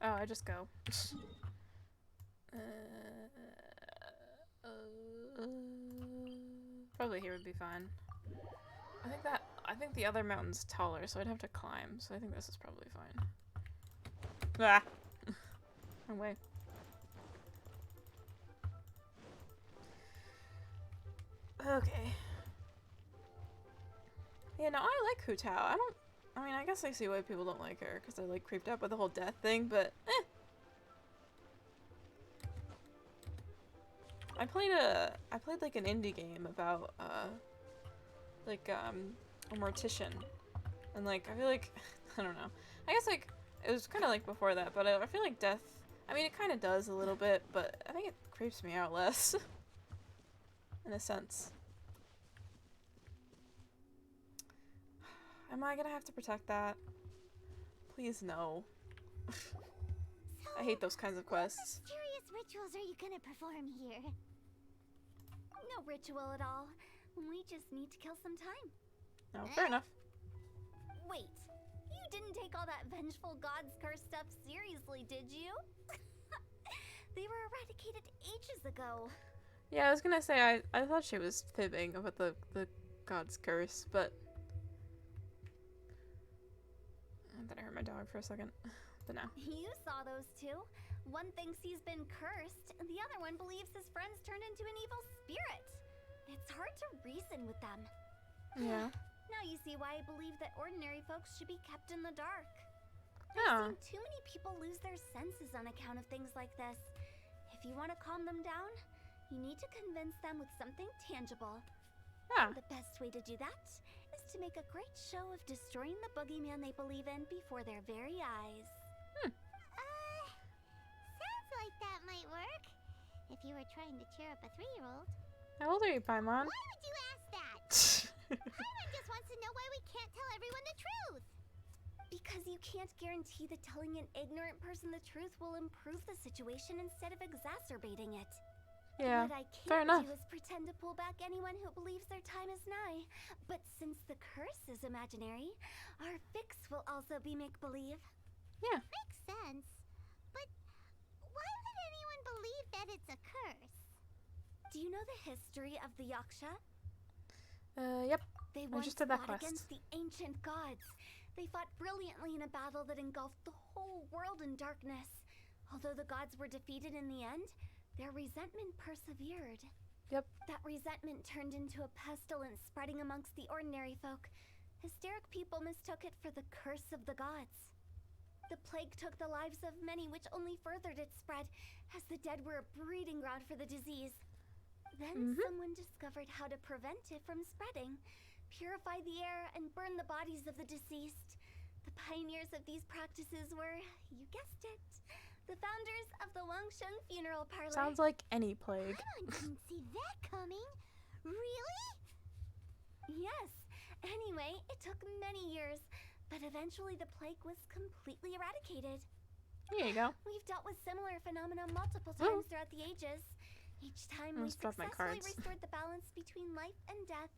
Oh, I just go. Probably here would be fine. I think the other mountain's taller, so I'd have to climb, so I think this is probably fine. Ah! No way. Okay. Yeah, no, I like Hu Tao. I mean, I guess I see why people don't like her, because they're like creeped out by the whole death thing, but eh. I played like an indie game about like a mortician, and like I feel like I don't know. I guess like it was kind of like before that, but I feel like death. I mean, it kind of does a little bit, but I think it creeps me out less. In a sense. Am I gonna have to protect that? Please no. I hate those kinds of quests. What mysterious rituals are you gonna perform here? No ritual at all. We just need to kill some time. Oh, fair enough. Wait, you didn't take all that vengeful God's curse stuff seriously, did you? They were eradicated ages ago. Yeah, I was gonna say, I thought she was fibbing about the God's curse, but... I thought I heard my dog for a second, but no. You saw those two. One thinks he's been cursed, and the other one believes his friend's turned into an evil spirit. It's hard to reason with them. Yeah. Now you see why I believe that ordinary folks should be kept in the dark. Yeah. I've seen too many people lose their senses on account of things like this. If you want to calm them down, you need to convince them with something tangible. Yeah. The best way to do that is to make a great show of destroying the boogeyman they believe in before their very eyes. Sounds like that might work. If you were trying to cheer up a 3-year-old. How old are you, Paimon? Why would you ask that? Paimon just wants to know why we can't tell everyone the truth. Because you can't guarantee that telling an ignorant person the truth will improve the situation instead of exacerbating it. Yeah, what I fair can't enough. do is pretend to pull back anyone who believes their time is nigh. But since the curse is imaginary, our fix will also be make-believe. Yeah. Makes sense. But why would anyone believe that it's a curse? Do you know the history of the Yaksha? Yep. They I once just did that fought quest. against the ancient gods. They fought brilliantly in a battle that engulfed the whole world in darkness. Although the gods were defeated in the end, their resentment persevered. Yep. That resentment turned into a pestilence spreading amongst the ordinary folk. Hysteric people mistook it for the curse of the gods. The plague took the lives of many, which only furthered its spread, as the dead were a breeding ground for the disease. Then someone discovered how to prevent it from spreading, purify the air, and burn the bodies of the deceased. The pioneers of these practices were, you guessed it, the founders of the Wangsheng funeral parlor. Sounds like any plague. I didn't see that coming. Really? Yes. Anyway, it took many years, but eventually the plague was completely eradicated. There you go. We've dealt with similar phenomena multiple times throughout the ages. Each time we Almost dropped my successfully cards. restored the balance between life and death.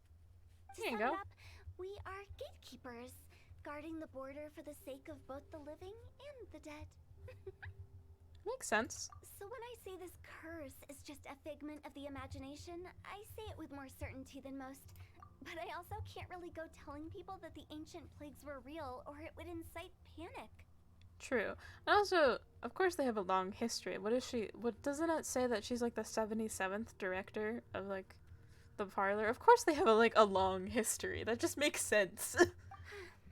To There you sum go. it up, we are gatekeepers, guarding the border for the sake of both the living and the dead. Makes sense. So when I say this curse is just a figment of the imagination, I say it with more certainty than most. But I also can't really go telling people that the ancient plagues were real, or it would incite panic. True. And also, of course they have a long history. What is she? What doesn't it say that she's like the 77th director of like the parlor? Of course they have a long history. That just makes sense.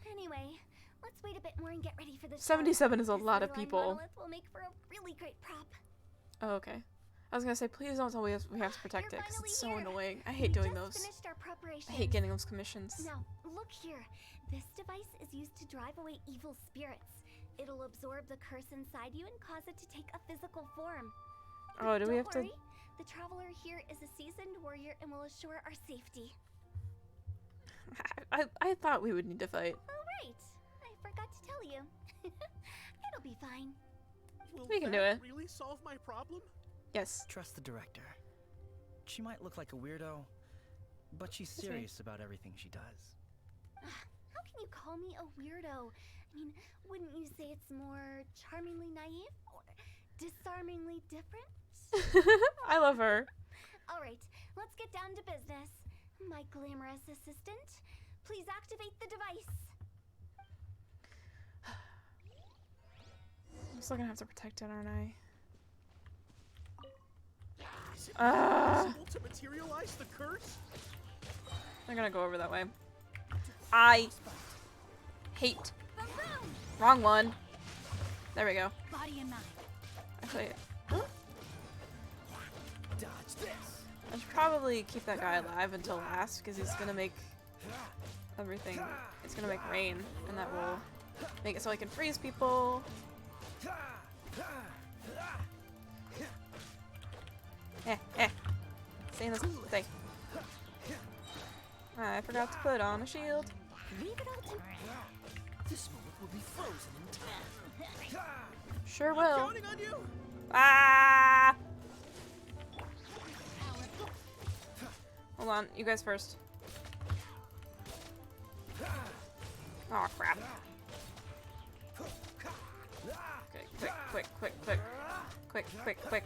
Anyway, let's wait a bit more and get ready for the show. 77 is a This lot of leyline people. monolith will make for a really great prop. Oh, okay. I was gonna say, please don't tell me we have to protect it, because finally it's so here. annoying. I hate doing those. Finished our preparations. I hate getting those commissions. Now, look here. This device is used to drive away evil spirits. It'll absorb the curse inside you and cause it to take a physical form. Oh, do we have Don't worry, to... the traveler here is a seasoned warrior and will assure our safety. I thought we would need to fight. Oh, right. I forgot to tell you. It'll be fine. Will We can do that it. really solve my problem? Yes. Trust the director. She might look like a weirdo, but she's That's right. serious about everything she does. How can you call me a weirdo? I mean, wouldn't you say it's more charmingly naive or disarmingly different? I love her. All right, let's get down to business. My glamorous assistant, please activate the device. I'm still gonna have to protect it, aren't I? Is it possible to materialize the curse? I'm gonna go over that way. I hate. Wrong one. There we go. Body and mind. Actually, Dodge this. I should probably keep that guy alive until last, because he's gonna make everything. It's gonna make rain, and that will make it so I can freeze people. Stay in this thing. I forgot to put on a shield. Leave it all to this moment will be frozen in time. Sure I'm will. counting on you. Ah! Hold on, you guys first. Oh crap. Okay,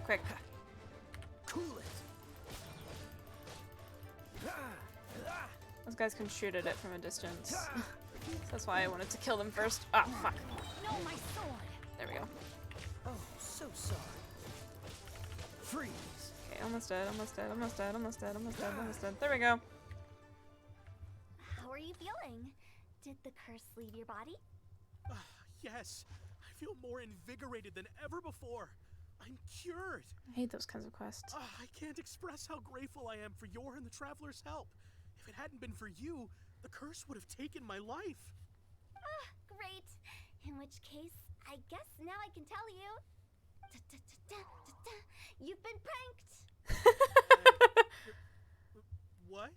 quick. Cool it. Those guys can shoot at it from a distance. That's why I wanted to kill them first. Ah, fuck. No, my sword. There we go. Oh, so sorry. Freeze. Okay, almost dead. There we go. How are you feeling? Did the curse leave your body? Yes, I feel more invigorated than ever before. I'm cured. I hate those kinds of quests. I can't express how grateful I am for your and the Traveler's help. If it hadn't been for you, the curse would have taken my life. Great. In which case, I guess now I can tell you. You've been pranked. What?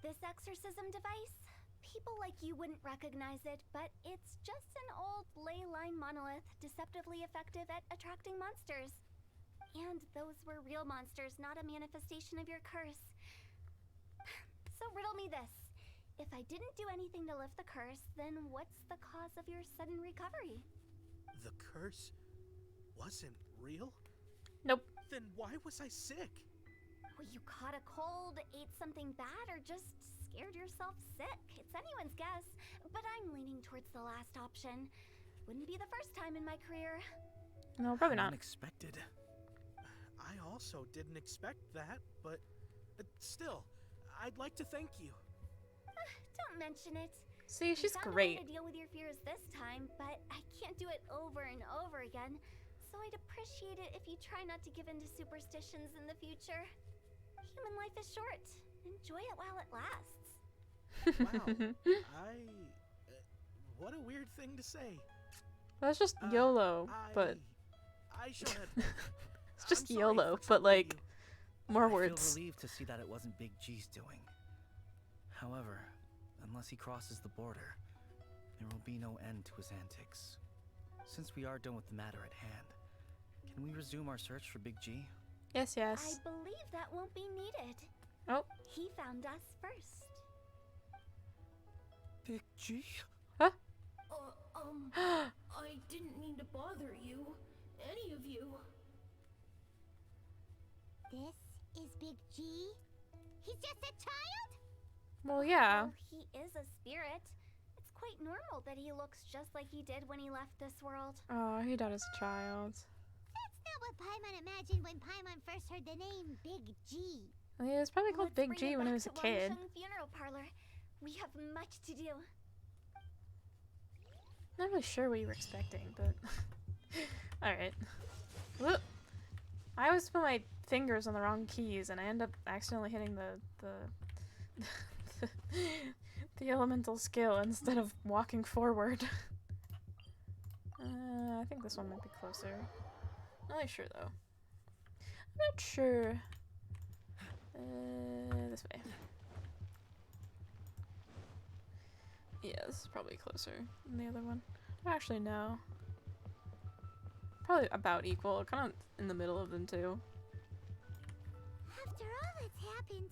This exorcism device, people like you wouldn't recognize it, but it's just an old ley line monolith deceptively effective at attracting monsters. And those were real monsters, not a manifestation of your curse. So riddle me this. If I didn't do anything to lift the curse, then what's the cause of your sudden recovery? The curse wasn't real? Nope. Then why was I sick? Well, you caught a cold, ate something bad, or just scared yourself sick. It's anyone's guess, but I'm leaning towards the last option. Wouldn't be the first time in my career. No, probably not. Unexpected. I also didn't expect that, but still, I'd like to thank you. Don't mention it. See, she's I found great. a way to deal with your fears this time, but I can't do it over and over again. So I'd appreciate it if you try not to give in to superstitions in the future. Human life is short. Enjoy it while it lasts. Wow. What a weird thing to say. That's just YOLO, but I shall head. it's just I'm sorry YOLO, for but troubling like you. more I words. feel relieved to see that it wasn't Big G's doing. However, unless he crosses the border, there will be no end to his antics. Since we are done with the matter at hand, can we resume our search for Big G? Yes, I yes. believe that won't be needed. Oh. He found us first. Big G? Huh? I didn't mean to bother you. Any of you. This is Big G? He's just a child? Well, yeah. Well, he is a spirit. It's quite normal that he looks just like he did when he left this world. Oh, he died as a child. That's not what Paimon imagined when Paimon first heard the name Big G. Well, he was probably called Let's Big bring G it when he back was a to kid. Wangsheng Funeral Parlor. We have much to do. Not really sure what you were expecting, but alright. Whoop. I always put my fingers on the wrong keys and I end up accidentally hitting the elemental skill instead of walking forward. I think this one might be closer. Not really sure though. I'm not sure. This way. Yeah, this is probably closer than the other one. Actually, no. Probably about equal. Kind of in the middle of them, too. After all that's happened,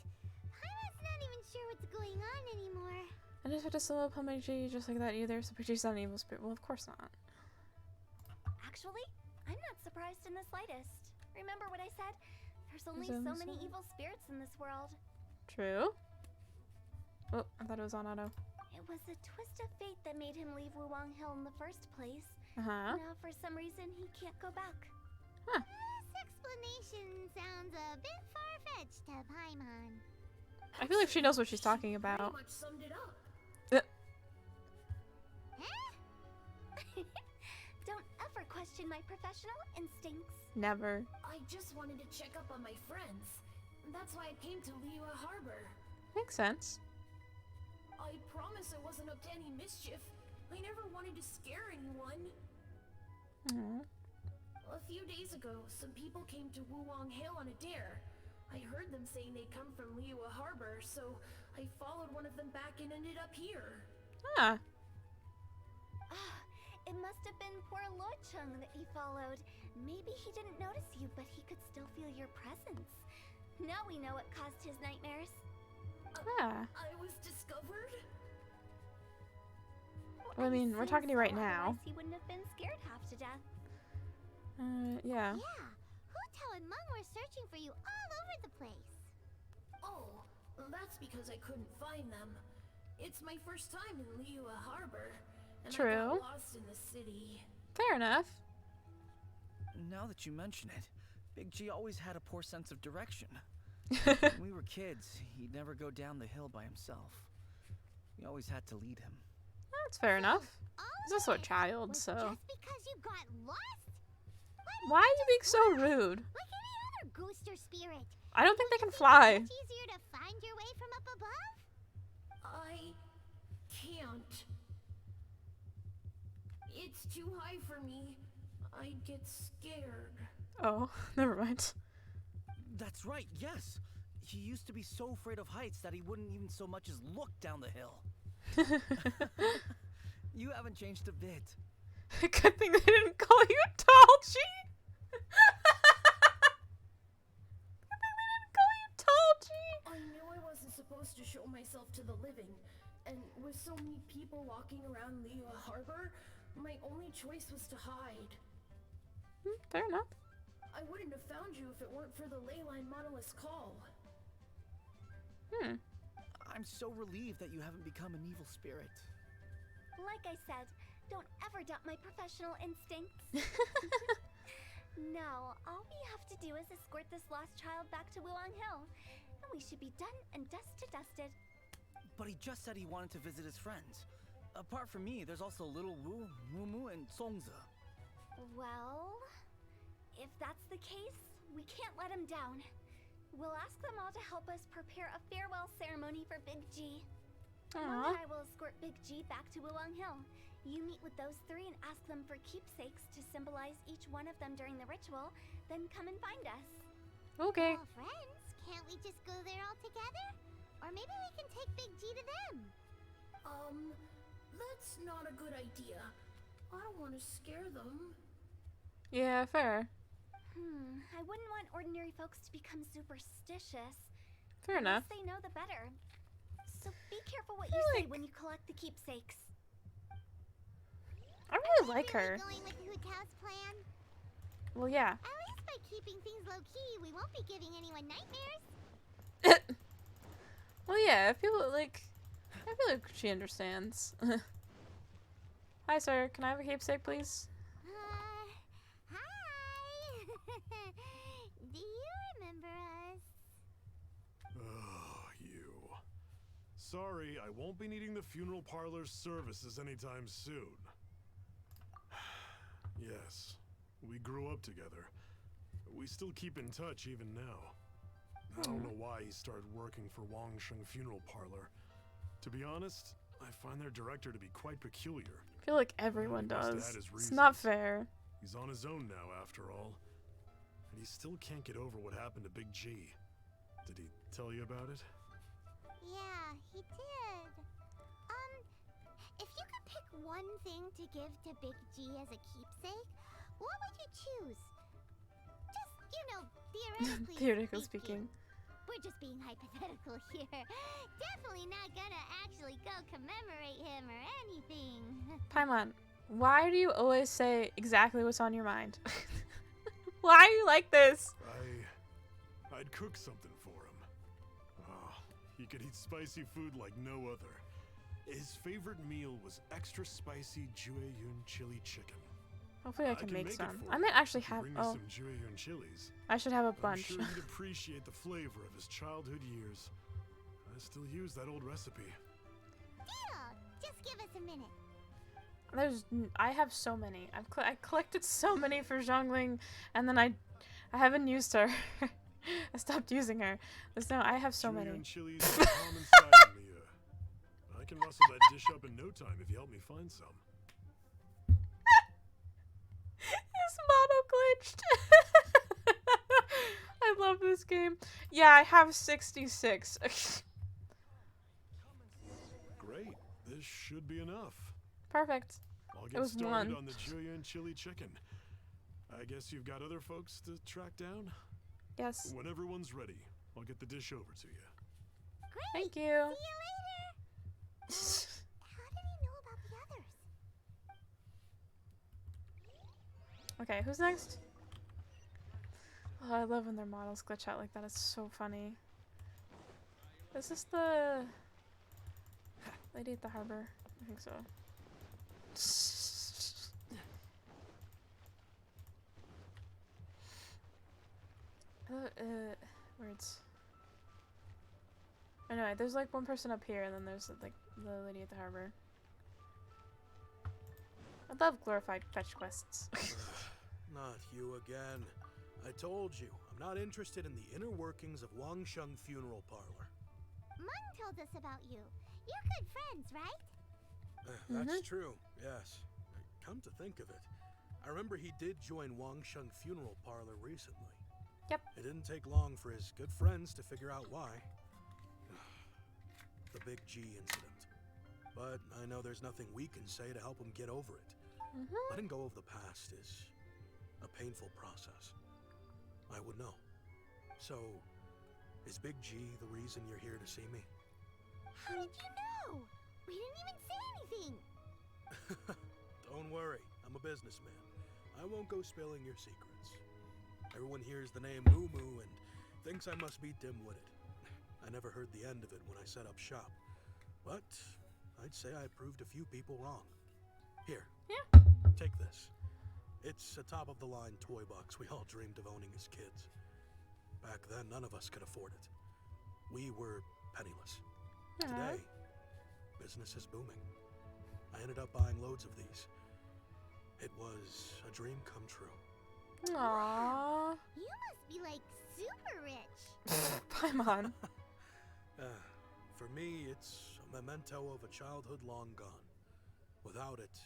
Paimon's not even sure what's going on anymore. I just have to solo upon my G just like that either, so Pidgey's not an evil spirit. Well, of course not. Actually, I'm not surprised in the slightest. Remember what I said? There's only so many evil spirits in this world. True. Oh, I thought it was on auto. It was a twist of fate that made him leave Wuwang Hill in the first place. Uh-huh. Now, for some reason, he can't go back. Huh. This explanation sounds a bit far-fetched to Paimon. I feel like she knows what she's talking about. Pretty much summed it up. Don't ever question my professional instincts. Never. I just wanted to check up on my friends. That's why I came to Liyue Harbor. Makes sense. I promise I wasn't up to any mischief. I never wanted to scare anyone. Aww. A few days ago, some people came to Wuwang Hill on a dare. I heard them saying they'd come from Liyue Harbor, so I followed one of them back and ended up here. Ah. It must have been poor Luocheng that you followed. Maybe he didn't notice you, but he could still feel your presence. Now we know what caused his nightmares. I was discovered? Well, I mean, we're talking to you right now. Otherwise he wouldn't have been scared half to death. Yeah. Yeah. Hu Tao and Meng were searching for you all over the place. Oh, that's because I couldn't find them. It's my first time in Liyue Harbor, and I got lost in the city. Fair enough. Now that you mention it, Big G always had a poor sense of direction. When we were kids, he'd never go down the hill by himself. We always had to lead him. That's fair enough. He's also a child, so... Just because you got lost? Why are you being so rude? Like any other ghost or spirit. I don't think they can fly. It's easier to find your way from up above? I can't. It's too high for me. I'd get scared. Oh, never mind. That's right, yes. He used to be so afraid of heights that he wouldn't even so much as look down the hill. You haven't changed a bit. Good thing they didn't call you Tall G. Good thing they didn't call you Tall G. I knew I wasn't supposed to show myself to the living, and with so many people walking around Liyue Harbor, my only choice was to hide. Fair enough. I wouldn't have found you if it weren't for the Leyline Monolith's call. I'm so relieved that you haven't become an evil spirit. Like I said, don't ever doubt my professional instincts. Now, all we have to do is escort this lost child back to Wuwang Hill, and we should be done and dusted. But he just said he wanted to visit his friends. Apart from me, there's also Little Wu, Mumu, and Songza. Well, if that's the case, we can't let him down. We'll ask them all to help us prepare a farewell ceremony for Big G. Mom and I will escort Big G back to Wuwang Hill. You meet with those three and ask them for keepsakes to symbolize each one of them during the ritual, then come and find us. Okay. Well, friends, can't we just go there all together? Or maybe we can take Big G to them. That's not a good idea. I don't want to scare them. Yeah, fair. I wouldn't want ordinary folks to become superstitious. Fair enough. The less they know, the better. So be careful what you say when you collect the keepsakes. I really like her. Going with Hu Tao's plan? Well, yeah. At least by keeping things low-key, we won't be giving anyone nightmares. Well, yeah, if people, like... I feel like she understands. Hi, sir. Can I have a keepsake, please? Hi! Do you remember us? Oh, you. Sorry, I won't be needing the funeral parlor's services anytime soon. Yes, we grew up together. We still keep in touch even now. I don't know why he started working for Wangsheng Funeral Parlor. To be honest, I find their director to be quite peculiar. I feel like everyone does. It's reasons. not fair. He's on his own now, after all. And he still can't get over what happened to Big G. Did he tell you about it? Yeah, he did. If you could pick one thing to give to Big G as a keepsake, what would you choose? Just, you know, theoretically Theoretically speaking. We're just being hypothetical here. Definitely not gonna actually go commemorate him or anything. Paimon, why do you always say exactly what's on your mind? Why are you like this? I'd cook something for him. Oh, he could eat spicy food like no other. His favorite meal was extra spicy Jueyun chili chicken. Hopefully I can make some. I might actually have. Oh, some Jueyun chilies. I should have a bunch. I'm sure he'd appreciate the flavor of his childhood years. I still use that old recipe. Deal. Just give us a minute. I have so many. I collected so many for Zhongling, and then I haven't used her. I stopped using her. I have so many. Chilies are a common side of me. I can rustle that dish up in no time if you help me find some. His glitched. I love this game. Yeah, I have 66. Great. This should be enough. Perfect. I'll It get was started one. on the Julian chili chicken. I guess you've got other folks to track down? Yes. When everyone's ready, I'll get the dish over to you. Great. Thank you. See you later. How did he know about the others? Okay, who's next? Oh, I love when their models glitch out like that. It's so funny. Is this the lady at the harbor? I think so. Words. Anyway, there's like one person up here, and then there's like the lady at the harbor. I love glorified fetch quests. Not you again. I told you, I'm not interested in the inner workings of Wangsheng Funeral Parlor. Mung told us about you. You're good friends, right? That's true, yes. Come to think of it, I remember he did join Wangsheng Funeral Parlor recently. Yep. It didn't take long for his good friends to figure out why. The Big G incident. But I know there's nothing we can say to help him get over it. Letting go of the past is a painful process. I would know. So, is Big G the reason you're here to see me? How did you know? We didn't even say anything. Don't worry, I'm a businessman. I won't go spilling your secrets. Everyone hears the name Moo Moo and thinks I must be dim-witted. I never heard the end of it when I set up shop. But I'd say I proved a few people wrong. Here. Yeah. Take this. It's a top-of-the-line toy box we all dreamed of owning as kids. Back then, none of us could afford it. We were penniless. Today, business is booming. I ended up buying loads of these. It was a dream come true. Aww. You must be like super rich. Paimon. For me, it's a memento of a childhood long gone. Without it,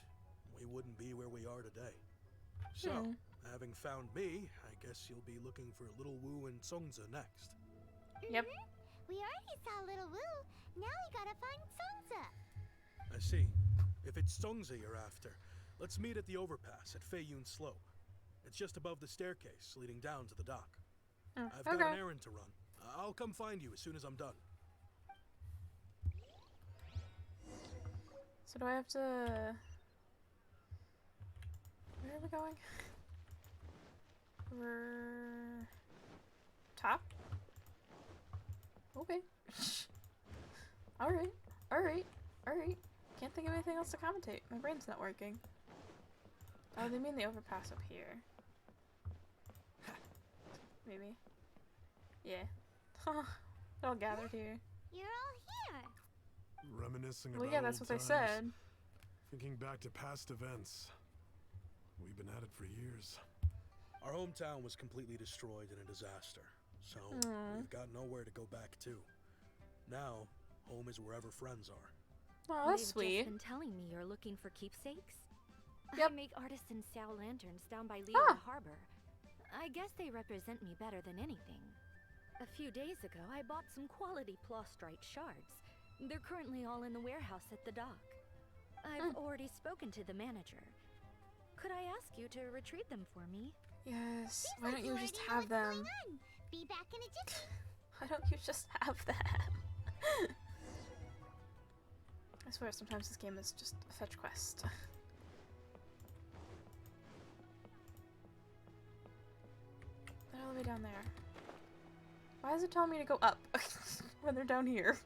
we wouldn't be where we are today. So, having found me, I guess you'll be looking for Little Wu and Songza next. Yep. We already saw Little Wu. Now we gotta find Songza. I see. If it's Songza you're after, let's meet at the overpass at Feiyun Slope. It's just above the staircase leading down to the dock. I've got an errand to run. I'll come find you as soon as I'm done. So do I have to... Where are we going? We're... Top? Okay. Alright. Alright. Alright. Can't think of anything else to commentate. My brain's not working. Oh, they mean the overpass up here. Maybe. Yeah. They're all gathered here. You're all here. Reminiscing Well, about yeah, that's old what they times, said. Thinking back to past events. We've been at it for years. Our hometown was completely destroyed in a disaster, so we've got nowhere to go back to. Now, home is wherever friends are. Oh, that's They've sweet. just been telling me you're looking for keepsakes. Yep. I make artisan xiao lanterns down by Liyue Harbor. I guess they represent me better than anything. A few days ago, I bought some quality plastrite shards. They're currently all in the warehouse at the dock. I've already spoken to the manager. Could I ask you to retrieve them for me? Yes. Seems Why like don't you already just know have what's them? going on. Be back in a jiffy. Why don't you just have them? I swear sometimes this game is just a fetch quest. They're all the way down there. Why is it telling me to go up when they're down here?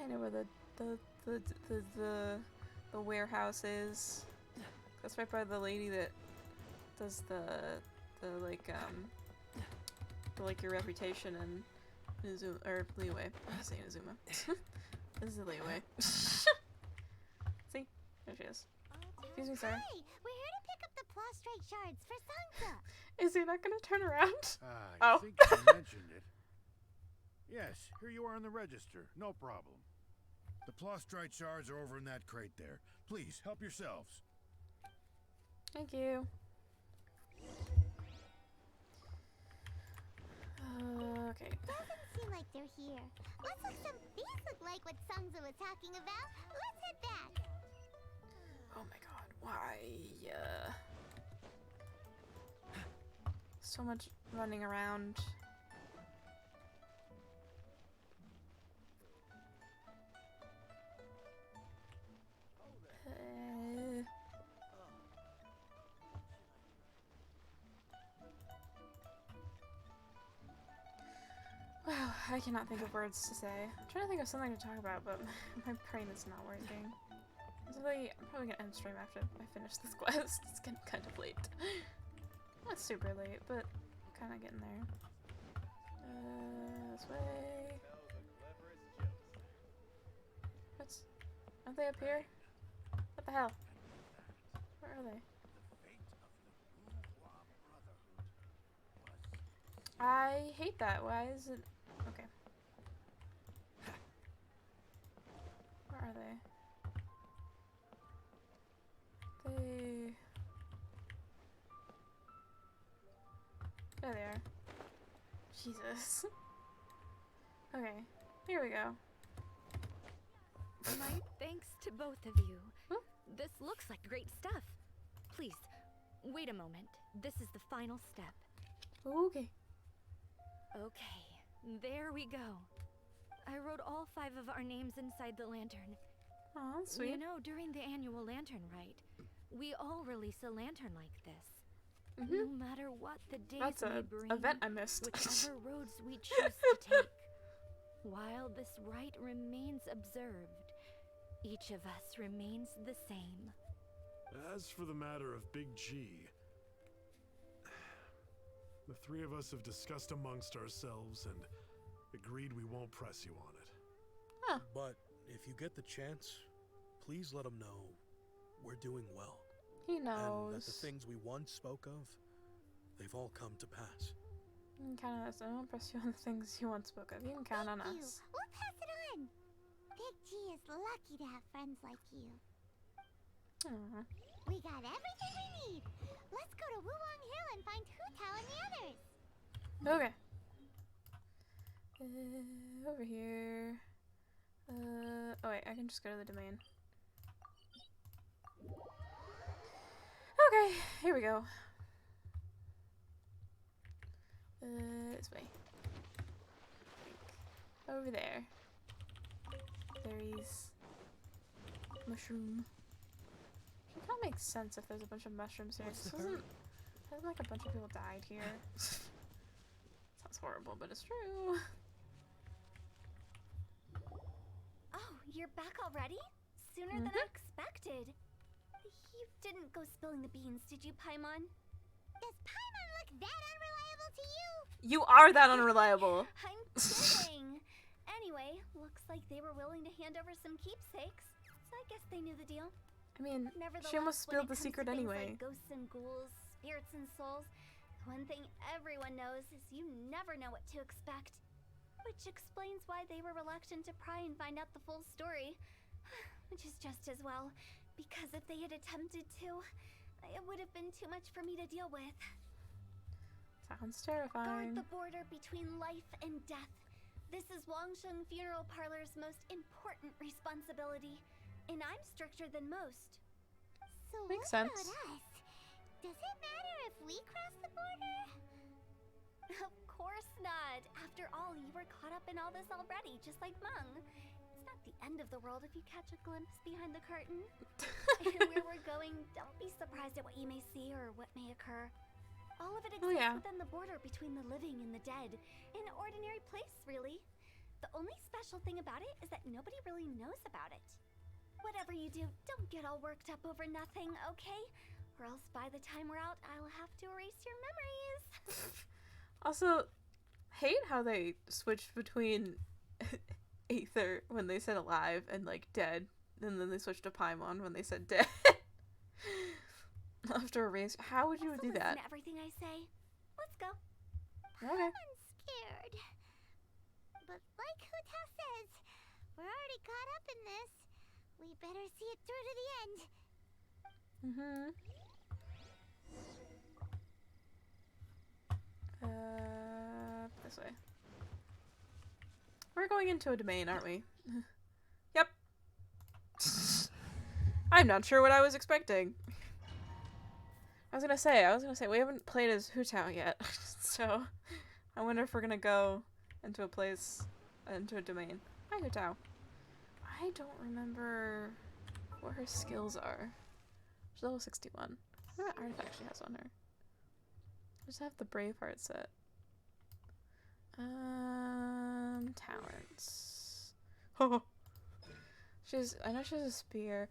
I know where the warehouse is. That's right by the lady that does the your reputation and Inazuma, or Liyue. I'm saying Inazuma. This is Liyue. See? There she is. Excuse me, sir. Hi, we're here to pick up the plastrite shards for Songza. Is he not gonna turn around? I think you mentioned it. Yes, here you are on the register. No problem. The plastrite shards are over in that crate there. Please, help yourselves. Thank you. Okay. Doesn't seem like they're here. Let's look some. These look like what Sungza was talking about. Let's head back. Oh my god, why? So much running around. Wow, I cannot think of words to say. I'm trying to think of something to talk about, but my brain is not working. I'm probably gonna end stream after I finish this quest. It's getting kind of late. Not super late, but kind of getting there. This way. Aren't they up here? What the hell? Where are they? I hate that. Why is it? Okay. Where are they? There they are. Jesus. Okay, here we go. My thanks to both of you. Huh? This looks like great stuff. Please, wait a moment. This is the final step. Okay. Okay, there we go. I wrote all 5 of our names inside the lantern. Aw, sweet. You know, during the annual lantern rite, we all release a lantern like this. No matter what the days That's may an bring, event I missed. whichever roads we choose to take, while this rite remains observed, each of us remains the same. As for the matter of Big G, the 3 of us have discussed amongst ourselves and agreed we won't press you on it. Huh. But if you get the chance, please let him know we're doing well. He knows. And that the things we once spoke of, they've all come to pass. You can count on us. I won't press you on the things you once spoke of. You can count on Thank you. us. We'll pass it on. Big G is lucky to have friends like you. Aww. We got everything we need. Let's go to Wuwang Hill and find Hu Tao and the others. Okay. Over here. Oh wait, I can just go to the domain. Okay, here we go. This way. Over there. Berries. Mushroom. It kind of makes sense if there's a bunch of mushrooms here. Doesn't like a bunch of people died here. Sounds horrible, but it's true. Oh, you're back already? Sooner than I expected. You didn't go spilling the beans, did you, Paimon? Does Paimon look that unreliable to you? You are that unreliable. I'm kidding. Anyway, looks like they were willing to hand over some keepsakes, so I guess they knew the deal. I mean, Nevertheless, she almost when spilled it the comes secret to things anyway. like ghosts and ghouls, spirits and souls, one thing everyone knows is you never know what to expect. Which explains why they were reluctant to pry and find out the full story. Which is just as well, because if they had attempted to, it would have been too much for me to deal with. Sounds Guard terrifying. the border between life and death. This is Wangsheng Funeral Parlor's most important responsibility, and I'm stricter than most. So Makes what sense. about us? Does it matter if we cross the border? Of course not. After all, you were caught up in all this already, just like Meng. It's not the end of the world if you catch a glimpse behind the curtain. And where we're going, don't be surprised at what you may see or what may occur. All of it exists within the border between the living and the dead. An ordinary place, really. The only special thing about it is that nobody really knows about it. Whatever you do, don't get all worked up over nothing, okay? Or else by the time we're out, I'll have to erase your memories. Also, hate how they switched between Aether when they said alive and like dead, and then they switched to Paimon when they said dead. After erase, how would you do that? Listen to everything I say. Let's go. Okay. I'm scared. But like Hu Tao says, we're already caught up in this. We better see it through to the end. This way. We're going into a domain, aren't we? Yep. I'm not sure what I was expecting. I was gonna say, we haven't played as Hu Tao yet, so I wonder if we're gonna go into a place, into a domain. Hi, Hu Tao. I don't remember what her skills are. She's level 61. What artifact she has on her? I just have the Braveheart set. Talents. Oh, I know she has a spear.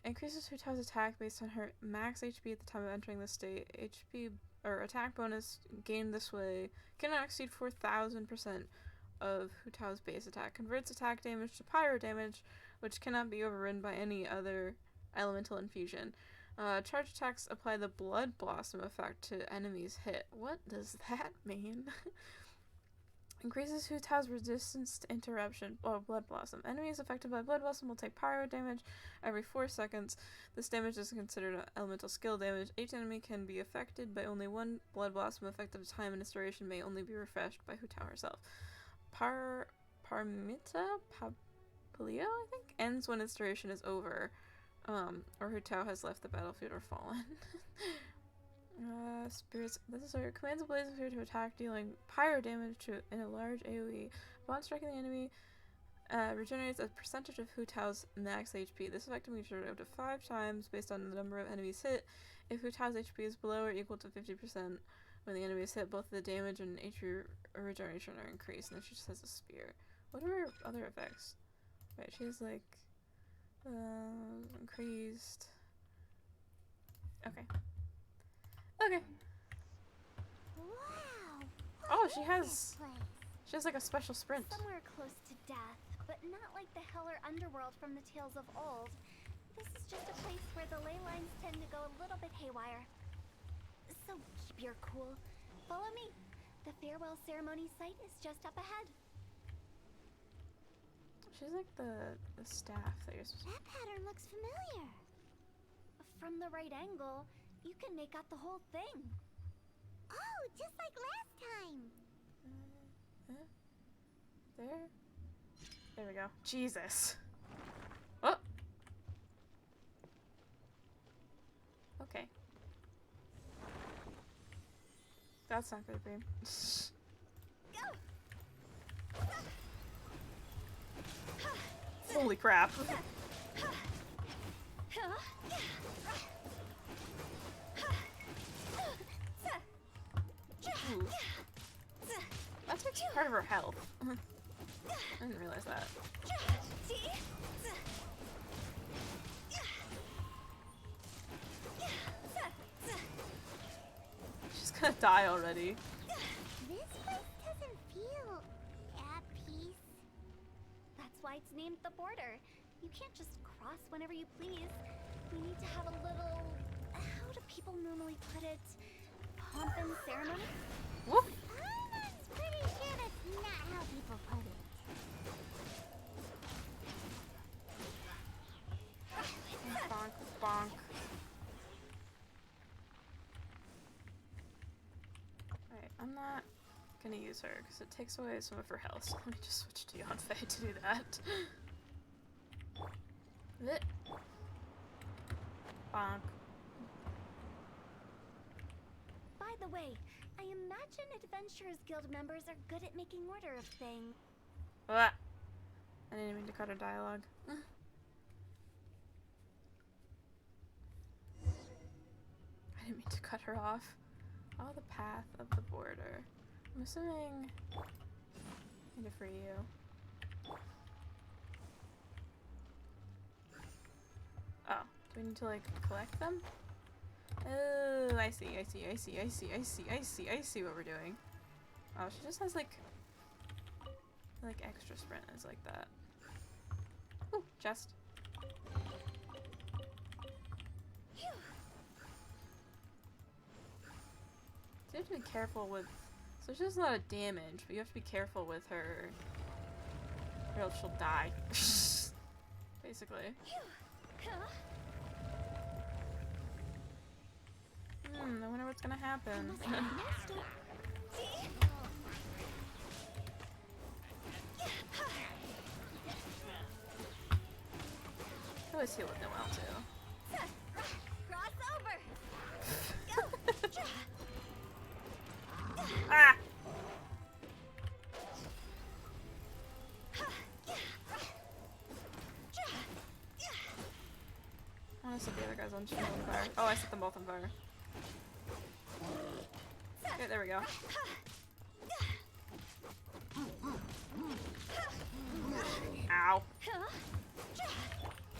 Increases Hu Tao's attack based on her max HP at the time of entering the state. HP or attack bonus gained this way cannot exceed 4,000% of Hu Tao's base attack. Converts attack damage to pyro damage, which cannot be overridden by any other elemental infusion. Charge attacks apply the Blood Blossom effect to enemies hit. What does that mean? Increases Hu Tao's resistance to interruption. Oh, Blood Blossom. Enemies affected by Blood Blossom will take pyro damage every 4 seconds. This damage is considered elemental skill damage. Each enemy can be affected by only one Blood Blossom effect at a time, and its duration may only be refreshed by Hu Tao herself. Parmita Papilio, I think, ends when its duration is over. Or Hu Tao has left the battlefield or fallen. Spirits. This is our commands a blaze of fear to attack, dealing pyro damage in a large AoE. Upon striking the enemy, regenerates a percentage of Hu Tao's max HP. This effect can be triggered up to 5 times based on the number of enemies hit. If Hu Tao's HP is below or equal to 50% when the enemy is hit, both the damage and HP regeneration are increased. And then she just has a spear. What are her other effects? Right, she has like increased. Okay. Okay. Wow. Oh, she has like a special sprint. Somewhere close to death, but not like the hell or underworld from the tales of old. This is just a place where the ley lines tend to go a little bit haywire. So keep your cool. Follow me. The farewell ceremony site is just up ahead. She's like the staff that you're supposed to... That pattern looks familiar. From the right angle, you can make out the whole thing. Oh, just like last time. There we go. Jesus. Oh. Okay. That's not good, babe. Holy crap. Ooh. That takes part of her health. I didn't realize that. She's gonna die already. This place doesn't feel at peace. That's why it's named the border. You can't just cross whenever you please. We need to have a little... How do people normally put it? Pomp and ceremony? Whoop. I'm pretty sure that's not how people put it. Bonk, bonk. Alright, I'm not gonna use her because it takes away some of her health. So let me just switch to Yanfei to do that. Bonk. By the way, I imagine Adventurers Guild members are good at making order of things. I didn't mean to cut her dialogue. I didn't mean to cut her off. Follow the path of the border. I'm assuming I need to free you. Oh, do we need to like collect them? Oh, I see what we're doing. Oh, she just has like extra sprint is like that. Ooh, chest. So you have to be careful with... So she does a lot of damage, but you have to be careful with her, or else she'll die. Basically. I wonder what's gonna happen. I always heal with Noelle too. Cross over. Ah! I want to set the other guys on fire. Oh, I set them both on fire. Okay, there we go. Ow.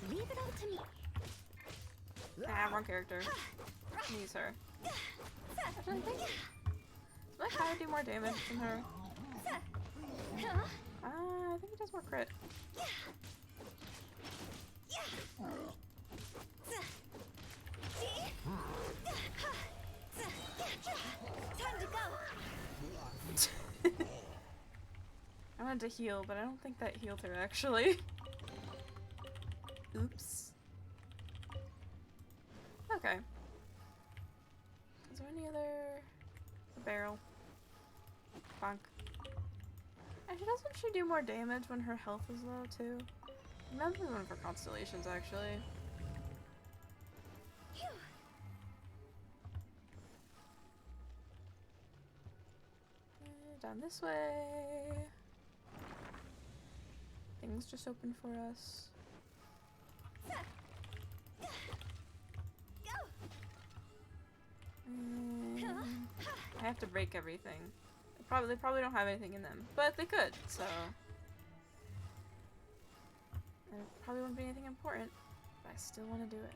Leave it all to me. Ah, wrong character. Use her. Actually, I think do more damage than her. I think he does more crit. Time to go. I wanted to heal, but I don't think that healed her actually. Oops. Okay. Is there any other barrel? Bonk. Actually, doesn't she do more damage when her health is low too? Maybe one for constellations actually. Down this way. Things just open for us. I have to break everything. They probably don't have anything in them, but they could, so. And it probably wouldn't be anything important, but I still want to do it.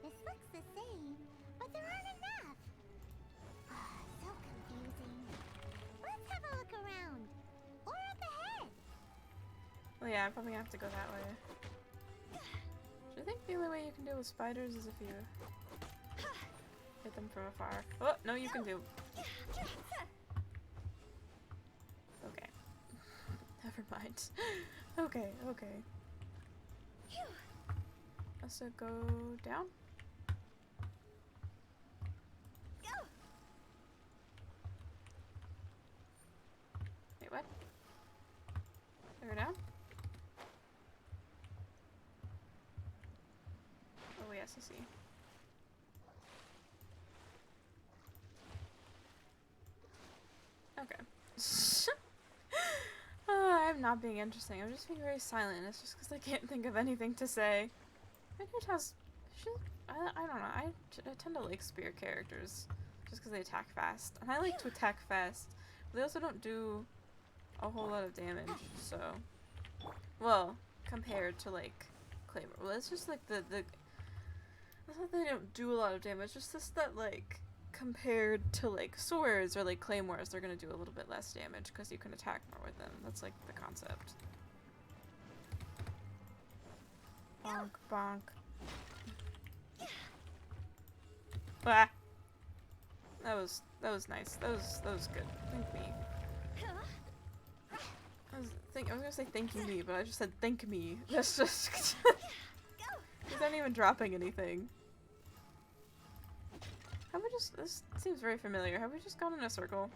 This looks the same, but there aren't enough. So confusing. Let's have a look around. Or up ahead. Well, yeah, I'm probably gonna have to go that way. I think the only way you can deal with spiders is if you hit them from afar. Oh, no, you can do. Okay. Never mind. Okay. So go down. Wait, what? Go down? Oh yes, I see. Okay. I'm not being interesting. I'm just being very silent. It's just because I can't think of anything to say. I don't know. I tend to like spear characters just because they attack fast. And I like to attack fast. But they also don't do a whole lot of damage, so. Well, compared to like Claymore. Well, it's just like it's not that they don't do a lot of damage, it's just that like compared to like swords or like claymores, they're gonna do a little bit less damage because you can attack more with them. That's like the concept. Bonk, bonk. Ah! That was nice. That was good. Thank me. I was gonna say thanking me, but I just said thank me. That's just he's not even dropping anything. Have we just this seems very familiar. Have we just gone in a circle?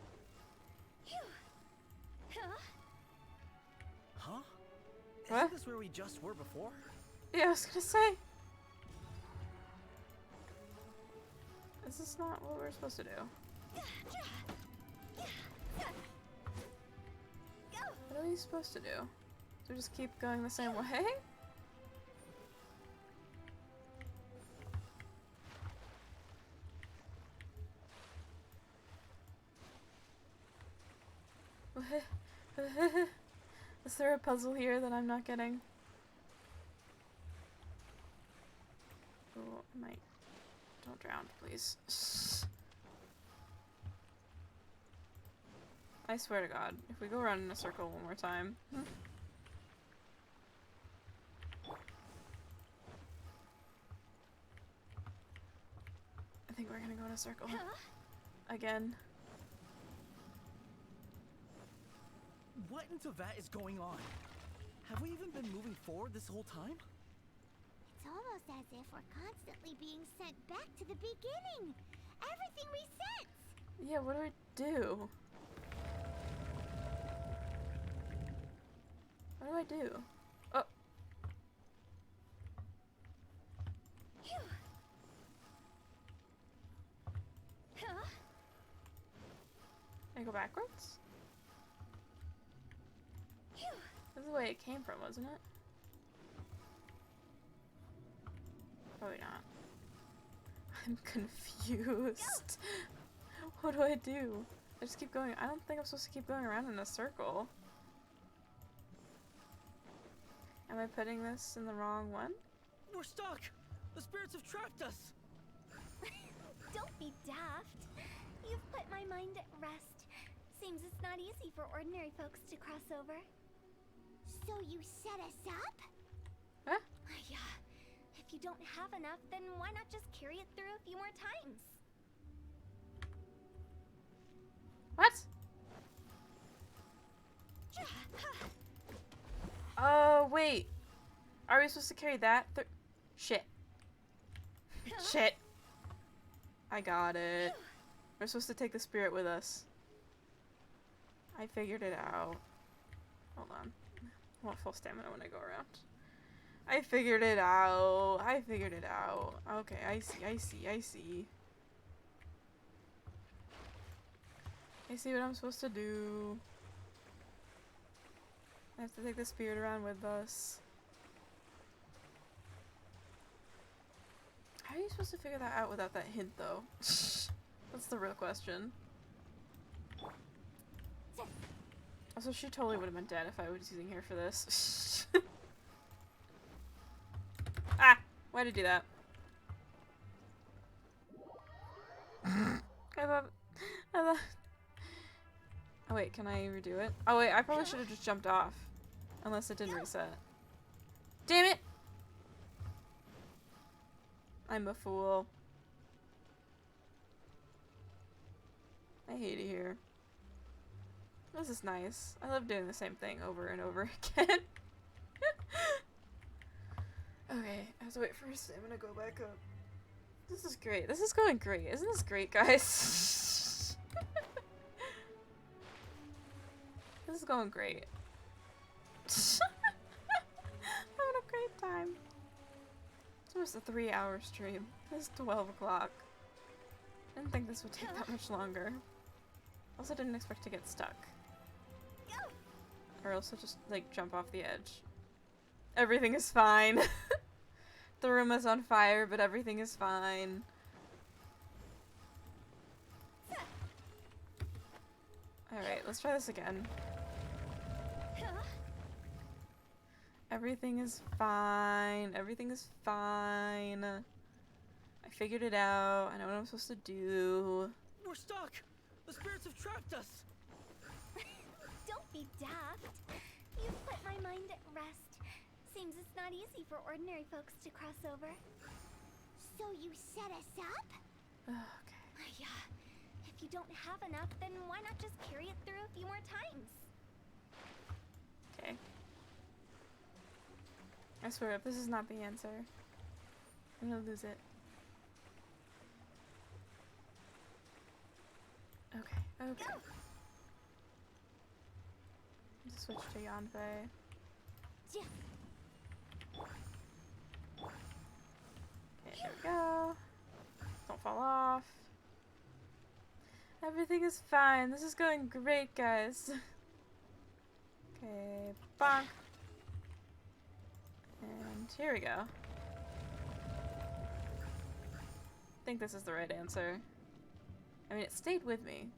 Huh? What? Isn't this where we just were before? Yeah, I was gonna say. Is this not what we're supposed to do? What are we supposed to do? Do we just keep going the same way? Is there a puzzle here that I'm not getting? Oh, I might. Don't drown, please. I swear to God, if we go around in a circle one more time. I think we're gonna go in a circle. Again. What in Teyvat is going on? Have we even been moving forward this whole time? It's almost as if we're constantly being sent back to the beginning. everything resets. Yeah, what do I do? What do I do? Oh. Phew. Huh? Can I go backwards? Phew. This is the way it came from, wasn't it? Probably not. I'm confused. What do I do? I just keep going. I don't think I'm supposed to keep going around in a circle. Am I putting this in the wrong one? We're stuck! The spirits have trapped us! Don't be daft. You've put my mind at rest. Seems it's not easy for ordinary folks to cross over. So you set us up? Huh? Yeah. If you don't have enough, then why not just carry it through a few more times? What? Oh, wait. Are we supposed to carry that through? Shit. Shit. I got it. We're supposed to take the spirit with us. I figured it out. Hold on. I want full stamina when I go around. I figured it out. I figured it out. Okay, I see, I see, I see. I see what I'm supposed to do. I have to take the spirit around with us. How are you supposed to figure that out without that hint, though? That's the real question. Also, she totally would have been dead if I was using her for this. Ah! Why'd I do that? I thought... Oh wait, can I redo it? Oh wait, I probably should have just jumped off. Unless it didn't reset. Damn it! I'm a fool. I hate it here. This is nice. I love doing the same thing over and over again. Okay, I have to wait for his stamina to go back up. This is great. This is going great. Isn't this great, guys? This is going great. Having a great time. It's almost a 3-hour stream. It's 12 o'clock. I didn't think this would take that much longer. Also didn't expect to get stuck. Or else I'll just, like, jump off the edge. Everything is fine. The room is on fire, but everything is fine. Alright, let's try this again. Everything is fine. Everything is fine. I figured it out. I know what I'm supposed to do. We're stuck! The spirits have trapped us! Don't be daft. You've put my mind at rest. Seems it's not easy for ordinary folks to cross over. So you set us up? Okay. Yeah. If you don't have enough, then why not just carry it through a few more times? Okay. I swear, if this is not the answer, I'm gonna lose it. Okay, okay. Just switch to Yanfei. Okay, there we go. Don't fall off. Everything is fine. This is going great, guys. Okay, bonk. And here we go. I think this is the right answer. I mean, it stayed with me.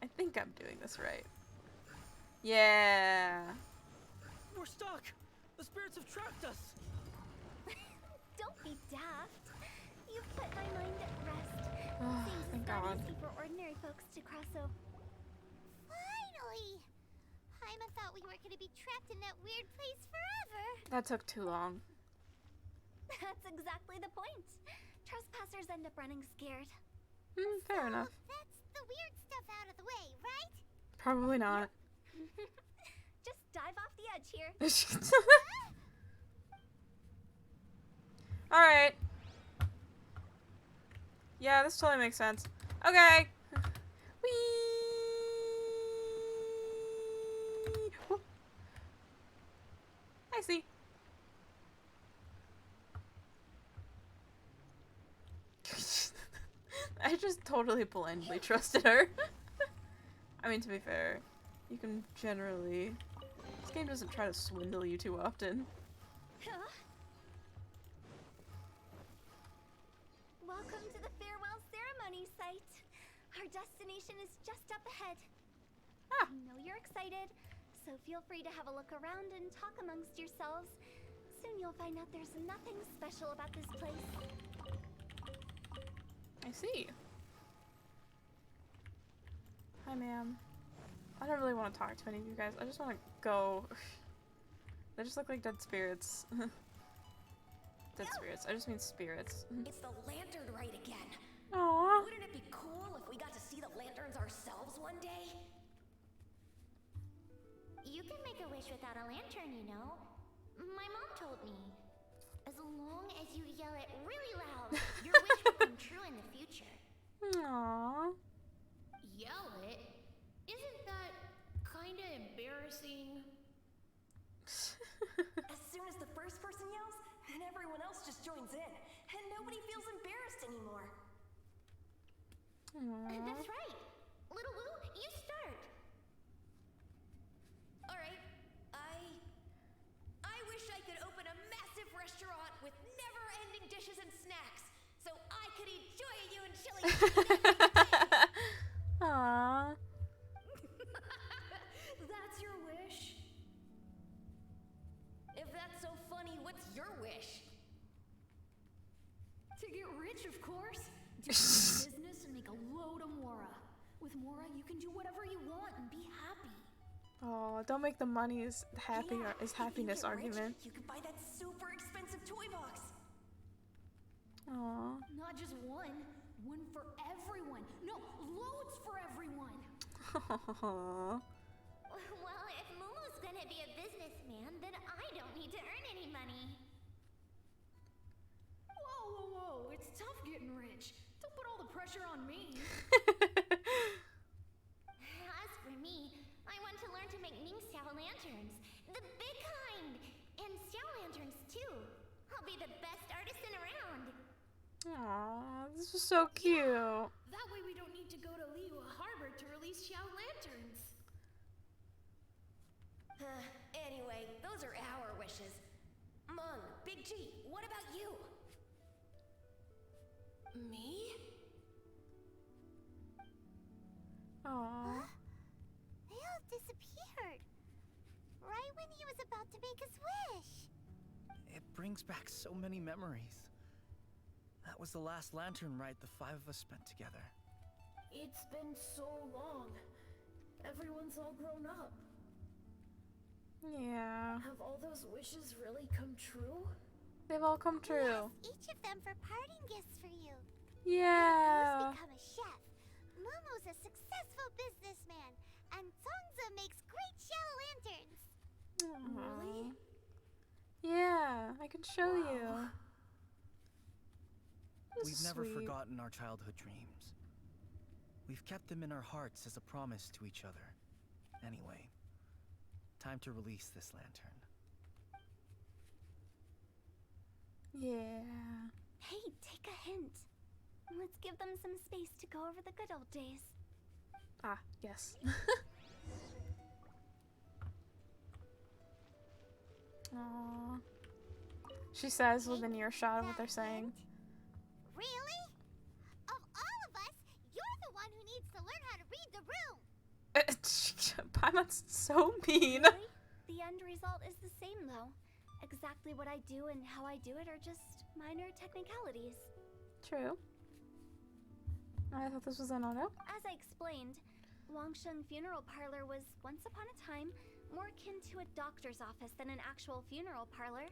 I think I'm doing this right. Yeah. We're stuck! The spirits have trapped us! Don't be daft. You've put my mind at rest. Oh, Seems thank it's not God. easy for ordinary folks to cross over. Finally! Paimon thought we weren't gonna be trapped in that weird place forever. That took too long. That's exactly the point. Trespassers end up running scared. Fair enough. That's the weird stuff out of the way, right? Probably not. Just dive off the edge here. Alright. Yeah, this totally makes sense. Okay. Whee! Whoop. I see. I just totally blindly trusted her. I mean, to be fair, you can generally... This game doesn't try to swindle you too often. Huh? Welcome to the farewell ceremony site. Our destination is just up ahead. I know you're excited, so feel free to have a look around and talk amongst yourselves. Soon you'll find out there's nothing special about this place. I see. Hi, ma'am. I don't really want to talk to any of you guys. I just want to go. They just look like dead spirits. Dead spirits. I just mean spirits. It's the lantern rite again. Aww. Wouldn't it be cool if we got to see the lanterns ourselves one day? You can make a wish without a lantern, you know. My mom told me. As long as you yell it really loud, your wish will come true in the future. Aww. Yell it? Isn't that kinda embarrassing? As soon as the first person yells, then everyone else just joins in, and nobody feels embarrassed anymore. That's right. Little Wu, you start. Alright, I wish I could open a massive restaurant with never-ending dishes and snacks, so I could eat Joy of You and Chili. Aww. That's your wish? If that's so funny, what's your wish? To get rich, of course. Do business and make a load of Mora. With Mora, you can do whatever you want and be happy. Oh, don't make the money is happy or is happiness argument. You could buy that super expensive toy box. Aww. Not just one. One for everyone. No, loads for everyone. Aww. Well, if Momo's gonna be a businessman, then I don't need to earn any money. Whoa, whoa, whoa. It's tough getting rich. Don't put all the pressure on me. As for me, I want to learn to make Ming Xiao lanterns. The big kind! And Xiao lanterns, too. I'll be the best artisan around. Aww, this is so cute. That way we don't need to go to Liyue Harbor to release Xiao lanterns. Anyway, those are our wishes. Mung, Big G, what about you? Me? Aww. They all disappeared. Right when he was about to make his wish. It brings back so many memories. That was the last lantern ride the five of us spent together. It's been so long. Everyone's all grown up. Yeah. Have all those wishes really come true? They've all come true. Yes, each of them for parting gifts for you. Yeah. Who's become a chef. Momo's a successful businessman. And Zongza makes great Xiao lanterns. Really? Yeah, I can show you. We've never forgotten our childhood dreams. We've kept them in our hearts as a promise to each other. Anyway, time to release this lantern. Yeah. Hey, take a hint. Let's give them some space to go over the good old days. Ah, yes. Aww. She says within earshot of what they're saying. Really? Of all of us, you're the one who needs to learn how to read the room. Paimon's so mean. Really? The end result is the same, though. Exactly what I do and how I do it are just minor technicalities. True. I thought this was an auto. As I explained, Wangsheng Funeral Parlor was once upon a time more akin to a doctor's office than an actual funeral parlor.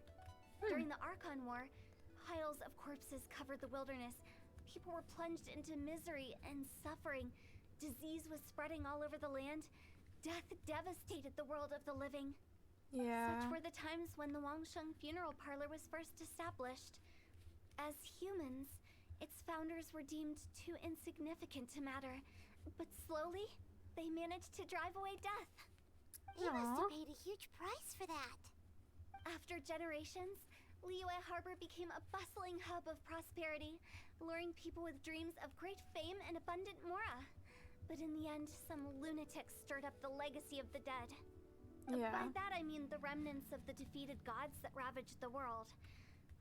During the Archon War, piles of corpses covered the wilderness. People were plunged into misery and suffering. Disease was spreading all over the land. Death devastated the world of the living. Yeah. Such were the times when the Wangsheng Funeral Parlor was first established. As humans, Its founders were deemed too insignificant to matter, but slowly, they managed to drive away death. They must have paid a huge price for that. After generations, Liyue Harbor became a bustling hub of prosperity, luring people with dreams of great fame and abundant mora. But in the end, some lunatics stirred up the legacy of the dead. Yeah. By that I mean the remnants of the defeated gods that ravaged the world.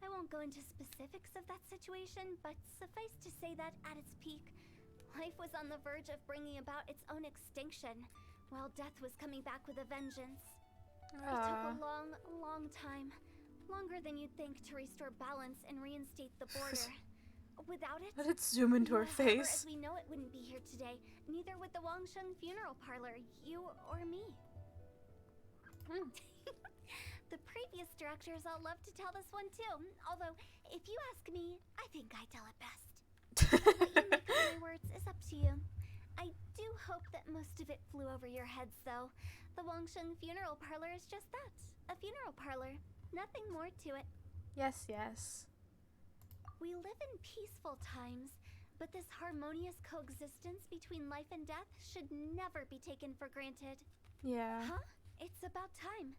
I won't go into specifics of that situation, but suffice to say that at its peak, life was on the verge of bringing about its own extinction, while death was coming back with a vengeance. It took a long, long time, longer than you'd think, to restore balance and reinstate the border. Without it, let it zoom into her face. As we know it wouldn't be here today, neither would the Wangsheng funeral parlor, you or me. The previous directors all love to tell this one too, although, if you ask me, I think I tell it best. What you make of my words is up to you. I do hope that most of it flew over your heads, though. The Wangsheng funeral parlor is just that, a funeral parlor. Nothing more to it. Yes, yes. We live in peaceful times, but this harmonious coexistence between life and death should never be taken for granted. Yeah. Huh? It's about time.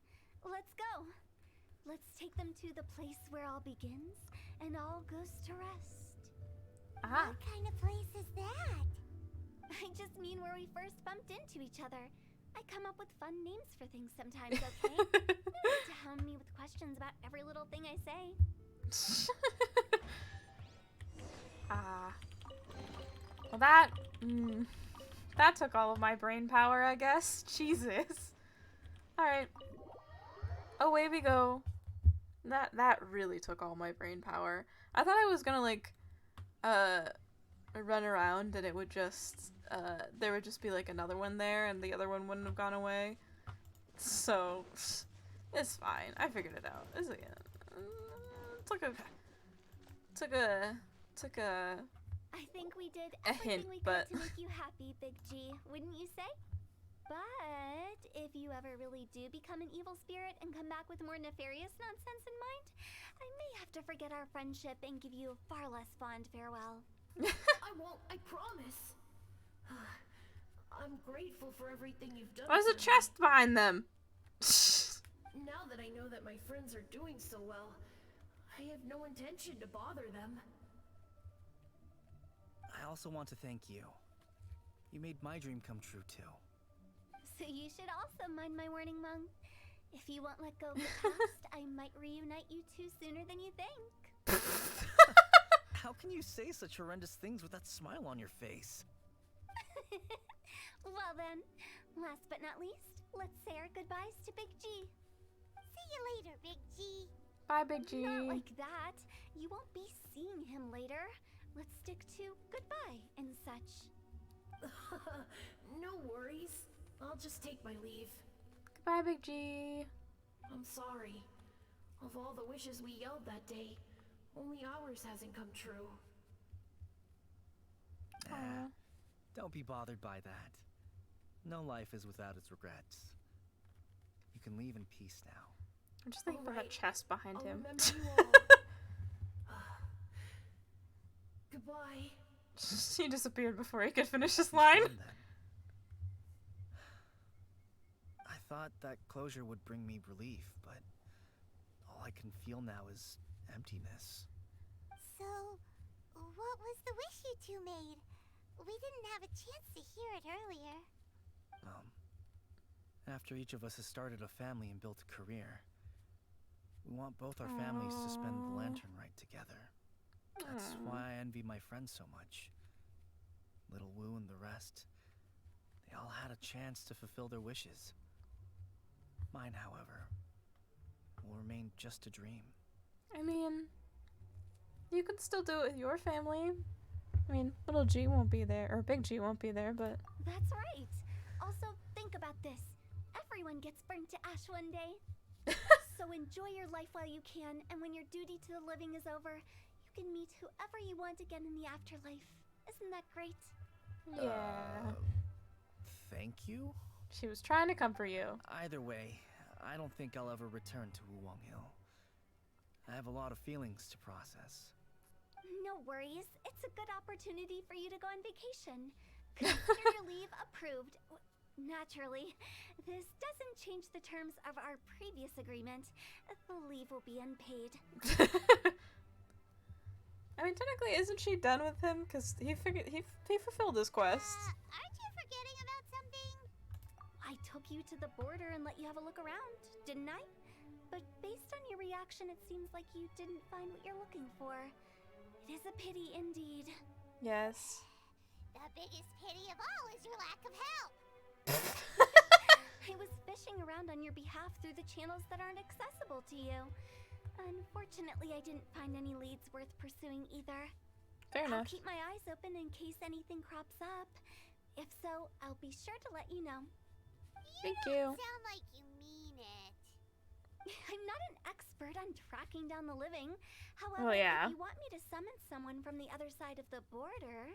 Let's go. Let's take them to the place where all begins and all goes to rest. What kind of place is that? I just mean where we first bumped into each other. I come up with fun names for things sometimes, okay? No need to hound me with questions about every little thing I say. Well, that took all of my brain power, I guess. Jesus. Alright. Away we go. That really took all my brain power. I thought I was gonna, like, run around and it would just, there would just be, like, another one there and the other one wouldn't have gone away. So, it's fine. I figured it out. Took a I think we did a everything hint, we but could to make you happy, Big G, wouldn't you say? But if you ever really do become an evil spirit and come back with more nefarious nonsense in mind, I may have to forget our friendship and give you a far less fond farewell. I won't, I promise. I'm grateful for everything you've done. There's a chest behind them. Now that I know that my friends are doing so well, I have no intention to bother them. I also want to thank you. You made my dream come true too. So you should also mind my warning, Mung. If you won't let go of the past, I might reunite you two sooner than you think. How can you say such horrendous things with that smile on your face? Well then, last but not least, let's say our goodbyes to Big G. See you later, Big G. Bye, Big G. Not like that. You won't be seeing him later. Let's stick to goodbye and such. No worries. I'll just take my leave. Goodbye, Big G. I'm sorry. Of all the wishes we yelled that day, only ours hasn't come true. Don't be bothered by that. No life is without its regrets. You can leave in peace now. I'm just thinking about that chest behind him. Remember you all. Goodbye. He disappeared before he could finish his line. I thought that closure would bring me relief, but all I can feel now is emptiness. So, what was the wish you two made? We didn't have a chance to hear it earlier. After each of us has started a family and built a career, we want both our families to spend the lantern right together. That's why I envy my friends so much. Little Wu and the rest, they all had a chance to fulfill their wishes. Mine, however, will remain just a dream. I mean, you could still do it with your family. I mean, little G won't be there, or Big G won't be there, but... That's right. Also, think about this. Everyone gets burnt to ash one day. So enjoy your life while you can, and when your duty to the living is over, you can meet whoever you want again in the afterlife. Isn't that great? Yeah. Thank you? She was trying to comfort you. Either way, I don't think I'll ever return to Wuwang Hill. I have a lot of feelings to process. No worries. It's a good opportunity for you to go on vacation. Consider your leave approved. Naturally, this doesn't change the terms of our previous agreement. The leave will be unpaid. I mean, technically, isn't she done with him? Because he fulfilled his quest. Aren't you forgetting about something? I took you to the border and let you have a look around, didn't I? But based on your reaction, it seems like you didn't find what you're looking for. It is a pity indeed. Yes. The biggest pity of all is your lack of help. I was fishing around on your behalf through the channels that aren't accessible to you. Unfortunately, I didn't find any leads worth pursuing either. Fair enough. I'll keep my eyes open in case anything crops up. If so, I'll be sure to let you know. Thank You you. don't sound like you mean it. I'm not an expert on tracking down the living. However, Well, yeah. if you want me to summon someone from the other side of the border...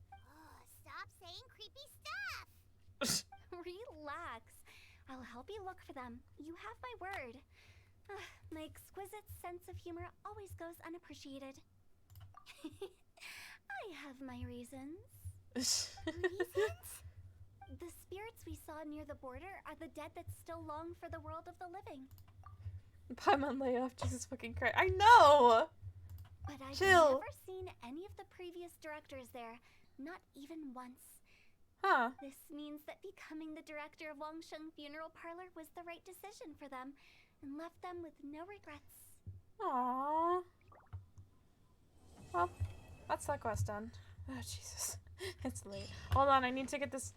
Oh, stop saying creepy stuff. Relax. I'll help you look for them. You have my word. My exquisite sense of humor always goes unappreciated. I have my reasons. Reasons? The spirits we saw near the border are the dead that still long for the world of the living. I'm on layoff, Jesus fucking Christ. I know! But I've Chill. never seen any of the previous directors there. Not even once. Huh. This means that becoming the director of Wangsheng Funeral Parlor was the right decision for them, and left them with no regrets. Aww. Well, that's that quest done. Oh, Jesus. It's late. Hold on, I need to get this...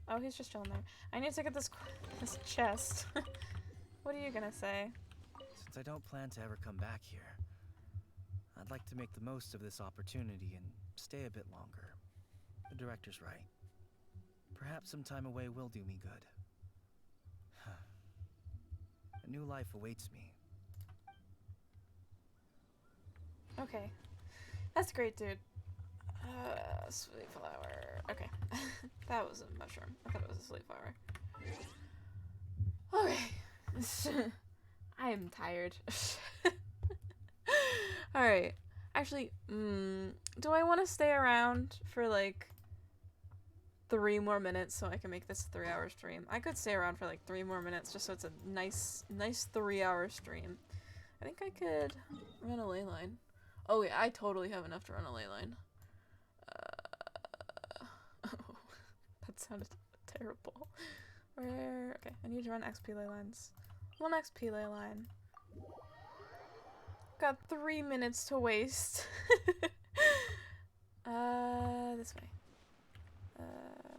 Oh, he's just chilling there. I need to get this chest. What are you gonna say? Since I don't plan to ever come back here, I'd like to make the most of this opportunity and stay a bit longer. The director's right. Perhaps some time away will do me good. A new life awaits me. Okay. That's great, dude. Sweet flower. Okay. That was a mushroom. I thought it was a sweet flower. Okay. I am tired. Alright. Actually, do I want to stay around for like 3 more minutes so I can make this a 3-hour stream? I could stay around for like 3 more minutes just so it's a nice 3-hour stream. I think I could run a ley line. Oh yeah, I totally have enough to run a ley line. Oh, that sounded terrible. Where? Okay, I need to run XP ley lines. 1 XP ley line. Got 3 minutes to waste. This way.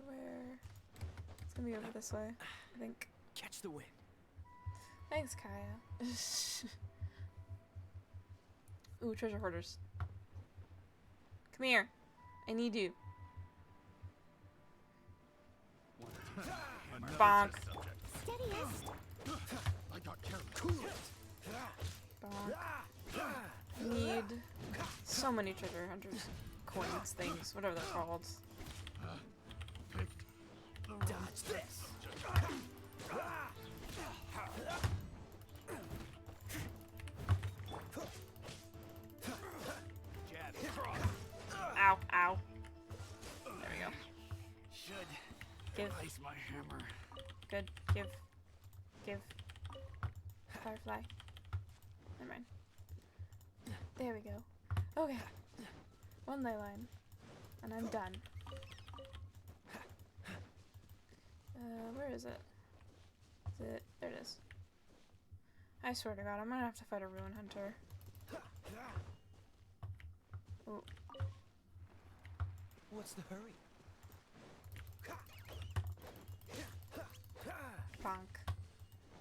Where? It's gonna be over this way, I think. Catch the wind. Thanks, Kaya. Ooh, treasure hoarders. Come here. I need you. Bonk. Steadiest. I got carried. Cool it. Bonk. I need so many treasure hunters. Coins, things, whatever they're called. Dodge this. Ow, ow. There we go. Should Give. replace my hammer. Good. Give. Firefly. Never mind. There we go. Okay. 1 ley line. And I'm done. Where is it? Is it? There it is. I swear to God, I'm gonna have to fight a ruin hunter. Ooh. What's the hurry? Bonk.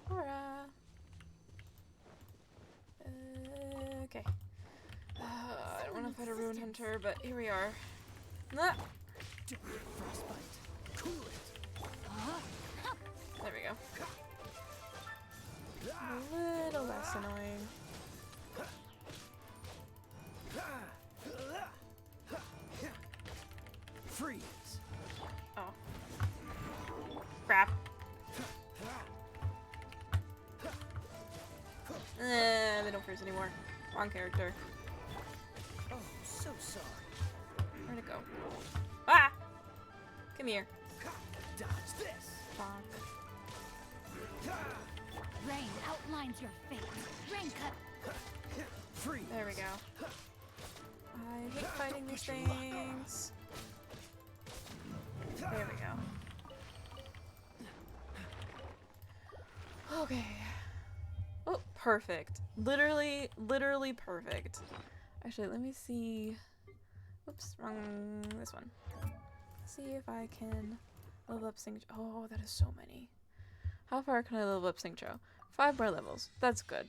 Hurrah! Okay. I don't want to fight a ruin hunter, but here we are. Ah! Frostbite. Cool it. There we go. A little less annoying. Freeze. Oh. Crap. They don't freeze anymore. Wrong character. Oh, so So sorry. Where'd it go? Ah! Come here. Dodge this. Fuck. Rain outlines your fate. Rain cut. Free. There we go. I hate fighting these things. There we go. Okay. Oh, perfect. Literally perfect. Actually, let me see. Oops, wrong. This one. See if I can level up Sing. Oh, that is so many. How far can I level up Sing Cho? 5 more levels. That's good.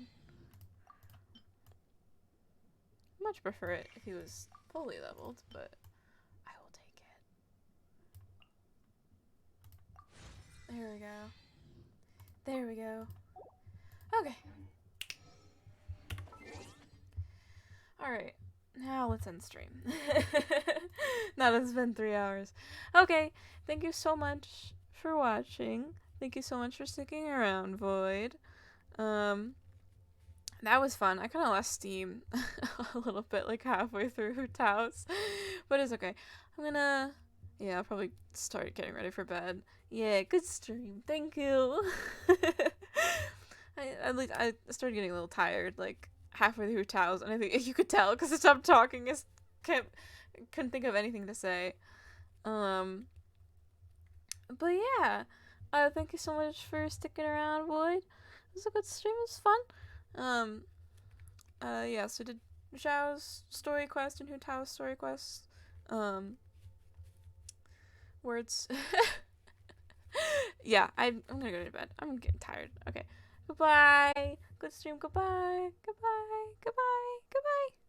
Much prefer it if he was fully leveled, but I will take it. There we go. There we go. Okay. Alright. Now let's end stream. Now that it's been 3 hours. Okay. Thank you so much for watching. Thank you so much for sticking around, Void. That was fun. I kind of lost steam a little bit, like halfway through Taos, but it's okay. I'm gonna, yeah, I'll probably start getting ready for bed. Yeah, good stream. Thank you. I started getting a little tired, like halfway through Taos, and I think you could tell because I stopped talking. Couldn't think of anything to say. But yeah, thank you so much for sticking around, Void. It was a good stream. It was fun. Yeah, so did Xiao's story quest and Hu Tao's story quest. Words. Yeah, I'm gonna go to bed. I'm getting tired. Okay. Goodbye. Good stream. Goodbye. Goodbye. Goodbye. Goodbye.